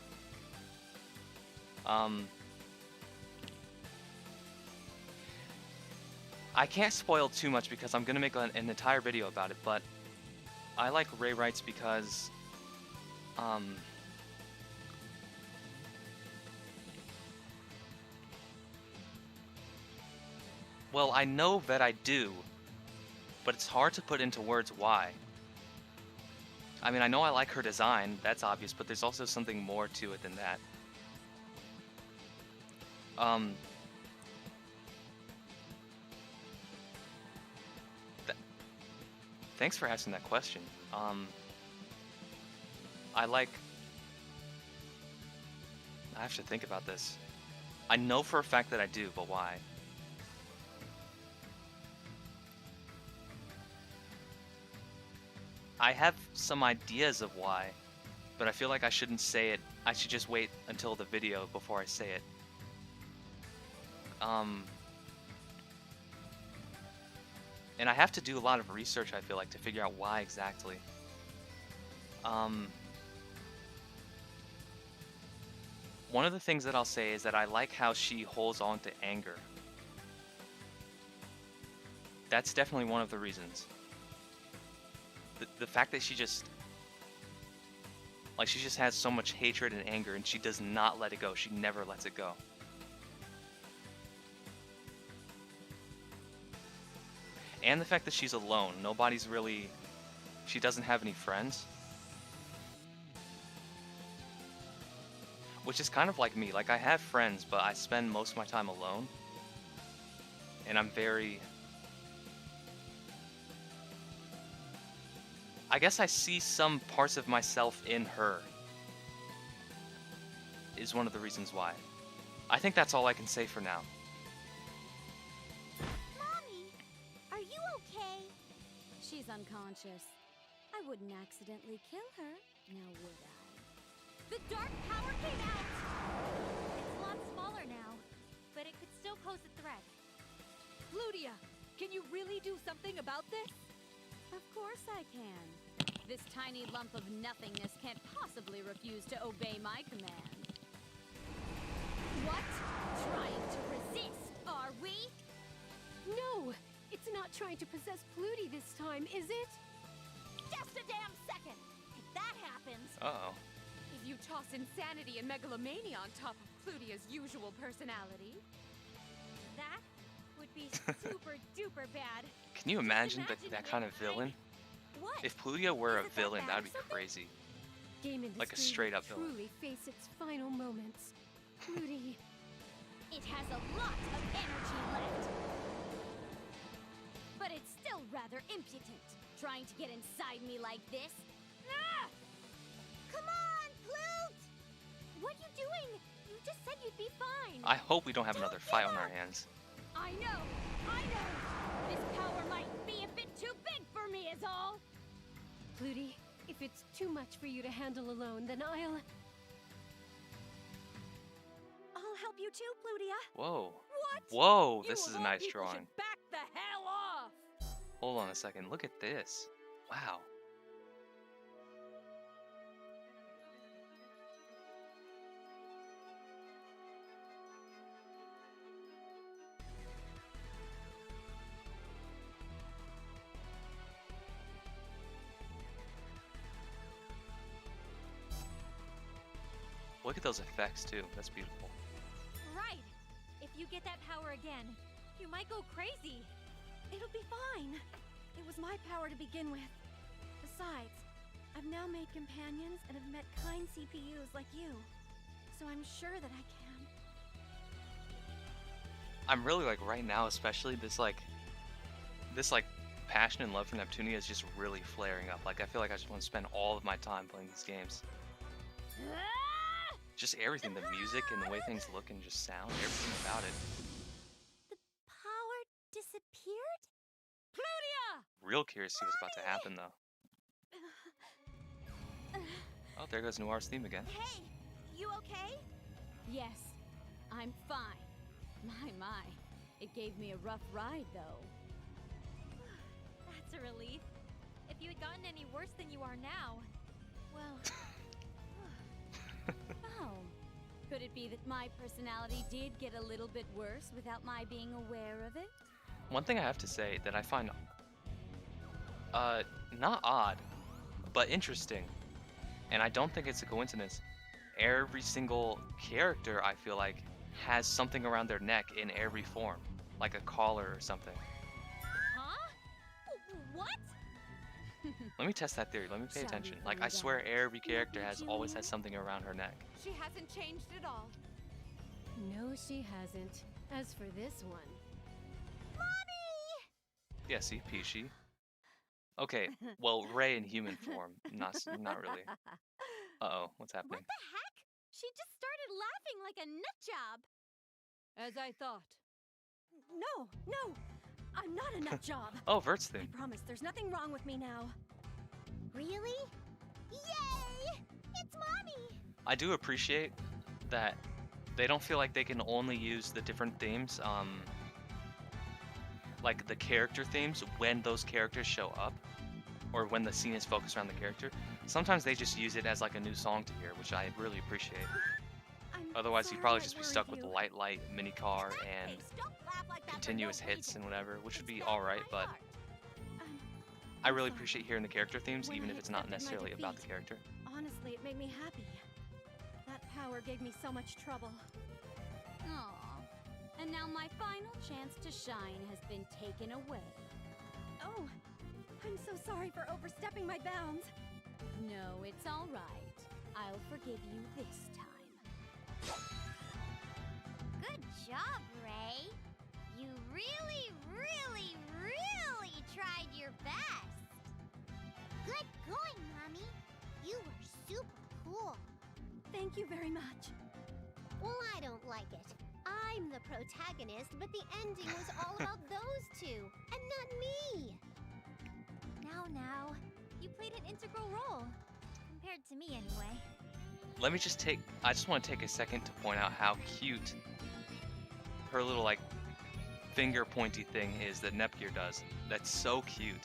I can't spoil too much because I'm gonna make an entire video about it, but I like Ray Wrights because, well, I know that I do, but it's hard to put into words why. I mean, I know I like her design, that's obvious, but there's also something more to it than that. Thanks for asking that question. I have to think about this. I know for a fact that I do, but why? I have some ideas of why, but I feel like I shouldn't say it. I should just wait until the video before I say it. And I have to do a lot of research, I feel like, to figure out why exactly. One of the things that I'll say is that I like how she holds on to anger. That's definitely one of the reasons. The fact that she just has so much hatred and anger and she does not let it go. She never lets it go. And the fact that she's alone. She doesn't have any friends. Which is kind of like me. Like, I have friends, but I spend most of my time alone. And I'm very... I guess I see some parts of myself in her. Is one of the reasons why. I think that's all I can say for now. Mommy, are you okay? she's unconscious. I wouldn't accidentally kill her, now would I? The dark power came out! It's a lot smaller now, but it could still pose a threat. Plutia, can you really do something about this? Of course I can. This tiny lump of nothingness can't possibly refuse to obey my command. What? Trying to resist, are we? No! It's not trying to possess Pluty this time, is it? Just a damn second! If that happens... Uh-oh. If you toss insanity and megalomania on top of Plutia's usual personality. That would be super duper bad. Can you imagine that kind of villain? What? If Plutia were a Is it that villain, bad that'd or be something? crazy. Game industry Like a straight-up will villain. truly face its final moments. Pluty. It has a lot of energy left. But it's still rather impudent, trying to get inside me like this. Ah! Come on, Plute! What are you doing? You just said you'd be fine. I hope we don't have another Don't fight give on our up. hands. I know! This power might be a bit too big for me is all. Pluty, if it's too much for you to handle alone, then I'll help you too, Plutia. Whoa. What? Whoa, You this of is a all nice people drawing. should back the hell off! Hold on a second. Look at this. Wow. Look at those effects too. That's beautiful. Right. If you get that power again, you might go crazy. It'll be fine. It was my power to begin with. Besides, I've now made companions and have met kind CPUs like you. So I'm sure that I can. I'm really like right now, especially this passion and love for Neptunia is just really flaring up. Like I feel like I just want to spend all of my time playing these games. Ah! Just everything, the music and the way things look and just sound, everything about it. The power disappeared? Plutia! Real curious to see what's about to happen though. Oh, there goes Noir's theme again. Hey, you okay? Yes, I'm fine. My. It gave me a rough ride, though. That's a relief. If you had gotten any worse than you are now, well... Oh. Could it be that my personality did get a little bit worse without my being aware of it? One thing I have to say that I find, not odd, but interesting, and I don't think it's a coincidence, every single character, I feel like, has something around their neck in every form, like a collar or something. Huh? What? Let me test that theory, let me pay Shall we attention. Like, I find swear out? every character has always Julia? has something around her neck. She hasn't changed at all. No, she hasn't. As for this one... Yeah, see, Peachy. Okay, well, Ray in human form, not really. Uh-oh, what's happening? What the heck? She just started laughing like a nut job. As I thought. No! I'm not a nut job! Oh, Vert's I theme. promise, there's nothing wrong with me now. Really? Yay! It's Mommy! I do appreciate that they don't feel like they can only use the different themes, like the character themes when those characters show up, or when the scene is focused around the character. Sometimes they just use it as like a new song to hear, which I really appreciate. I'm Otherwise, you'd sorry probably I just be worried stuck with you. Light, Mini Car, and Hey, don't laugh like that for continuous no hits reason. and whatever, which would It's be not alright, my but art. I really appreciate hearing the character themes, When even I if it's not accepted my necessarily about the defeat, character. Honestly, it made me happy. That power gave me so much trouble. Aw. And now my final chance to shine has been taken away. Oh, I'm so sorry for overstepping my bounds. No, it's all right. I'll forgive you this time. Good job, Ray. You really tried your best. Good going, Mommy. You were super cool. Thank you very much. Well, I don't like it. I'm the protagonist, but the ending was all about those two, and not me. Now now. You played an integral role. Compared to me, anyway. Let me just I just want to take a second to point out how cute her little, like, finger pointy thing is that Nepgear does. That's so cute.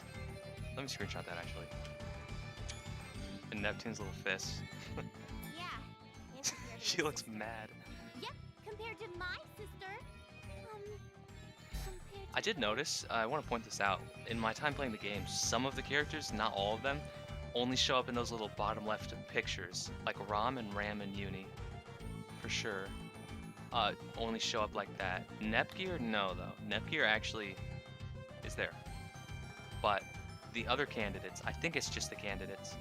Let me screenshot that, actually. And Neptune's little fist. Yeah. She looks mad. Yep, compared to my sister. Compared I did notice, I want to point this out, in my time playing the game, some of the characters, not all of them, only show up in those little bottom left pictures, like Ram and Ram and Uni, for sure. Only show up like that. Nepgear, no though. Nepgear actually is there. But the other candidates, I think it's just the candidates,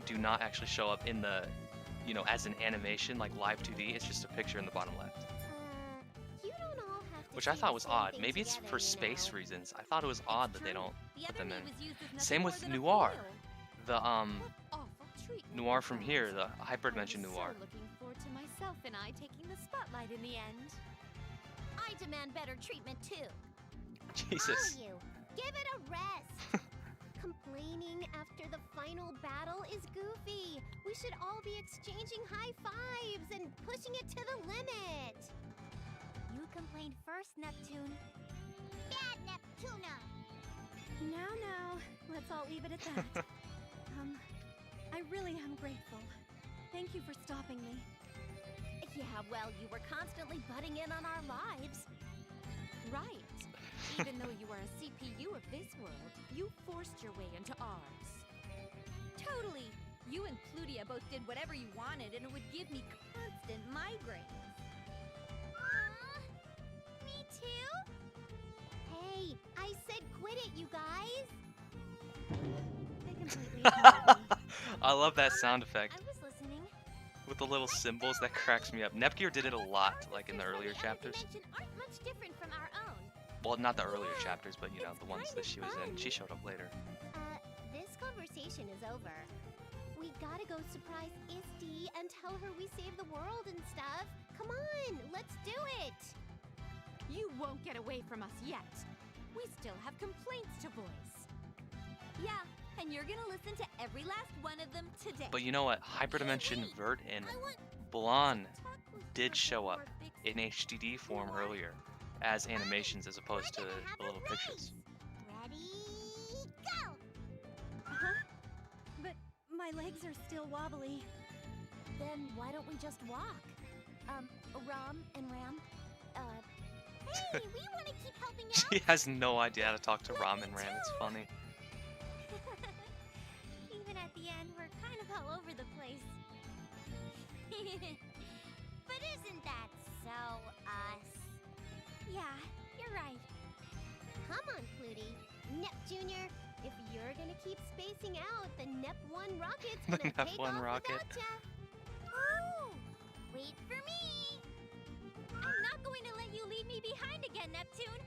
do not actually show up in the, as an animation, like live 2D, it's just a picture in the bottom left. you don't all have to Which I see thought the was same odd. thing Maybe it's together, for you space know. reasons. I thought it was odd that they True. don't The put other them me in. was used as nothing Same more with than a Noir. foil. The What awful treatment. Noir you from got. here, the I hyperdimension was Noir. so looking forward to myself and I taking the spotlight in the end. I demand better treatment too. Jesus. All you, give it a rest. Complaining after the final battle is goofy. We should all be exchanging high fives and pushing it to the limit. You complained first, Neptune. Bad Neptuna. Now, let's all leave it at that. I really am grateful. Thank you for stopping me. Yeah, well, you were constantly butting in on our lives. Right. Even though you are a CPU of this world, you forced your way into ours. Totally. You and Plutia both did whatever you wanted, and it would give me constant migraines. Aw, me too? Hey, I said quit it, you guys. They completely ignored me. I love that sound effect I was listening. with the little symbols. That cracks me up. Nepgear did it a lot, like in the earlier chapters. Aren't much different from our own. Well, not the earlier Yeah, chapters, but it's the ones kinda that she was in. fun. She showed up later. This conversation is over. We gotta go surprise Isty and tell her we saved the world and stuff. Come on, let's do it. You won't get away from us yet. We still have complaints to voice. Yeah, and you're gonna listen to every last one of them today. But you know what? Hyperdimension Hey, Vert and I want Blonde to talk with did you show up before Big in HDD form earlier as animations as opposed to We're gonna have the a little pictures. race. Ready, go! Huh? But my legs are still wobbly. Then why don't we just walk? Ram and Ram, hey, we want to keep helping out. She has no idea how to talk to Ram and Ram. It's too. funny. Even at the end, we're kind of all over the place. But isn't that so us? Yeah, you're right. Come on, Pluty. Nep Jr., if you're gonna keep spacing out, the Nep-1 rocket's The gonna take Nep-1 off rocket. without ya. Oh, wait for me. I'm not going to let you leave me behind again, Neptune.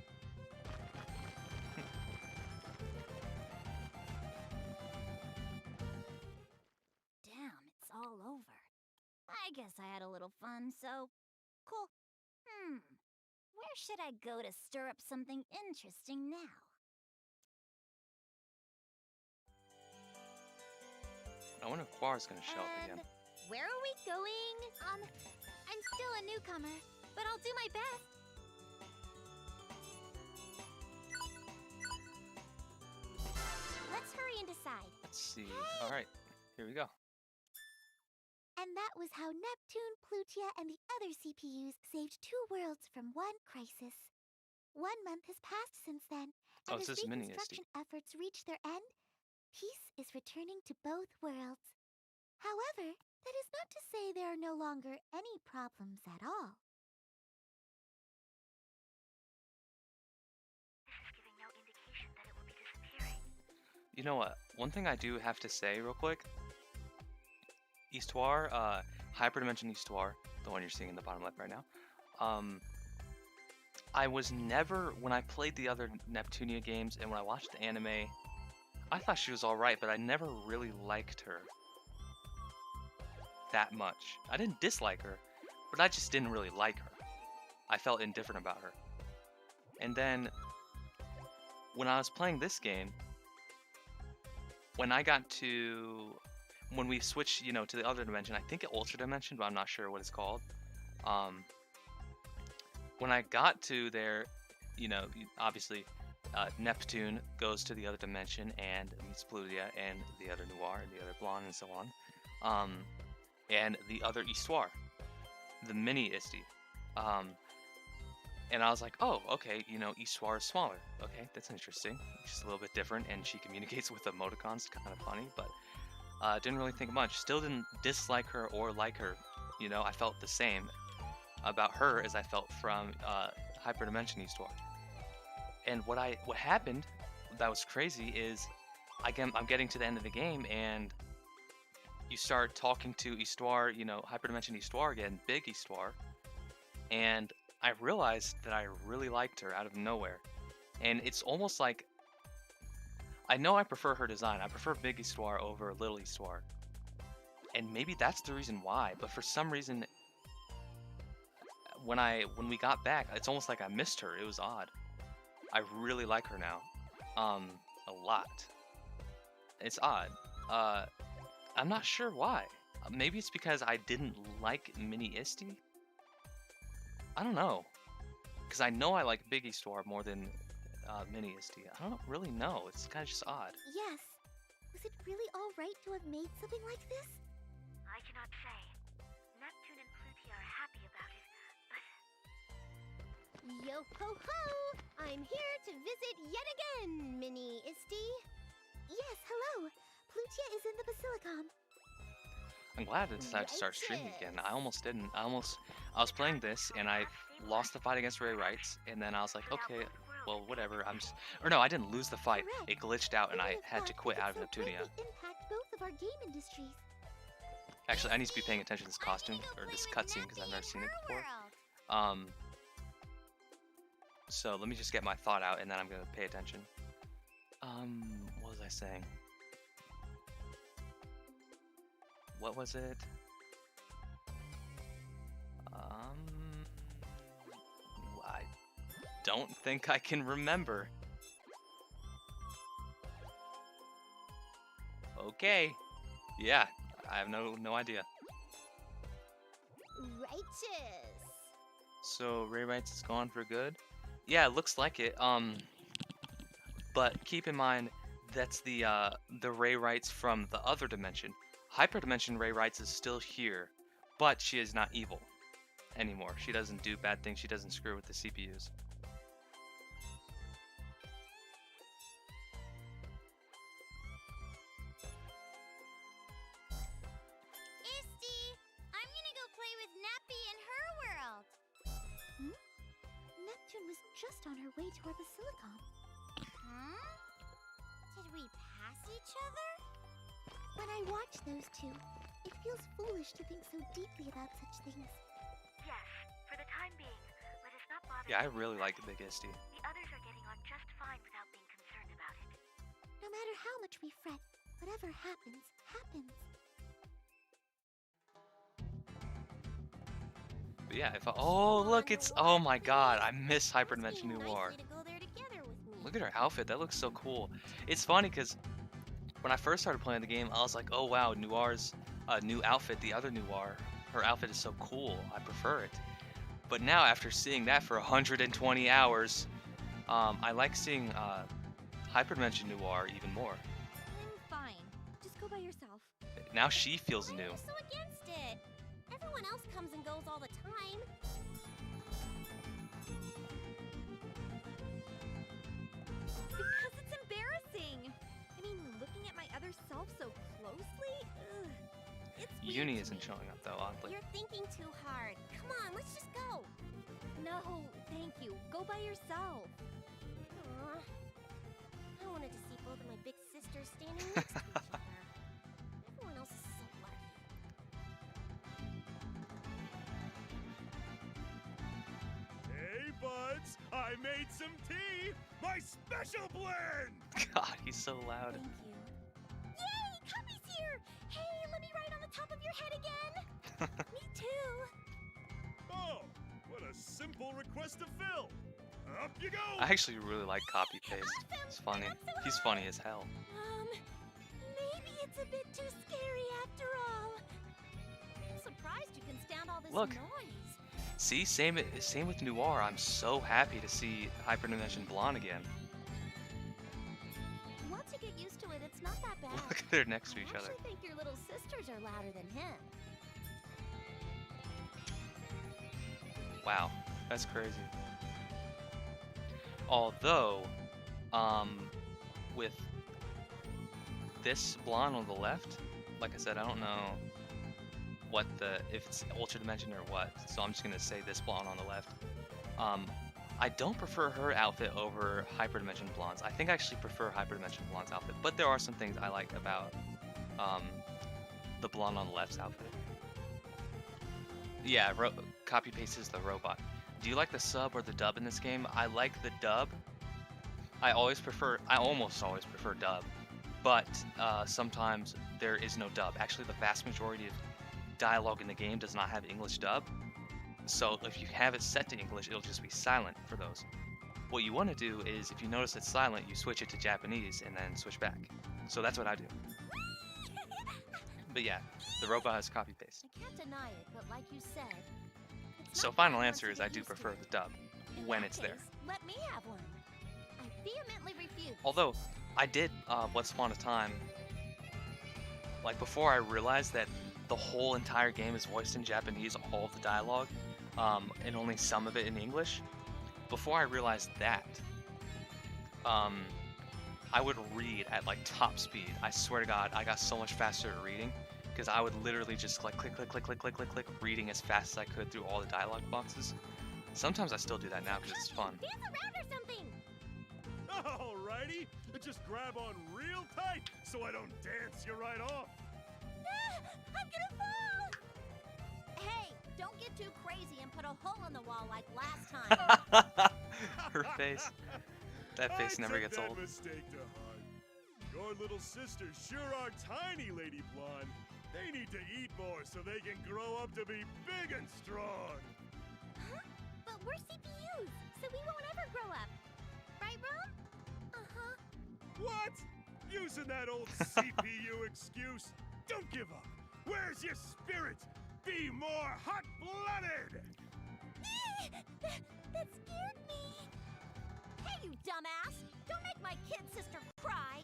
Damn, it's all over. I guess I had a little fun, so cool. Where should I go to stir up something interesting now? I wonder if Quar's gonna show up again. Where are we going? I'm still a newcomer, but I'll do my best. Let's hurry and decide. Let's see. All right, here we go. And that was how Neptune, Plutia, and the other CPUs saved 2 worlds from one crisis. 1 month has passed since then, and Oh, it's as this mini reconstruction efforts reach their end, peace is returning to both worlds. However, that is not to say there are no longer any problems at all. You know what? One thing I do have to say real quick. Histoire, Hyperdimension Histoire, the one you're seeing in the bottom left right now. I was never, when I played the other Neptunia games and when I watched the anime, I thought she was alright, but I never really liked her that much. I didn't dislike her, but I just didn't really like her. I felt indifferent about her. And then, when I was playing this game, when I got to when we switched, you know, to the other dimension, I think Ultra Dimension, but I'm not sure what it's called. When I got to there, you know, obviously Neptune goes to the other dimension and meets Plutia and the other Noir and the other Blonde and so on, and the other Histoire, the mini Isti. And I was like, oh, okay, you know, Histoire is smaller. Okay, that's interesting. She's a little bit different, and she communicates with emoticons. Kind of funny, but didn't really think much. Still didn't dislike her or like her. You know, I felt the same about her as I felt from Hyperdimension Histoire. And what happened that was crazy is I'm getting to the end of the game, and you start talking to Histoire, you know, Hyperdimension Histoire again, Big Histoire, and I realized that I really liked her out of nowhere. And it's almost like, I know I prefer her design. I prefer Big Histoire over Little Histoire. And maybe that's the reason why, but for some reason, when we got back, it's almost like I missed her. It was odd. I really like her now. A lot. It's odd. I'm not sure why. Maybe it's because I didn't like Mini Isti? I don't know. Because I know I like Big Histoire more than Mini Isti. I don't really know. It's kind of just odd. Yes. Was it really all right to have made something like this? I cannot say. Neptune and Plutia are happy about it, but Yo ho ho! I'm here to visit yet again, Mini Isti. Yes, hello. Plutia is in the Basilicom. I'm glad I decided to start streaming again. I almost didn't. I was playing this and I lost the fight against Ray Wrights, and then I was like, okay, well, whatever. Or no, I didn't lose the fight. It glitched out and I had to quit out of Neptunia. Impact both of our game industries. Actually, I need to be paying attention to this costume or this cutscene because I've never seen it before. So let me just get my thought out and then I'm gonna pay attention. What was I saying? What was it? I don't think I can remember. Okay. Yeah, I have no idea. Righteous. So Ray Wrights is gone for good? Yeah, it looks like it. But keep in mind that's the Ray Wrights from the other dimension. Hyperdimension Ray Wrights is still here, but she is not evil anymore. She doesn't do bad things. She doesn't screw with the CPUs. Isti, I'm gonna go play with Nappy in her world. Neptune was just on her way to our Basilicom. Huh? Did we pass each other? When I watch those two, it feels foolish to think so deeply about such things. yes, for the time being, let us not bother. Yeah, I really like Big Isti. The others are getting on just fine without being concerned about it. No matter how much we fret, whatever happens, happens. But yeah, oh look, oh my god, I miss Hyperdimension Noir. Look at her outfit, that looks so cool. It's funny because when I first started playing the game, I was like, oh wow, Noir's new outfit, the other Noir, her outfit is so cool, I prefer it. But now after seeing that for 120 hours, I like seeing Hyperdimension Noir even more. Fine. Just go by yourself. Now she feels new. I'm so against it. Everyone else comes and goes all the time. Because it's embarrassing. I mean, looking at my other self so closely, ugh, it's weird Uni to isn't me. showing up though, oddly. You're thinking too hard. Come on, let's just go. No, thank you. Go by yourself. Aw. I wanted to see both of my big sisters standing next to each other. Everyone else is so lucky. Hey, buds! I made some tea! My special blend! God, he's so loud. Thank you. Yay! Copy's here! Hey, let me ride on the top of your head again! Me too! Oh, what a simple request to fill! Up you go! I actually really like Copy Paste. It's funny. He's funny as hell. Look. noise? See, same with Noir. I'm so happy to see Hyperdimension Blonde again. Once you get used to it, it's not that bad. Look, they're next to each I other. actually think your little sisters are louder than him. Wow, that's crazy. Although, with this blonde on the left, like I said, I don't know if it's Ultra Dimension or what, so I'm just gonna say this blonde on the left. I don't prefer her outfit over Hyperdimension Blonde's. I think I actually prefer Hyperdimension Blonde's outfit, but there are some things I like about the blonde on the left's outfit. Yeah, copy pastes the robot. Do you like the sub or the dub in this game? I like the dub. I almost always prefer dub, but sometimes there is no dub. Actually, the vast majority of dialogue in the game does not have English dub. So if you have it set to English, it'll just be silent for those. What you want to do is, if you notice it's silent, you switch it to Japanese and then switch back. So that's what I do. But yeah, the robot has copy paste. I can't deny it, but like you said. So final answer is I do prefer the dub when it's there. Let me have one. I vehemently refuse. Although I did Once Upon a Time, like before I realized that the whole entire game is voiced in Japanese, all of the dialogue, and only some of it in English. Before I realized that, I would read at like top speed. I swear to God, I got so much faster at reading because I would literally just like click, reading as fast as I could through all the dialogue boxes. Sometimes I still do that now because it's fun. Dance around or something. Alrighty, just grab on real tight so I don't dance you right off. I'm gonna fall! Hey, don't get too crazy and put a hole in the wall like last time. Her face. That face never gets old. Mistake to heart. Your little sisters sure are tiny, Lady Blonde. They need to eat more so they can grow up to be big and strong. Huh? But we're CPUs, so we won't ever grow up. Right, Rom? Uh-huh. What? Using that old CPU excuse? Don't give up. Where's your spirit? Be more hot-blooded! That scared me. Hey, you dumbass! Don't make my kid sister cry.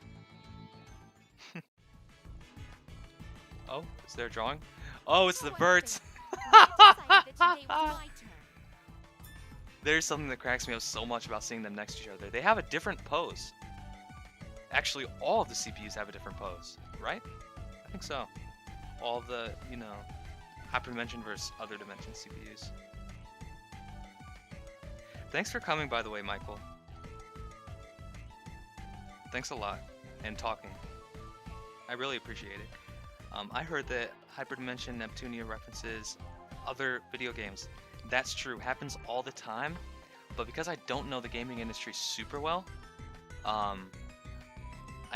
Oh, is there a drawing? Oh, it's the birds. There's something that cracks me up so much about seeing them next to each other. They have a different pose. Actually, all of the CPUs have a different pose, right? I think so. All the, Hyperdimension versus other dimension CPUs. Thanks for coming, by the way, Michael. Thanks a lot. And talking. I really appreciate it. I heard that Hyperdimension Neptunia references other video games. That's true. Happens all the time. But because I don't know the gaming industry super well, I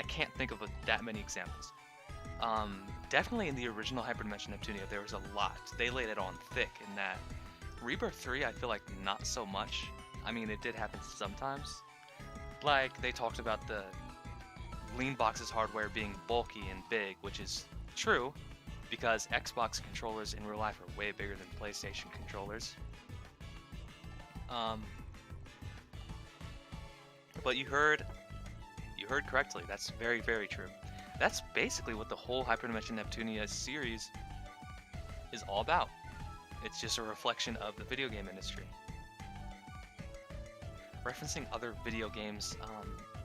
can't think of that many examples. Definitely in the original Hyperdimension Neptunia, there was a lot. They laid it on thick in that. Rebirth 3, I feel like not so much. I mean, it did happen sometimes. Like, they talked about the Lean Box's hardware being bulky and big, which is true, because Xbox controllers in real life are way bigger than PlayStation controllers. But you heard correctly. That's very, very true. That's basically what the whole Hyperdimension Neptunia series is all about. It's just a reflection of the video game industry. Referencing other video games,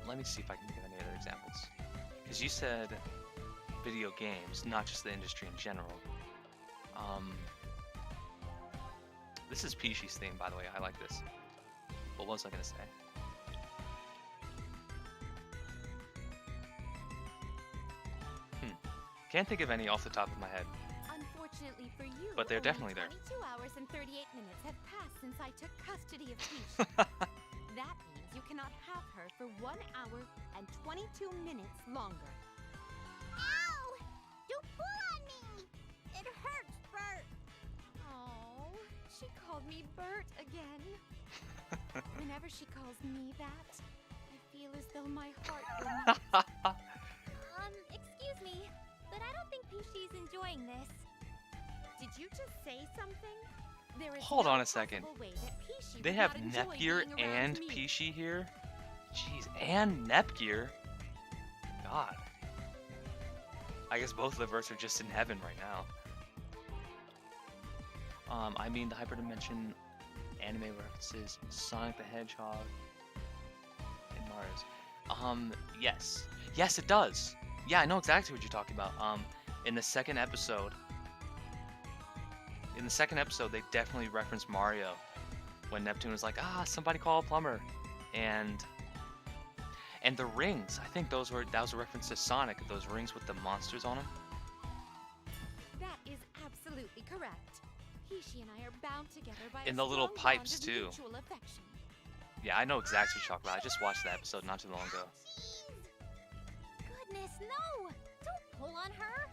let me see if I can think of any other examples. Because you said video games, not just the industry in general. This is Pishi's theme, by the way. I like this. What was I going to say? Can't think of any off the top of my head. Unfortunately for you, But they're only definitely there. 22 hours and 38 minutes have passed since I took custody of Peach. That means you cannot have her for 1 hour and 22 minutes longer. Ow! Don't pull on me! It hurts, Bert. Oh, she called me Bert again. Whenever she calls me that, I feel as though my heart will Excuse me, but I don't think Pishi's enjoying this. Did you just say something? There is Hold no on a second. possible way that Peachy They would have not enjoy Nepgear being around and me. Peachy here? Jeez, and Nepgear? God. I guess both of the verts are just in heaven right now. I mean the hyperdimension anime references Sonic the Hedgehog and Mario's. Yes. Yes, it does. Yeah, I know exactly what you're talking about. In the second episode, they definitely referenced Mario when Neptune was like, somebody call a plumber. And the rings, I think that was a reference to Sonic, those rings with the monsters on them. That is absolutely correct. Peachy and I are bound together by And a the little strong pipes, bond of too. mutual affection. Yeah, I know exactly what you're talking about. I just watched that episode not too long ago. Jeez. Goodness, no! Don't pull on her!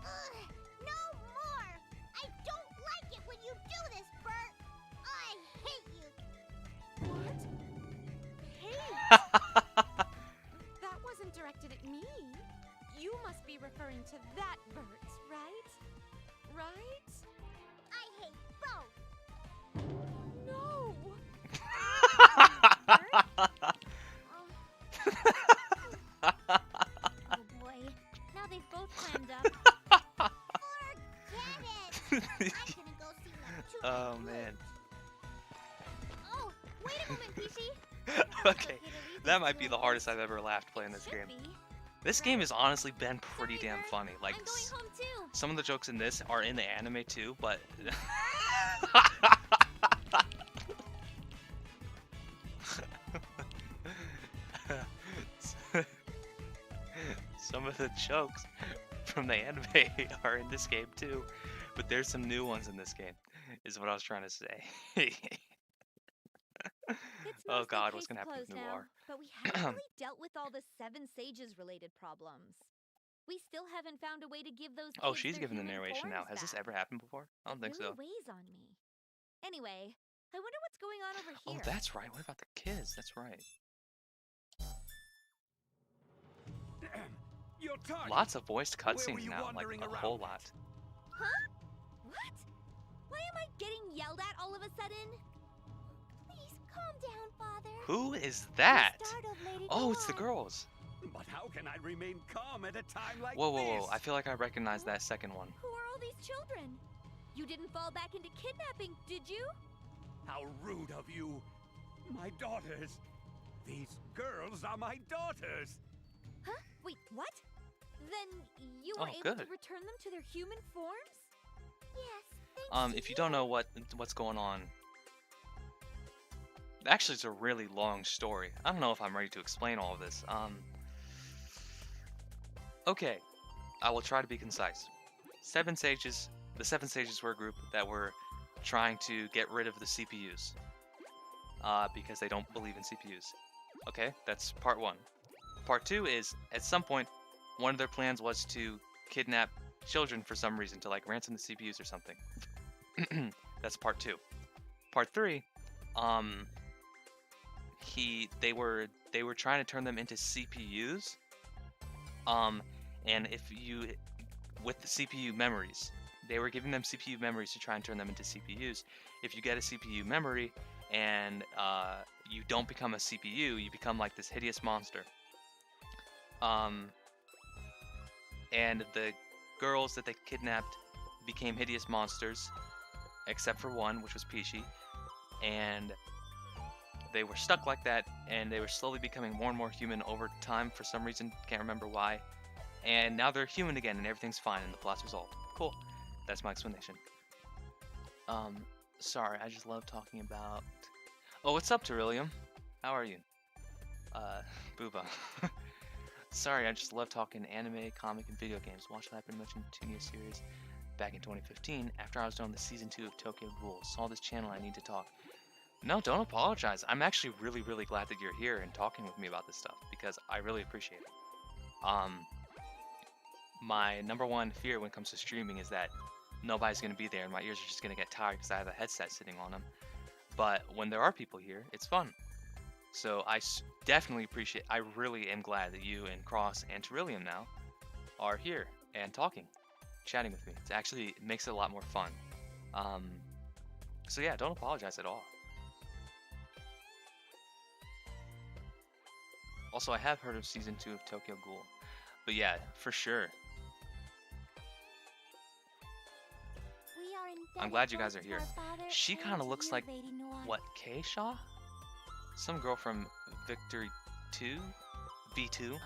Ugh, no more! I don't like it when you do this, Bert! I hate you! What? Hey! That wasn't directed at me. You must be referring to that Bert, right? Right? I hate both! No! Oh boy, now they've both climbed up. Forget it! I'm gonna go see Neptunia. Oh, man. Oh, wait a moment, Peachy. Okay, that might be the hardest I've ever laughed playing this game. This game has honestly been pretty damn funny. Like, I'm going home too. some of the jokes in this are in the anime too, but some of the jokes from the anime are in this game too. But there's some new ones in this game, is what I was trying to say. It's Oh mostly God, what's case gonna happen with closed now, Noir? but we haven't really dealt with all the Seven Sages related problems. We still haven't found a way to give those kids Oh, she's their giving the human narration now. forms Has this back. ever happened before? I don't think It really so. weighs on me. Anyway, I wonder what's going on over Oh, here. that's right. What about the kids? That's right. Your target. Lots of voiced Where were cutscenes you now, like wandering a around whole at? lot. Huh? What? Why am I getting yelled at all of a sudden? Please calm down, Father. Who is that? You startled Lady Oh, it's the Dog. girls. But how can I remain calm at a time like Whoa, whoa, this? whoa. I feel like I recognize that second one. Who are all these children? You didn't fall back into kidnapping, did you? How rude of you. My daughters. These girls are my daughters. Huh? Wait, what? Then you Oh, were able good. to return them to their human forms? Yes, thanks to If you don't know what's going on, actually, it's a really long story. I don't know if I'm ready to explain all of this. Okay, I will try to be concise. The Seven Sages were a group that were trying to get rid of the CPUs, because they don't believe in CPUs. Okay, that's part one. Part two is, at some point, one of their plans was to kidnap children for some reason, to like ransom the CPUs or something. That's part two. Part three, they were trying to turn them into CPUs. And with the CPU memories, they were giving them CPU memories to try and turn them into CPUs. If you get a CPU memory and you don't become a CPU, you become like this hideous monster. And the girls that they kidnapped became hideous monsters, except for one, which was Peachy. And they were stuck like that, and they were slowly becoming more and more human over time for some reason, can't remember why. And now they're human again, and everything's fine, and the plot's resolved. Cool. That's my explanation. Sorry, I just love talking about... Oh, what's up, Terillium? How are you? Booba. Sorry, I just love talking anime, comic, and video games. Watched the Neptunia series back in 2015 after I was done with Season 2 of Tokyo Ghoul. Saw this channel, I need to talk. No, don't apologize. I'm actually really, really glad that you're here and talking with me about this stuff, because I really appreciate it. My number one fear when it comes to streaming is that nobody's going to be there and my ears are just going to get tired because I have a headset sitting on them. But when there are people here, it's fun. So I definitely appreciate, I really am glad that you and Cross and Terillium now are here and talking, chatting with me. It actually makes it a lot more fun. So yeah, don't apologize at all. Also, I have heard of season 2 of Tokyo Ghoul, but yeah, for sure. We are I'm glad you guys are here. She kind of looks like, what, Keisha? Some girl from Victory 2? V2?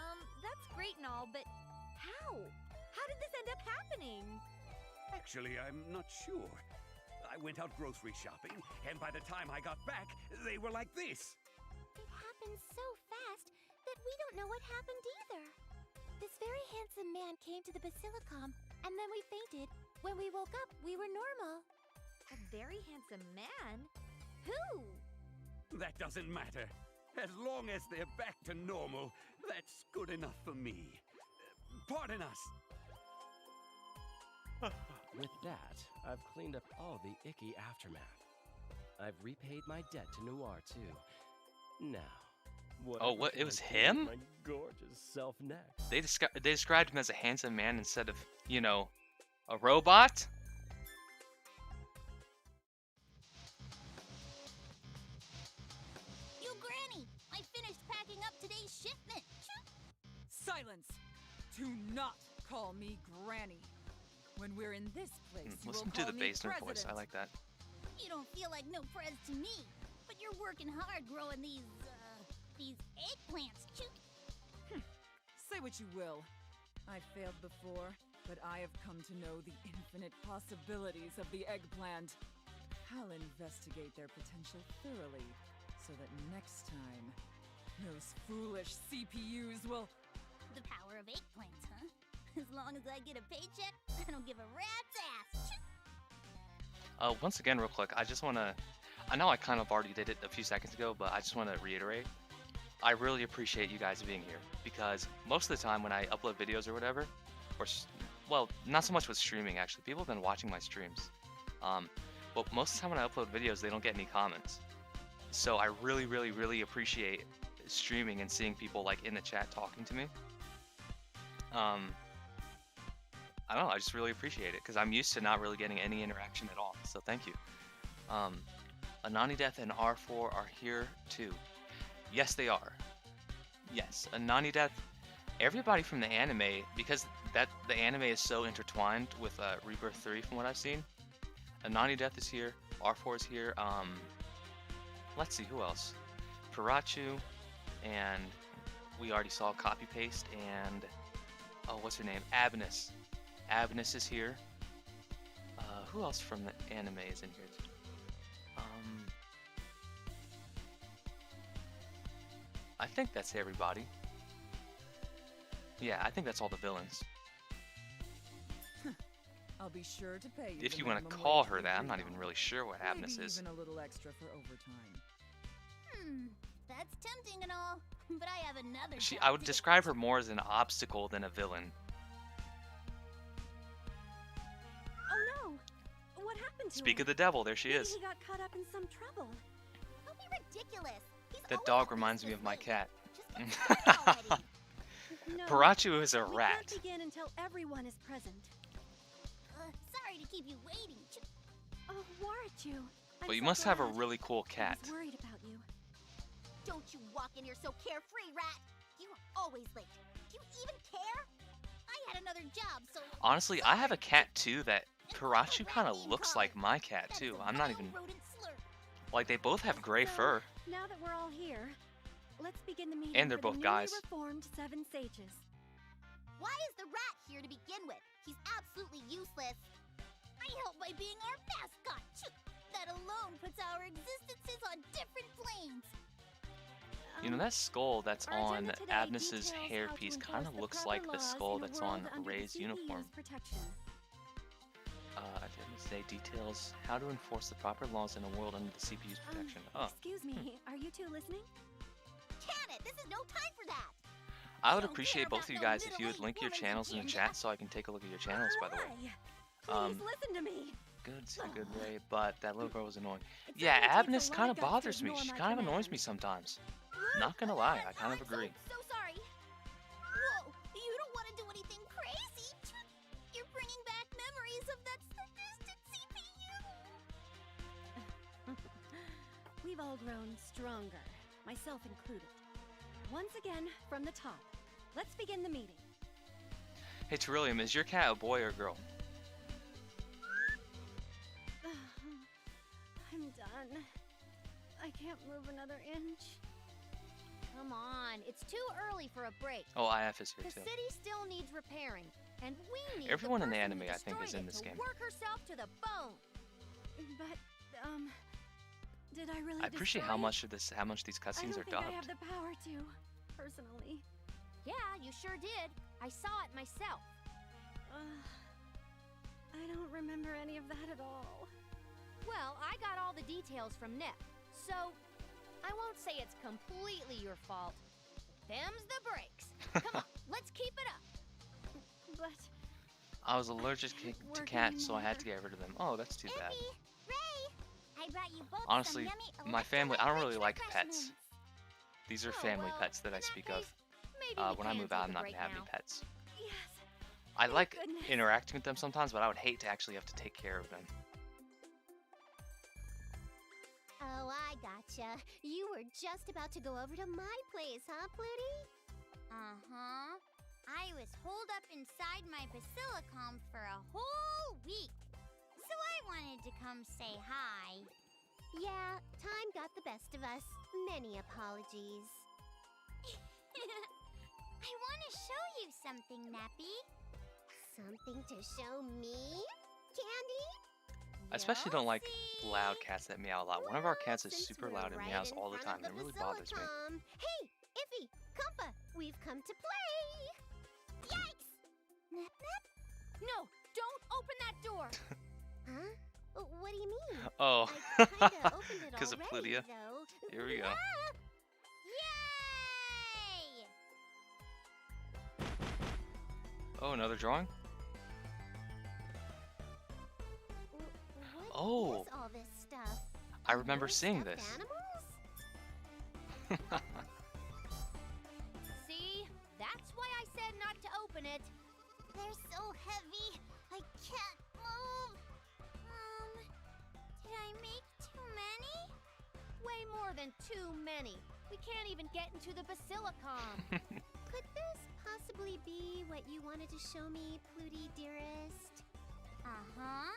That's great and all, but how? How did this end up happening? Actually, I'm not sure. I went out grocery shopping, and by the time I got back, they were like this. It happened so fast that we don't know what happened either. This very handsome man came to the Basilicom, and then we fainted. When we woke up, we were normal. A very handsome man? Who? That doesn't matter. As long as they're back to normal, that's good enough for me. Pardon us. With that, I've cleaned up all the icky aftermath. I've repaid my debt to Noir, too. Now, Oh, what? It was him? My gorgeous self next. They described him as a handsome man instead of, you know, a robot? You Granny! I finished packing up today's shipment. Silence! Do not call me Granny. When we're in this place, you Listen will to call the me basement voice. I President. like that. You don't feel like no prez to me, but you're working hard growing these eggplants. Say what you will. I failed before, but I have come to know the infinite possibilities of the eggplant. I'll investigate their potential thoroughly, so that next time, those foolish CPUs will... The power of eggplants, huh? As long as I get a paycheck, I don't give a rat's ass. Once again, real quick, I just want to... I know I kind of already did it a few seconds ago, but I just want to reiterate. I really appreciate you guys being here, because most of the time when I upload videos or whatever, or, well, not so much with streaming, actually. People have been watching my streams. But most of the time when I upload videos, they don't get any comments. So I really, really, really appreciate streaming and seeing people, like, in the chat talking to me. I don't know, I just really appreciate it, because I'm used to not really getting any interaction at all, so thank you. Anani Death and R4 are here too. Yes, they are. Yes, Anani Death, everybody from the anime, because the anime is so intertwined with Rebirth 3 from what I've seen. Anani Death is here, R4 is here, let's see, who else? Pirachu, and we already saw Copy Paste, and, oh, what's her name? Abnus. Abnus is here. Who else from the anime is in here? I think that's everybody. Yeah, I think that's all the villains. I'll be sure to pay you. If the you want to minimum call wage her that, I'm agreed not even on. really sure what Abnus Maybe is. even a little extra for overtime. That's tempting and all, but I have another. I would describe her more as an obstacle than a villain. Oh no! What happened to Speak him? of the devil, there she Maybe is. he got caught up in some trouble. Don't be ridiculous. He's That always dog up reminds me this of my late. cat. Just get started already. No, Pirachu is a we rat. can't begin until everyone is present. Sorry to keep you waiting. Oh, Warachu. But you must have a really cool cat. I was worried about you. Don't you walk in here so carefree, rat. You are always late. Do you even care? I had another job, so... Honestly, I have a cat too that Pirachu kind of looks like my cat too. I'm not even... Like, they both have gray fur. Now that we're all here, let's begin the meeting And they're for the both guys. newly reformed Seven Sages. Why is the rat here to begin with? He's absolutely useless. I help by being our mascot. That alone puts our existences on different planes. You know, that skull that's Our on agenda today Abnus's details hairpiece how to kind of enforce the looks proper like the laws skull in a that's world on under the Ray's uniform. CPU's protection. Agenda today details how to enforce the proper laws in a world under the CPU's protection. Oh. Excuse me, are you two listening? Can it? This is no time for that. I would don't appreciate care both of you about no guys if you would middle-aged link your woman's channels in the agenda. chat so I can take a look at your channels, by the way. Why? Please listen to me. Good, Ray, but that little girl was annoying. It Yeah, certainly takes Abnus a lot kind of of guts to bothers me. ignore She my kind of annoys me commands. sometimes. Not gonna lie, I kind of agree. So sorry. Whoa, you don't want to do anything crazy. You're bringing back all grown stronger, myself included. Once again, from the top, let's begin the meeting. Hey, Terillium, is your cat a boy or a girl? I'm done. I can't move another inch. Come on, it's too early for a break. Oh, IF is here The too. city still needs repairing, and we need Everyone the in the person who anime, I think, is destroyed in it this to game. work herself to the bone. But, did I really I appreciate destroy how it? much these cutscenes are I don't think I have dubbed. the power to, personally. Yeah, you sure did. I saw it myself. I don't remember any of that at all. Well, I got all the details from Nep, so I won't say it's completely your fault. Them's the breaks. Come on, let's keep it up. But I was allergic to cats, so I had to get rid of them. Oh, that's too bad. Iffy, Ray, I brought you both Honestly, some yummy my family, I don't really like electrolyte pets. These are Oh, family well, pets that I in that speak case, of. maybe we When I can move take out, a I'm not break gonna have any now. pets. yes, I Thank like goodness. interacting with them sometimes, but I would hate to actually have to take care of them. Oh, I gotcha. You were just about to go over to my place, huh, Pluty? Uh-huh. I was holed up inside my basilicom for a whole week. So I wanted to come say hi. Yeah, time got the best of us. Many apologies. I want to show you something, Nappy. Something to show me? Candy? I especially don't like loud cats that meow a lot. One of our cats is Since super we're loud and right meows in all the front time. of It really bothers me. basilicom. Hey, Iffy, Compa, we've come to play. Yikes! Nep Nep? No, don't open that door. Huh? What do you mean? Oh, I kinda opened it because of already, Plutia. though. Here we go. Ah! Yay! Oh, another drawing? What Oh. is all this stuff? I remember More seeing stuffed this. Animals? See? That's why I said not to open it. They're so heavy, I can't move. Did I make too many? Way more than too many. We can't even get into the basilicom. Could this possibly be what you wanted to show me, Pluty dearest? Uh-huh.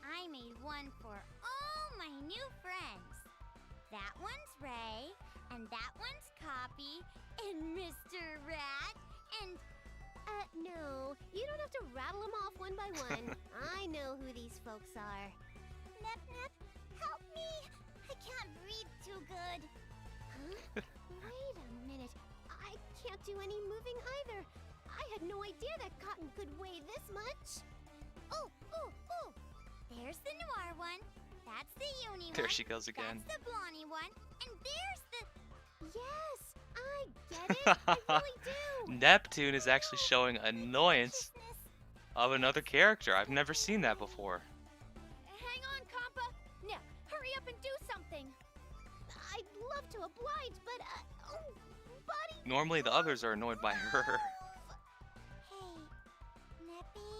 I made one for all my new friends. That one's Ray, and that one's Copy, and Mr. Rat, and... No. You don't have to rattle them off one by one. I know who these folks are. Nep Nep, help me! I can't breathe too good. Huh? Wait a minute. I can't do any moving either. I had no idea that cotton could weigh this much. Oh, oh, oh! There's the Noir one. That's the Uni one. There she goes again. That's the Blondie one. And there's the... Yes, I get it. I really do. Neptune is actually showing annoyance consciousness. of another character. I've never seen that before. Hang on, Compa. Now, hurry up and do something. I'd love to oblige, but oh, buddy. Normally the others are annoyed by her. Hey, Neppy?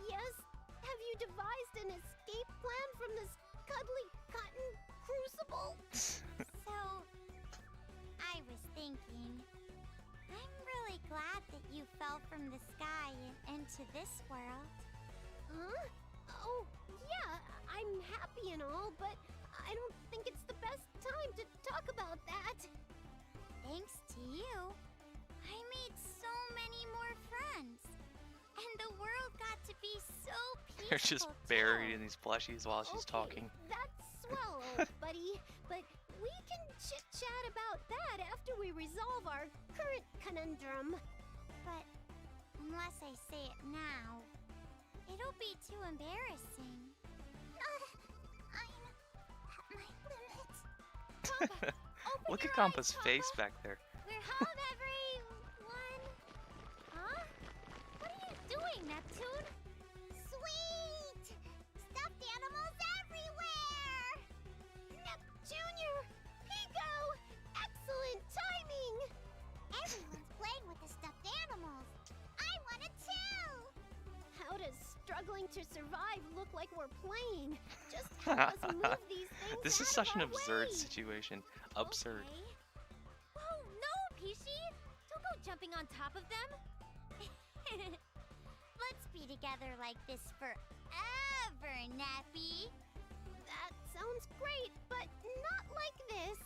Yes. Have you devised an escape plan from this cuddly cotton crucible? So, I was thinking, I'm really glad that you fell from the sky into this world. Huh? Oh, yeah. I'm happy and all, but I don't think it's the best time to talk about that. Thanks to you, I made so many more friends. And the world got to be so peaceful. They're just buried in these plushies while she's Okay, talking. That's swell, old buddy. But we can chit-chat about that after we resolve our current conundrum. But unless I say it now, it'll be too embarrassing. I'm at my limit. Open Look your at Compa's eyes, face Papa. back there. We're home, everyone. Huh? What are you doing, Neptune? Sweet! Stuffed animals everywhere! Nep Jr. Pico! Excellent timing! Everyone's playing with the stuffed animals. I want it too! How does struggling trying to survive look like we're playing. Just help us move these things This is out such of an our absurd way. situation. Absurd. Okay. Whoa, no, Pishi! Don't go jumping on top of them. Let's be together like this forever, Nappy. That sounds great, but not like this.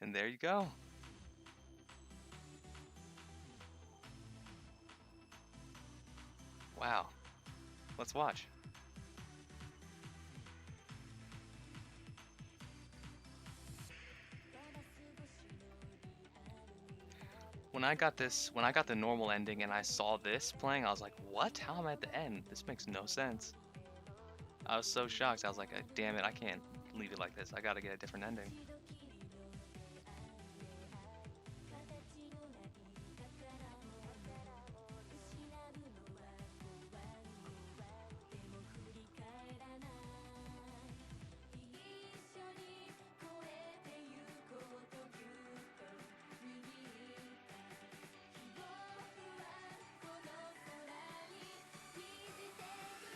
And there you go. Wow. Let's watch. When I got the normal ending and I saw this playing, I was like, what? How am I at the end? This makes no sense. I was so shocked. I was like, damn it, I can't leave it like this. I gotta get a different ending.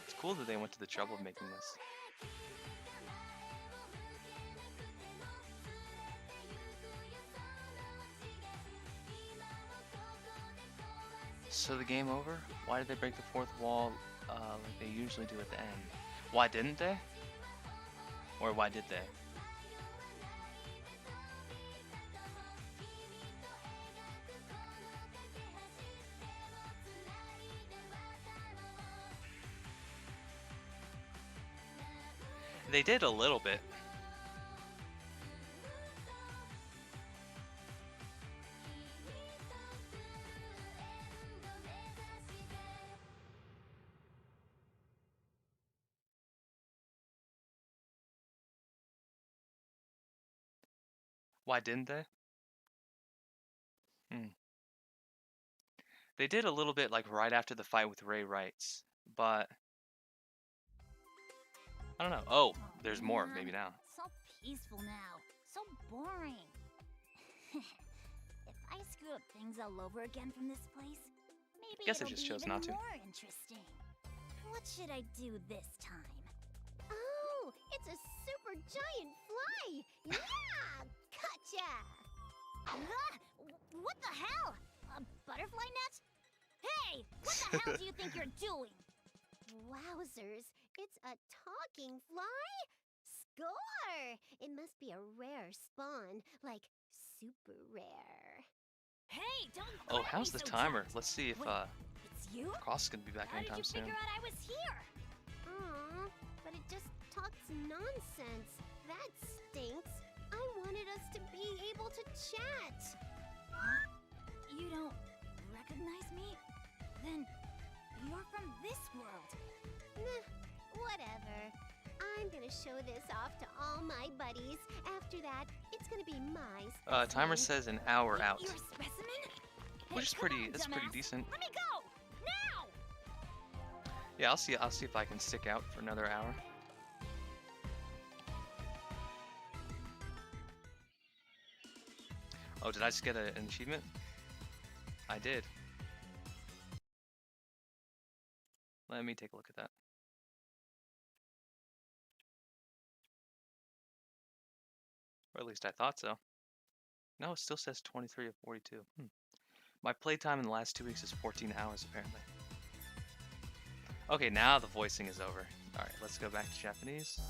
It's cool that they went to the trouble of making this. So the game over? Why did they break the fourth wall like they usually do at the end? Why didn't they? Or why did they? They did a little bit. Why didn't they? They did a little bit like right after the fight with Ray Wrights, but I don't know. Oh, there's more maybe now. So peaceful now. So boring. If I screw up things all over again from this place, maybe Guess I it'll just be chose even not to. more interesting. What should I do this time? Oh, it's a super giant fly! Yeah! Gotcha! What the hell? A butterfly net? Hey! What the hell do you think you're doing? Wowzers, it's a talking fly? Score! It must be a rare spawn, like super rare. Hey, don't Oh, grab how's me the so timer? tight. Let's see if Wait, it's you? Cross is gonna be back How did anytime you soon. figure out I was here? Aw, but it just talks nonsense. That stinks. I wanted us to be able to chat. Huh? You don't recognize me? Then you're from this world. Nah, whatever. I'm gonna show this off to all my buddies. After that, it's gonna be my specimen. Timer says an hour out, Your specimen? which is Hey, come pretty. on, That's pretty dumbass. decent. Let me go! Now! Yeah, I'll see if I can stick out for another hour. Oh, did I just get an achievement? I did. Let me take a look at that. Or at least I thought so. No, it still says 23 of 42. My playtime in the last 2 weeks is 14 hours, apparently. Okay, now the voicing is over. Alright, let's go back to Japanese.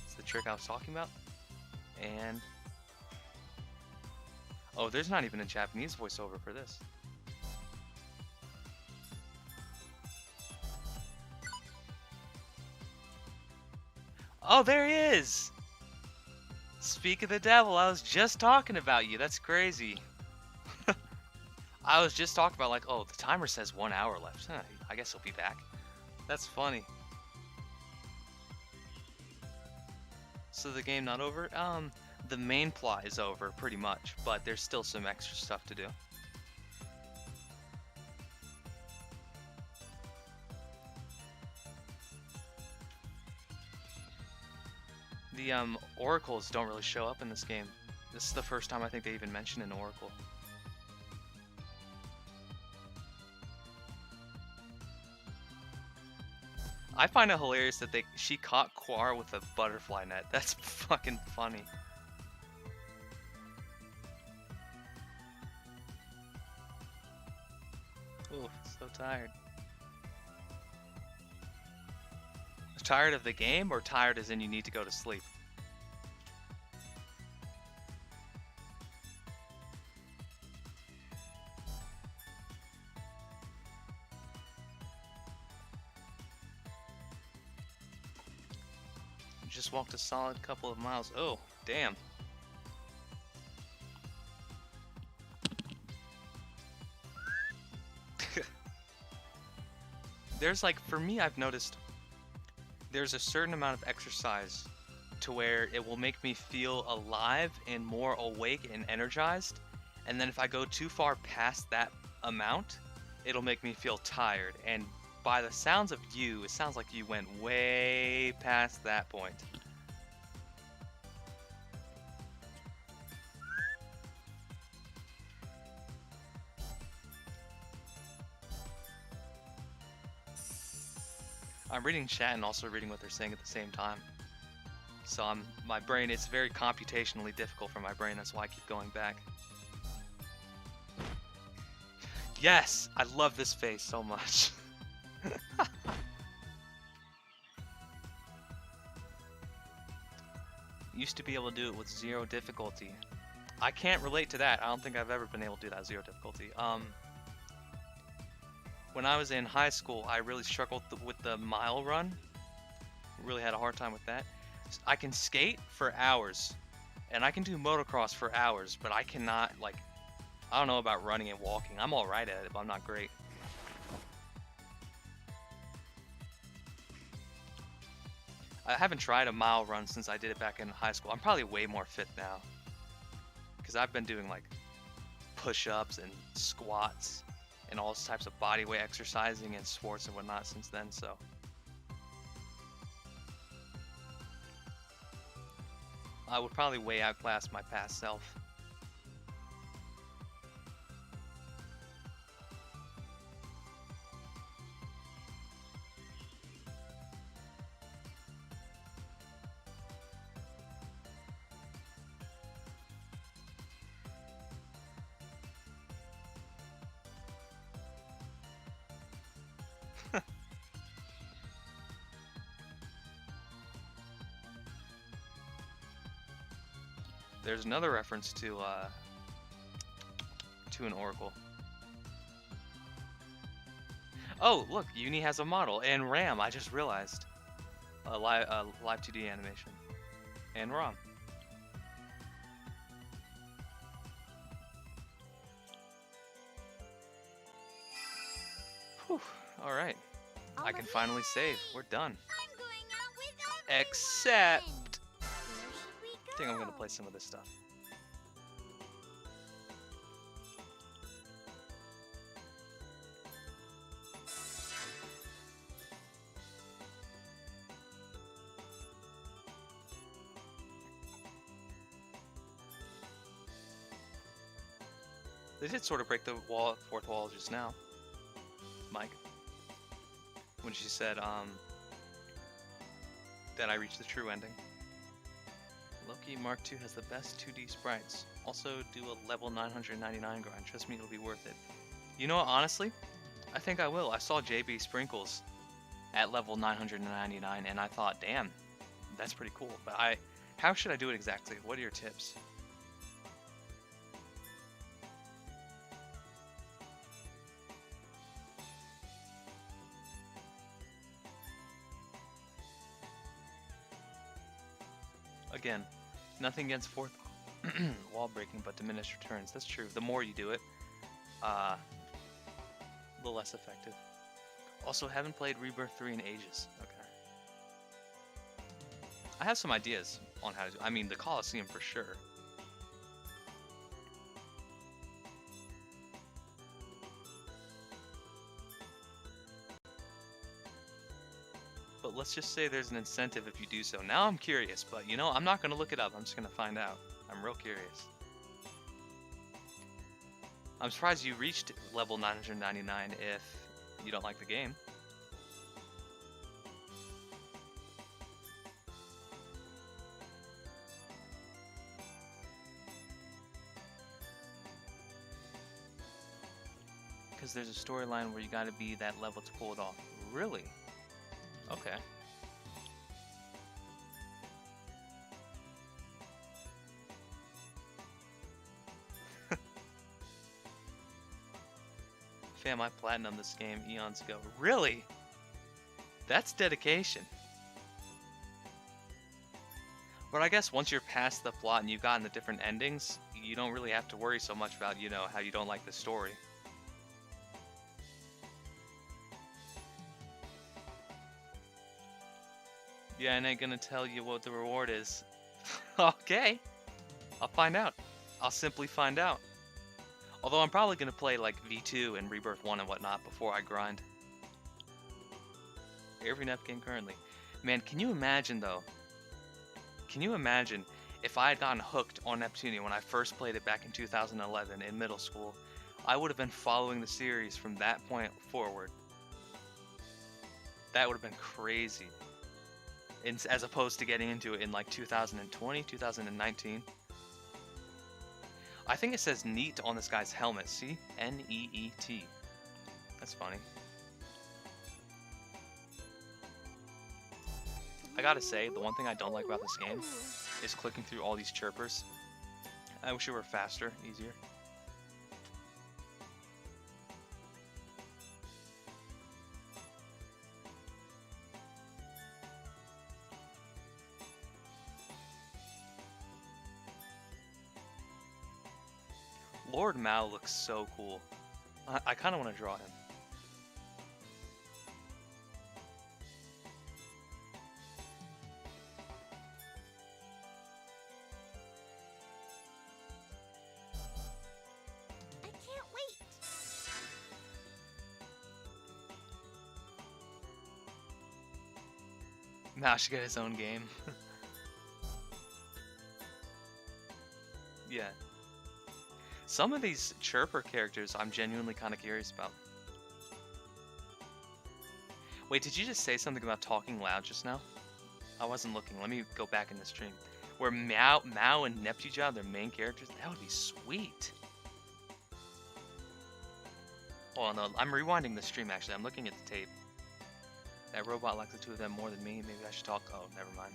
It's the trick I was talking about. And... oh, there's not even a Japanese voiceover for this. Oh, there he is! Speak of the devil, I was just talking about you. That's crazy. I was just talking about like, oh, the timer says 1 hour left. Huh, I guess he'll be back. That's funny. So the game not over? The main plot is over pretty much, but there's still some extra stuff to do. The oracles don't really show up in this game. This is the first time I think they even mention an oracle. I find it hilarious that she caught Quar with a butterfly net. That's fucking funny. Ooh, so tired. Tired of the game, or tired as in you need to go to sleep? Just walked a solid couple of miles. Oh, damn. There's like, for me, I've noticed there's a certain amount of exercise to where it will make me feel alive and more awake and energized. And then if I go too far past that amount, it'll make me feel tired. And by the sounds of you, it sounds like you went way past that point. I'm reading chat and also reading what they're saying at the same time. So my brain, it's very computationally difficult for my brain, that's why I keep going back. Yes! I love this face so much. Used to be able to do it with 0 difficulty. I can't relate to that. I don't think I've ever been able to do that 0 difficulty. When I was in high school, I really struggled with the mile run. Really had a hard time with that. I can skate for hours, and I can do motocross for hours, but I cannot, like, I don't know about running and walking. I'm alright at it, but I'm not great. I haven't tried a mile run since I did it back in high school. I'm probably way more fit now, because I've been doing, like, push-ups and squats and all types of bodyweight exercising and sports and whatnot since then, so. I would probably way outclass my past self. There's another reference to an oracle. Oh, look, Uni has a model, and RAM. I just realized a live 2D animation, and ROM. Whew. All right, I can finally save. We're done. I'm going out with everyone. Except. Where should we go? I think I'm gonna play some of this stuff. They did sort of break the fourth wall just now, Mike, when she said that I reached the true ending. Loki Mark II has the best 2D sprites. Also do a level 999 grind. Trust me, it'll be worth it. You know what, honestly? I think I will. I saw JB Sprinkles at level 999 and I thought, damn, that's pretty cool. But how should I do it exactly? What are your tips? Again, nothing against fourth wall breaking, but diminished returns. That's true. The more you do it, the less effective. Also, haven't played Rebirth 3 in ages. Okay. I have some ideas on how to do. I mean, the Coliseum for sure. But let's just say there's an incentive if you do so. Now I'm curious, but you know, I'm not going to look it up. I'm just going to find out. I'm real curious. I'm surprised you reached level 999 if you don't like the game. because there's a storyline where you gotta be that level to pull it off. Really? Okay. Fam, I platinumed this game eons ago. Really? That's dedication. But I guess once you're past the plot and you've gotten the different endings, you don't really have to worry so much about, you know, how you don't like the story. Yeah, and I ain't gonna tell you what the reward is. Okay. I'll find out. I'll simply find out. Although I'm probably gonna play like V2 and Rebirth 1 and whatnot before I grind. Every Nep game currently. Man, can you imagine though? Can you imagine if I had gotten hooked on Neptunia when I first played it back in 2011 in middle school? I would have been following the series from that point forward. That would have been crazy. As opposed to getting into it in like 2020, 2019. I think it says NEET on this guy's helmet. See? N-E-E-T. That's funny. I gotta say, the one thing I don't like about this game is clicking through all these chirpers. I wish it were faster, easier. Lord Mao looks so cool. I kind of want to draw him. I can't wait. Mao should get his own game. Yeah. Some of these chirper characters I'm genuinely kind of curious about. Wait, did you just say something about talking loud just now? I wasn't looking. Let me go back in the stream. Where Mao and Neptunia are their main characters? That would be sweet. Oh no, I'm rewinding the stream actually. I'm looking at the tape. That robot likes the two of them more than me. Maybe I should talk. Oh, never mind.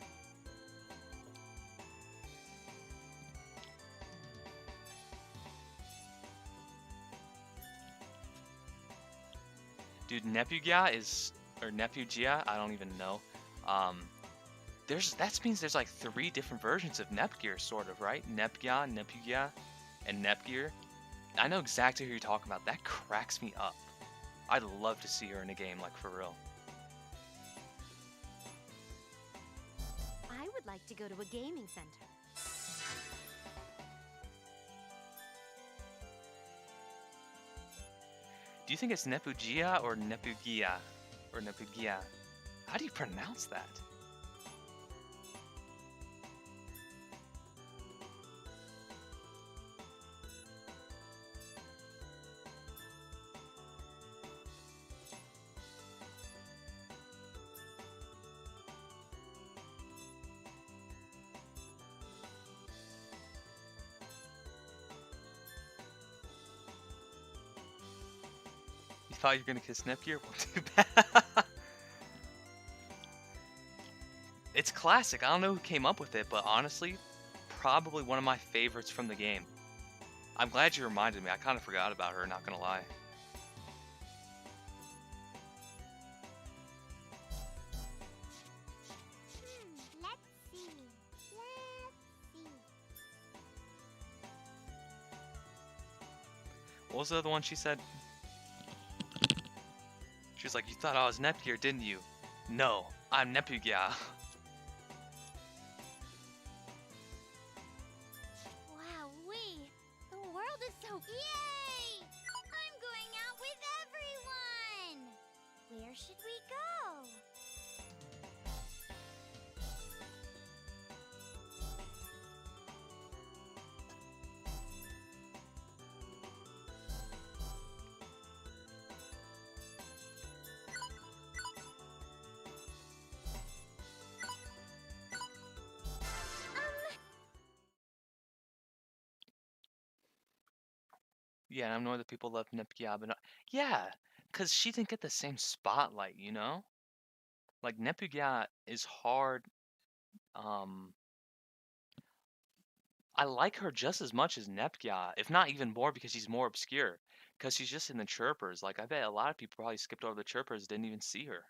Dude, Neptunia is, or Neptunia, I don't even know. That means there's like 3 different versions of Nepgear, sort of, right? Neptunia, and Nepgear. I know exactly who you're talking about. That cracks me up. I'd love to see her in a game, like, for real. I would like to go to a gaming center. Do you think it's Neptunia or Neptugia? Or Neptugia? How do you pronounce that? Thought you were gonna kiss Nepgear? Well, too bad. It's classic. I don't know who came up with it, but honestly, probably one of my favorites from the game. I'm glad you reminded me. I kind of forgot about her, not gonna lie. Let's see. What was the other one she said? She was like, you thought I was Nepgear, didn't you? No, I'm Neptunia. Wowee! The world is so... Yay! I'm going out with everyone! Where should we go? Yeah, and I know that people love Neptunia, but not, yeah, because she didn't get the same spotlight, you know? Like Neptunia is hard. Um, I like her just as much as Neptunia, if not even more, because she's more obscure. Because she's just in the chirpers. Like I bet a lot of people probably skipped over the chirpers, didn't even see her.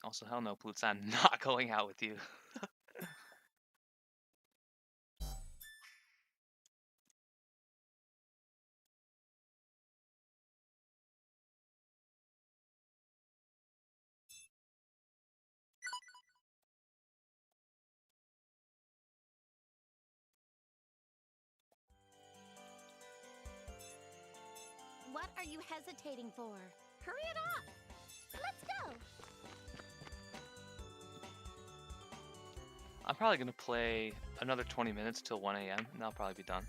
Also, hell no, Plutz, I'm not going out with you. What are you hesitating for? Hurry it up! Let's go! I'm probably gonna play another 20 minutes till 1 a.m. and I'll probably be done.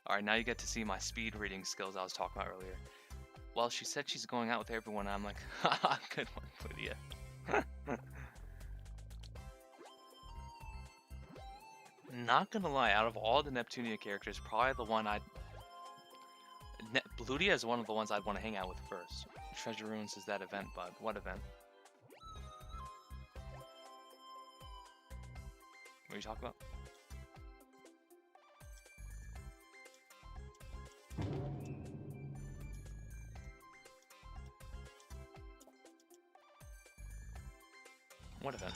Alright, now you get to see my speed reading skills I was talking about earlier. Well, she said she's going out with everyone, and I'm like, haha, good one, Lydia. Not gonna lie, out of all the Neptunia characters, probably the one I'd... Bludia is one of the ones I'd want to hang out with first. Treasure Ruins is that event, bud. What event? What are you talking about? What event?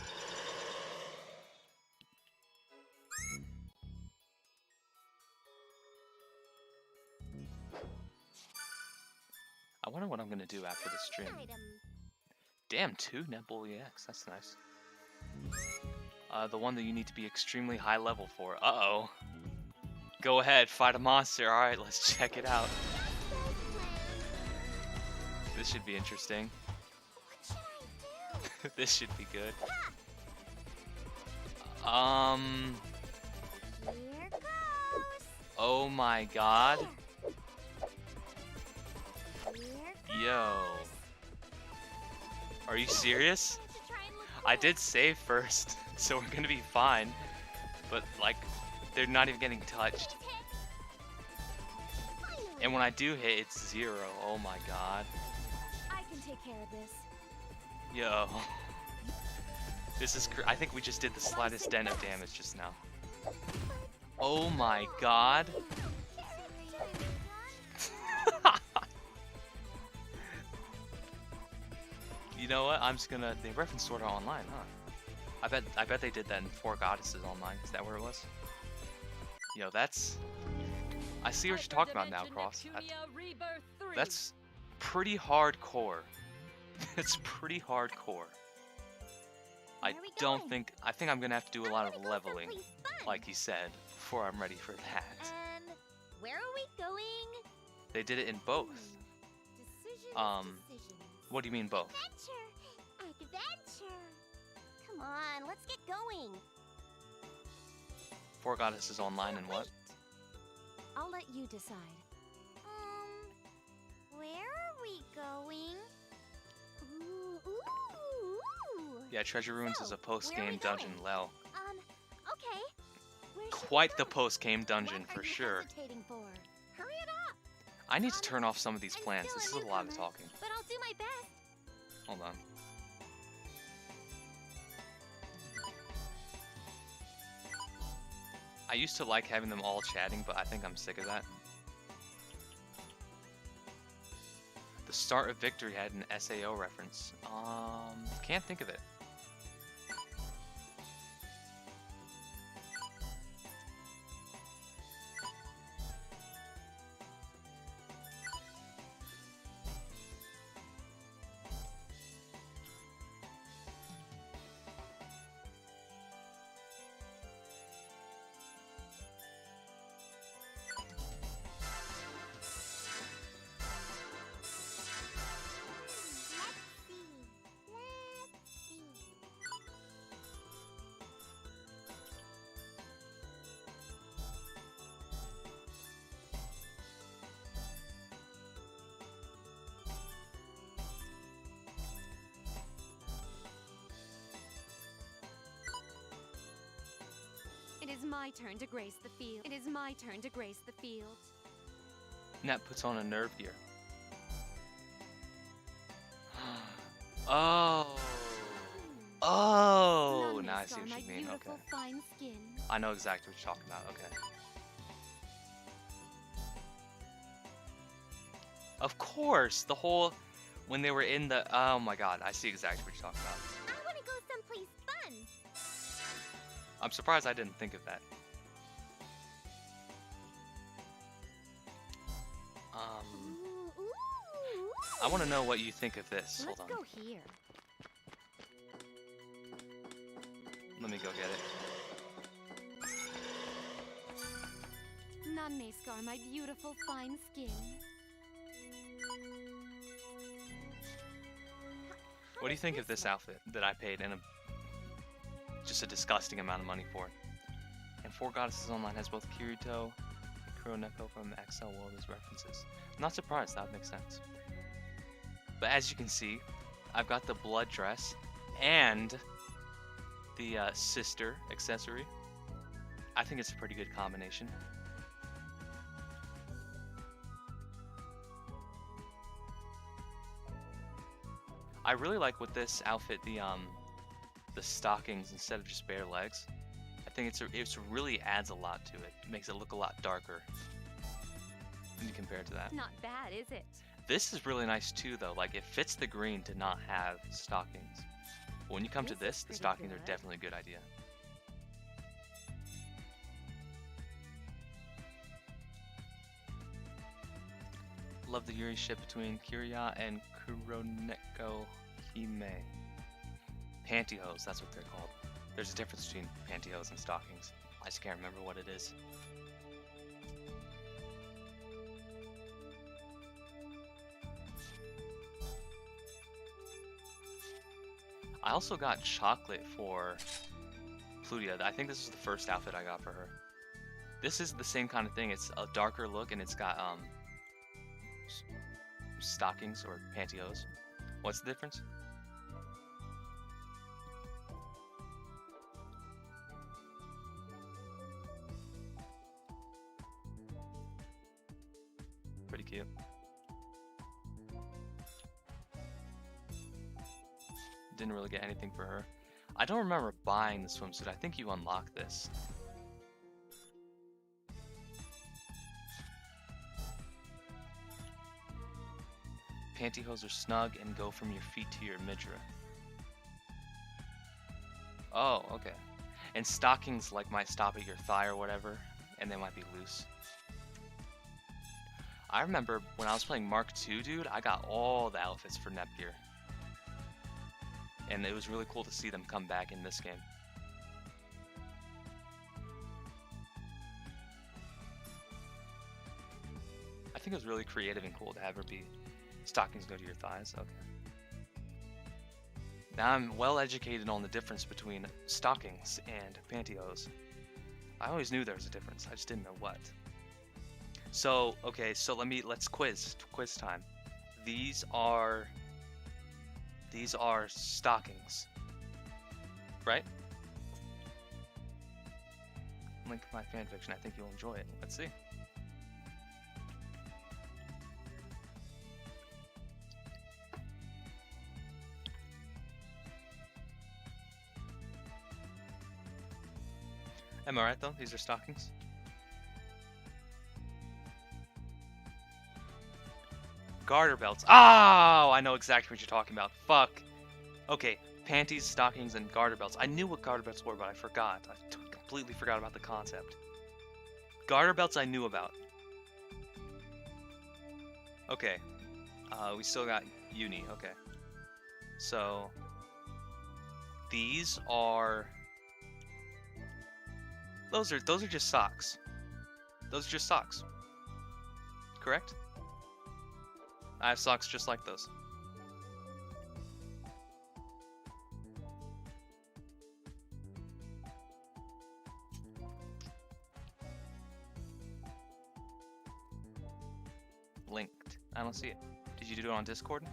I wonder what I'm gonna do after the stream. Damn, 2 Netball EX. That's nice. The one that you need to be extremely high level for. Uh-oh. Go ahead, fight a monster. Alright, let's check it out. This should be interesting. This should be good. Here goes! Oh my god. Here Yo. Are you serious? I did save first, so we're gonna be fine. But, like, they're not even getting touched. And when I do hit, it's 0. Oh my god. I can take care of this. Yo. This is I think we just did the slightest dent of damage just now. Oh my god. You know what? I'm just gonna... They referenced Sword Art Online, huh? I bet they did that in 4 Goddesses Online. Is that where it was? Yo, that's... I see what you're talking about now, Cross. That's pretty hardcore. It's pretty hardcore. I don't think... I think I'm gonna have to do a lot of leveling, like he said, before I'm ready for that. And where are we going? They did it in both. What do you mean both? Adventure! Come on, let's get going. 4 Goddesses Online and what? I'll let you decide. Where are we going? Ooh. Yeah, Treasure Ruins is a where are post-game we dungeon, going? Lel. Okay. Where should we Quite the go? post-game dungeon, What are for you sure. hesitating for? Hurry it up! I need to turn off some of these I'm plans. still This is a a lot of newcomer, talking. But I'll do my best. Hold on. I used to like having them all chatting, but I think I'm sick of that. The start of Victory had an SAO reference. Can't think of it. Let's see. my turn to grace the field. It is my turn to grace the field. Nep puts on a nerve gear. Oh. Oh, None now I may see scar what my you mean. beautiful Okay. fine skin. I know exactly what you're talking about. Okay. Of course, the whole when they were in the oh my god, I see exactly what you're talking about. I want to go someplace fun. I'm surprised I didn't think of that. I want to know what you think of this. Let's Hold on. go here. Let me go get it. None may scar my beautiful fine skin. What do you think of this outfit that I paid in just a disgusting amount of money for? And Four Goddesses Online has both Kirito and Kuroneko from XL World as references. I'm not surprised, that makes sense. But as you can see, I've got the blood dress and the sister accessory. I think it's a pretty good combination. I really like with this outfit the stockings instead of just bare legs. I think it's really adds a lot to it. It makes it look a lot darker when you compare it to that. Not bad, is it? This is really nice too, though. Like it fits the green to not have stockings. But when you come to This is this, the pretty stockings are good. definitely a good idea. Love the Yuri ship between Kirya and Kuroneko Hime. Pantyhose, that's what they're called. There's a difference between pantyhose and stockings. I just can't remember what it is. I also got chocolate for Plutia. I think this is the first outfit I got for her. This is the same kind of thing. It's a darker look and it's got stockings or pantyhose. What's the difference? Pretty cute. Didn't really get anything for her. I don't remember buying the swimsuit. I think you unlock this. Pantyhose are snug and go from your feet to your midriff. Oh, okay. And stockings like might stop at your thigh or whatever, and they might be loose. I remember when I was playing Mark II, dude, I got all the outfits for Nepgear. And it was really cool to see them come back in this game. I think it was really creative and cool to have her be stockings go to your thighs. Okay. Now I'm well educated on the difference between stockings and pantyhose. I always knew there was a difference, I just didn't know what. So, okay, so let's quiz time. These are stockings, right? Link to my fanfiction, I think you'll enjoy it. Let's see. Am I right though? These are stockings? Garter belts. Oh, I know exactly what you're talking about. Fuck. Okay, panties, stockings, and garter belts. I knew what garter belts were, but I forgot. I completely forgot about the concept. Garter belts I knew about. Okay. We still got uni. Okay. So these are those are just socks. Those are just socks. Correct? I have socks just like those. Linked. I don't see it. Did you do it on Discord?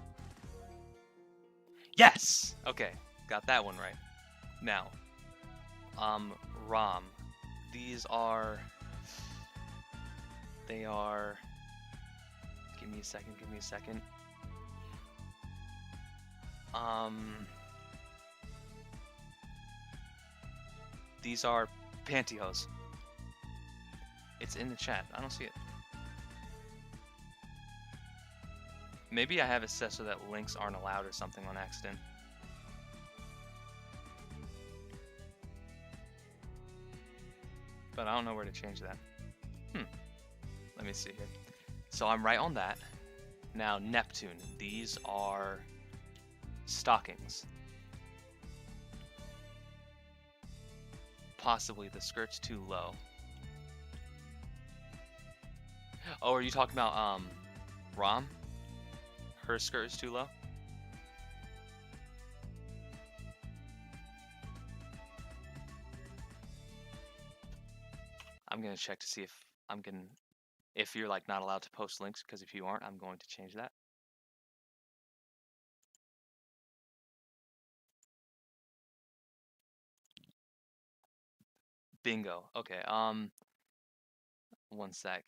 Yes! Okay, got that one right. Now, ROM. these are... They are... Give me a second, give me a second. These are pantyhose. It's in the chat. I don't see it. Maybe I have it set so that links aren't allowed or something on accident. But I don't know where to change that. Let me see here. So I'm right on that. Now Neptune. These are stockings. Possibly the skirt's too low. Oh, are you talking about Rom? Her skirt is too low? I'm gonna check to see if you're like not allowed to post links, because if you aren't, I'm going to change that. Bingo. Okay, one sec.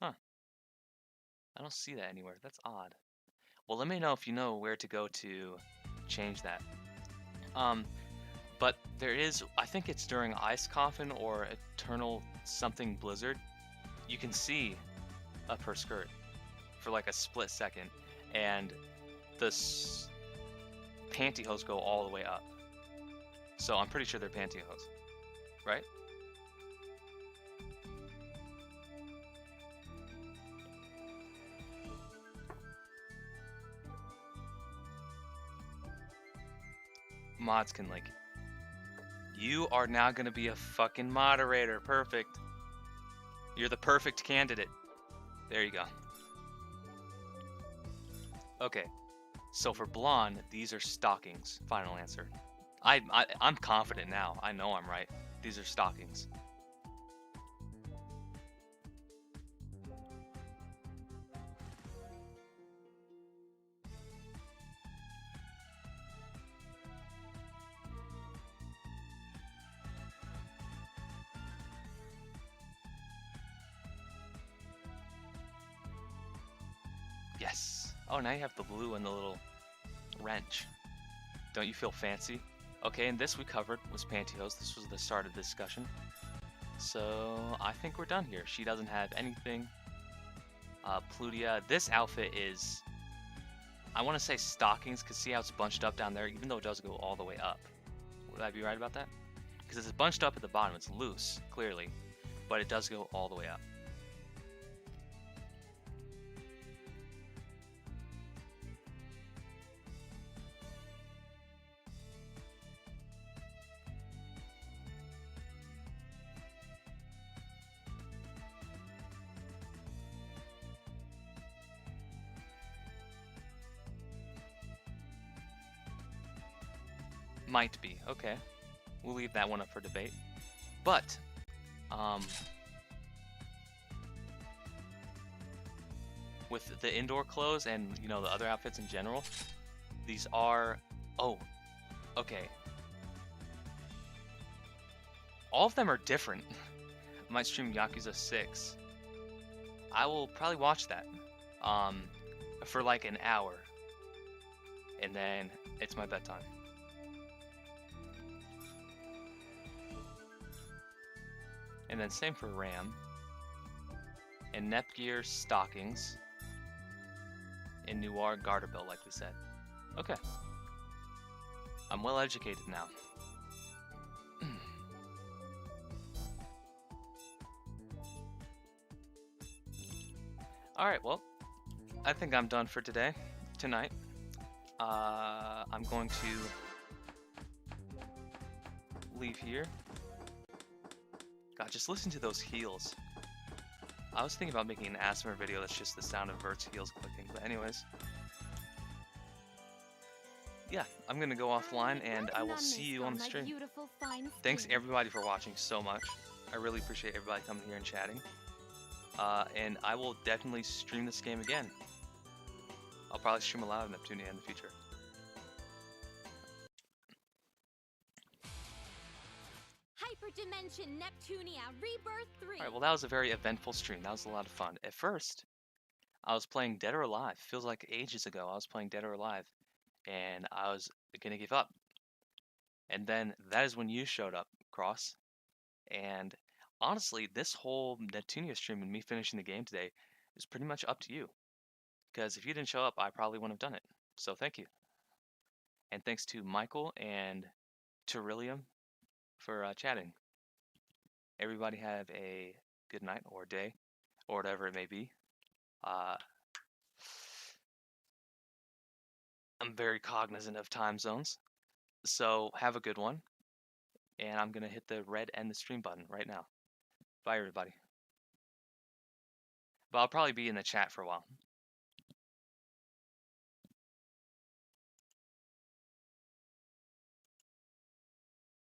Huh. I don't see that anywhere. That's odd. Well, let me know if you know where to go to change that. But there is, I think it's during Ice Coffin or Eternal something Blizzard, you can see up her skirt for like a split second, and the pantyhose go all the way up. So I'm pretty sure they're pantyhose, right? Mods can like... You are now gonna be a fucking moderator. Perfect. You're the perfect candidate. There you go. Okay. So for blonde, these are stockings. Final answer. I'm confident now. I know I'm right. These are stockings. Yes. Oh, now you have the blue and the little wrench. Don't you feel fancy? Okay, and this we covered was pantyhose. This was the start of the discussion. So I think we're done here. She doesn't have anything. Plutia, this outfit is, I want to say stockings, because see how it's bunched up down there, even though it does go all the way up. Would I be right about that? Because it's bunched up at the bottom. It's loose, clearly, but it does go all the way up. Might be. Okay. We'll leave that one up for debate. But, with the indoor clothes and, you know, the other outfits in general, these are... Oh, okay. All of them are different. I might stream Yakuza 6. I will probably watch that, for like an hour. And then it's my bedtime. And then same for Ram. And Nepgear stockings. And Noir garter belt, like we said. Okay. I'm well educated now. Alright, well, I think I'm done for tonight. I'm going to leave here. God, just listen to those heels. I was thinking about making an ASMR video that's just the sound of Vert's heels clicking, but anyways. Yeah, I'm gonna go offline and I will see you on the stream. Thanks everybody for watching so much. I really appreciate everybody coming here and chatting. And I will definitely stream this game again. I'll probably stream a lot of Neptunia in the future. Hyperdimension Neptunia Rebirth 3. Alright, well that was a very eventful stream. That was a lot of fun. At first, I was playing Dead or Alive. Feels like ages ago I was playing Dead or Alive. And I was gonna give up. And then that is when you showed up, Cross. And honestly, this whole Neptunia stream and me finishing the game today is pretty much up to you. Because if you didn't show up, I probably wouldn't have done it. So thank you. And thanks to Michael and Terillium for chatting. Everybody have a good night or day or whatever it may be. I'm very cognizant of time zones. So have a good one. And I'm going to hit the red end the stream button right now. Bye, everybody. But I'll probably be in the chat for a while.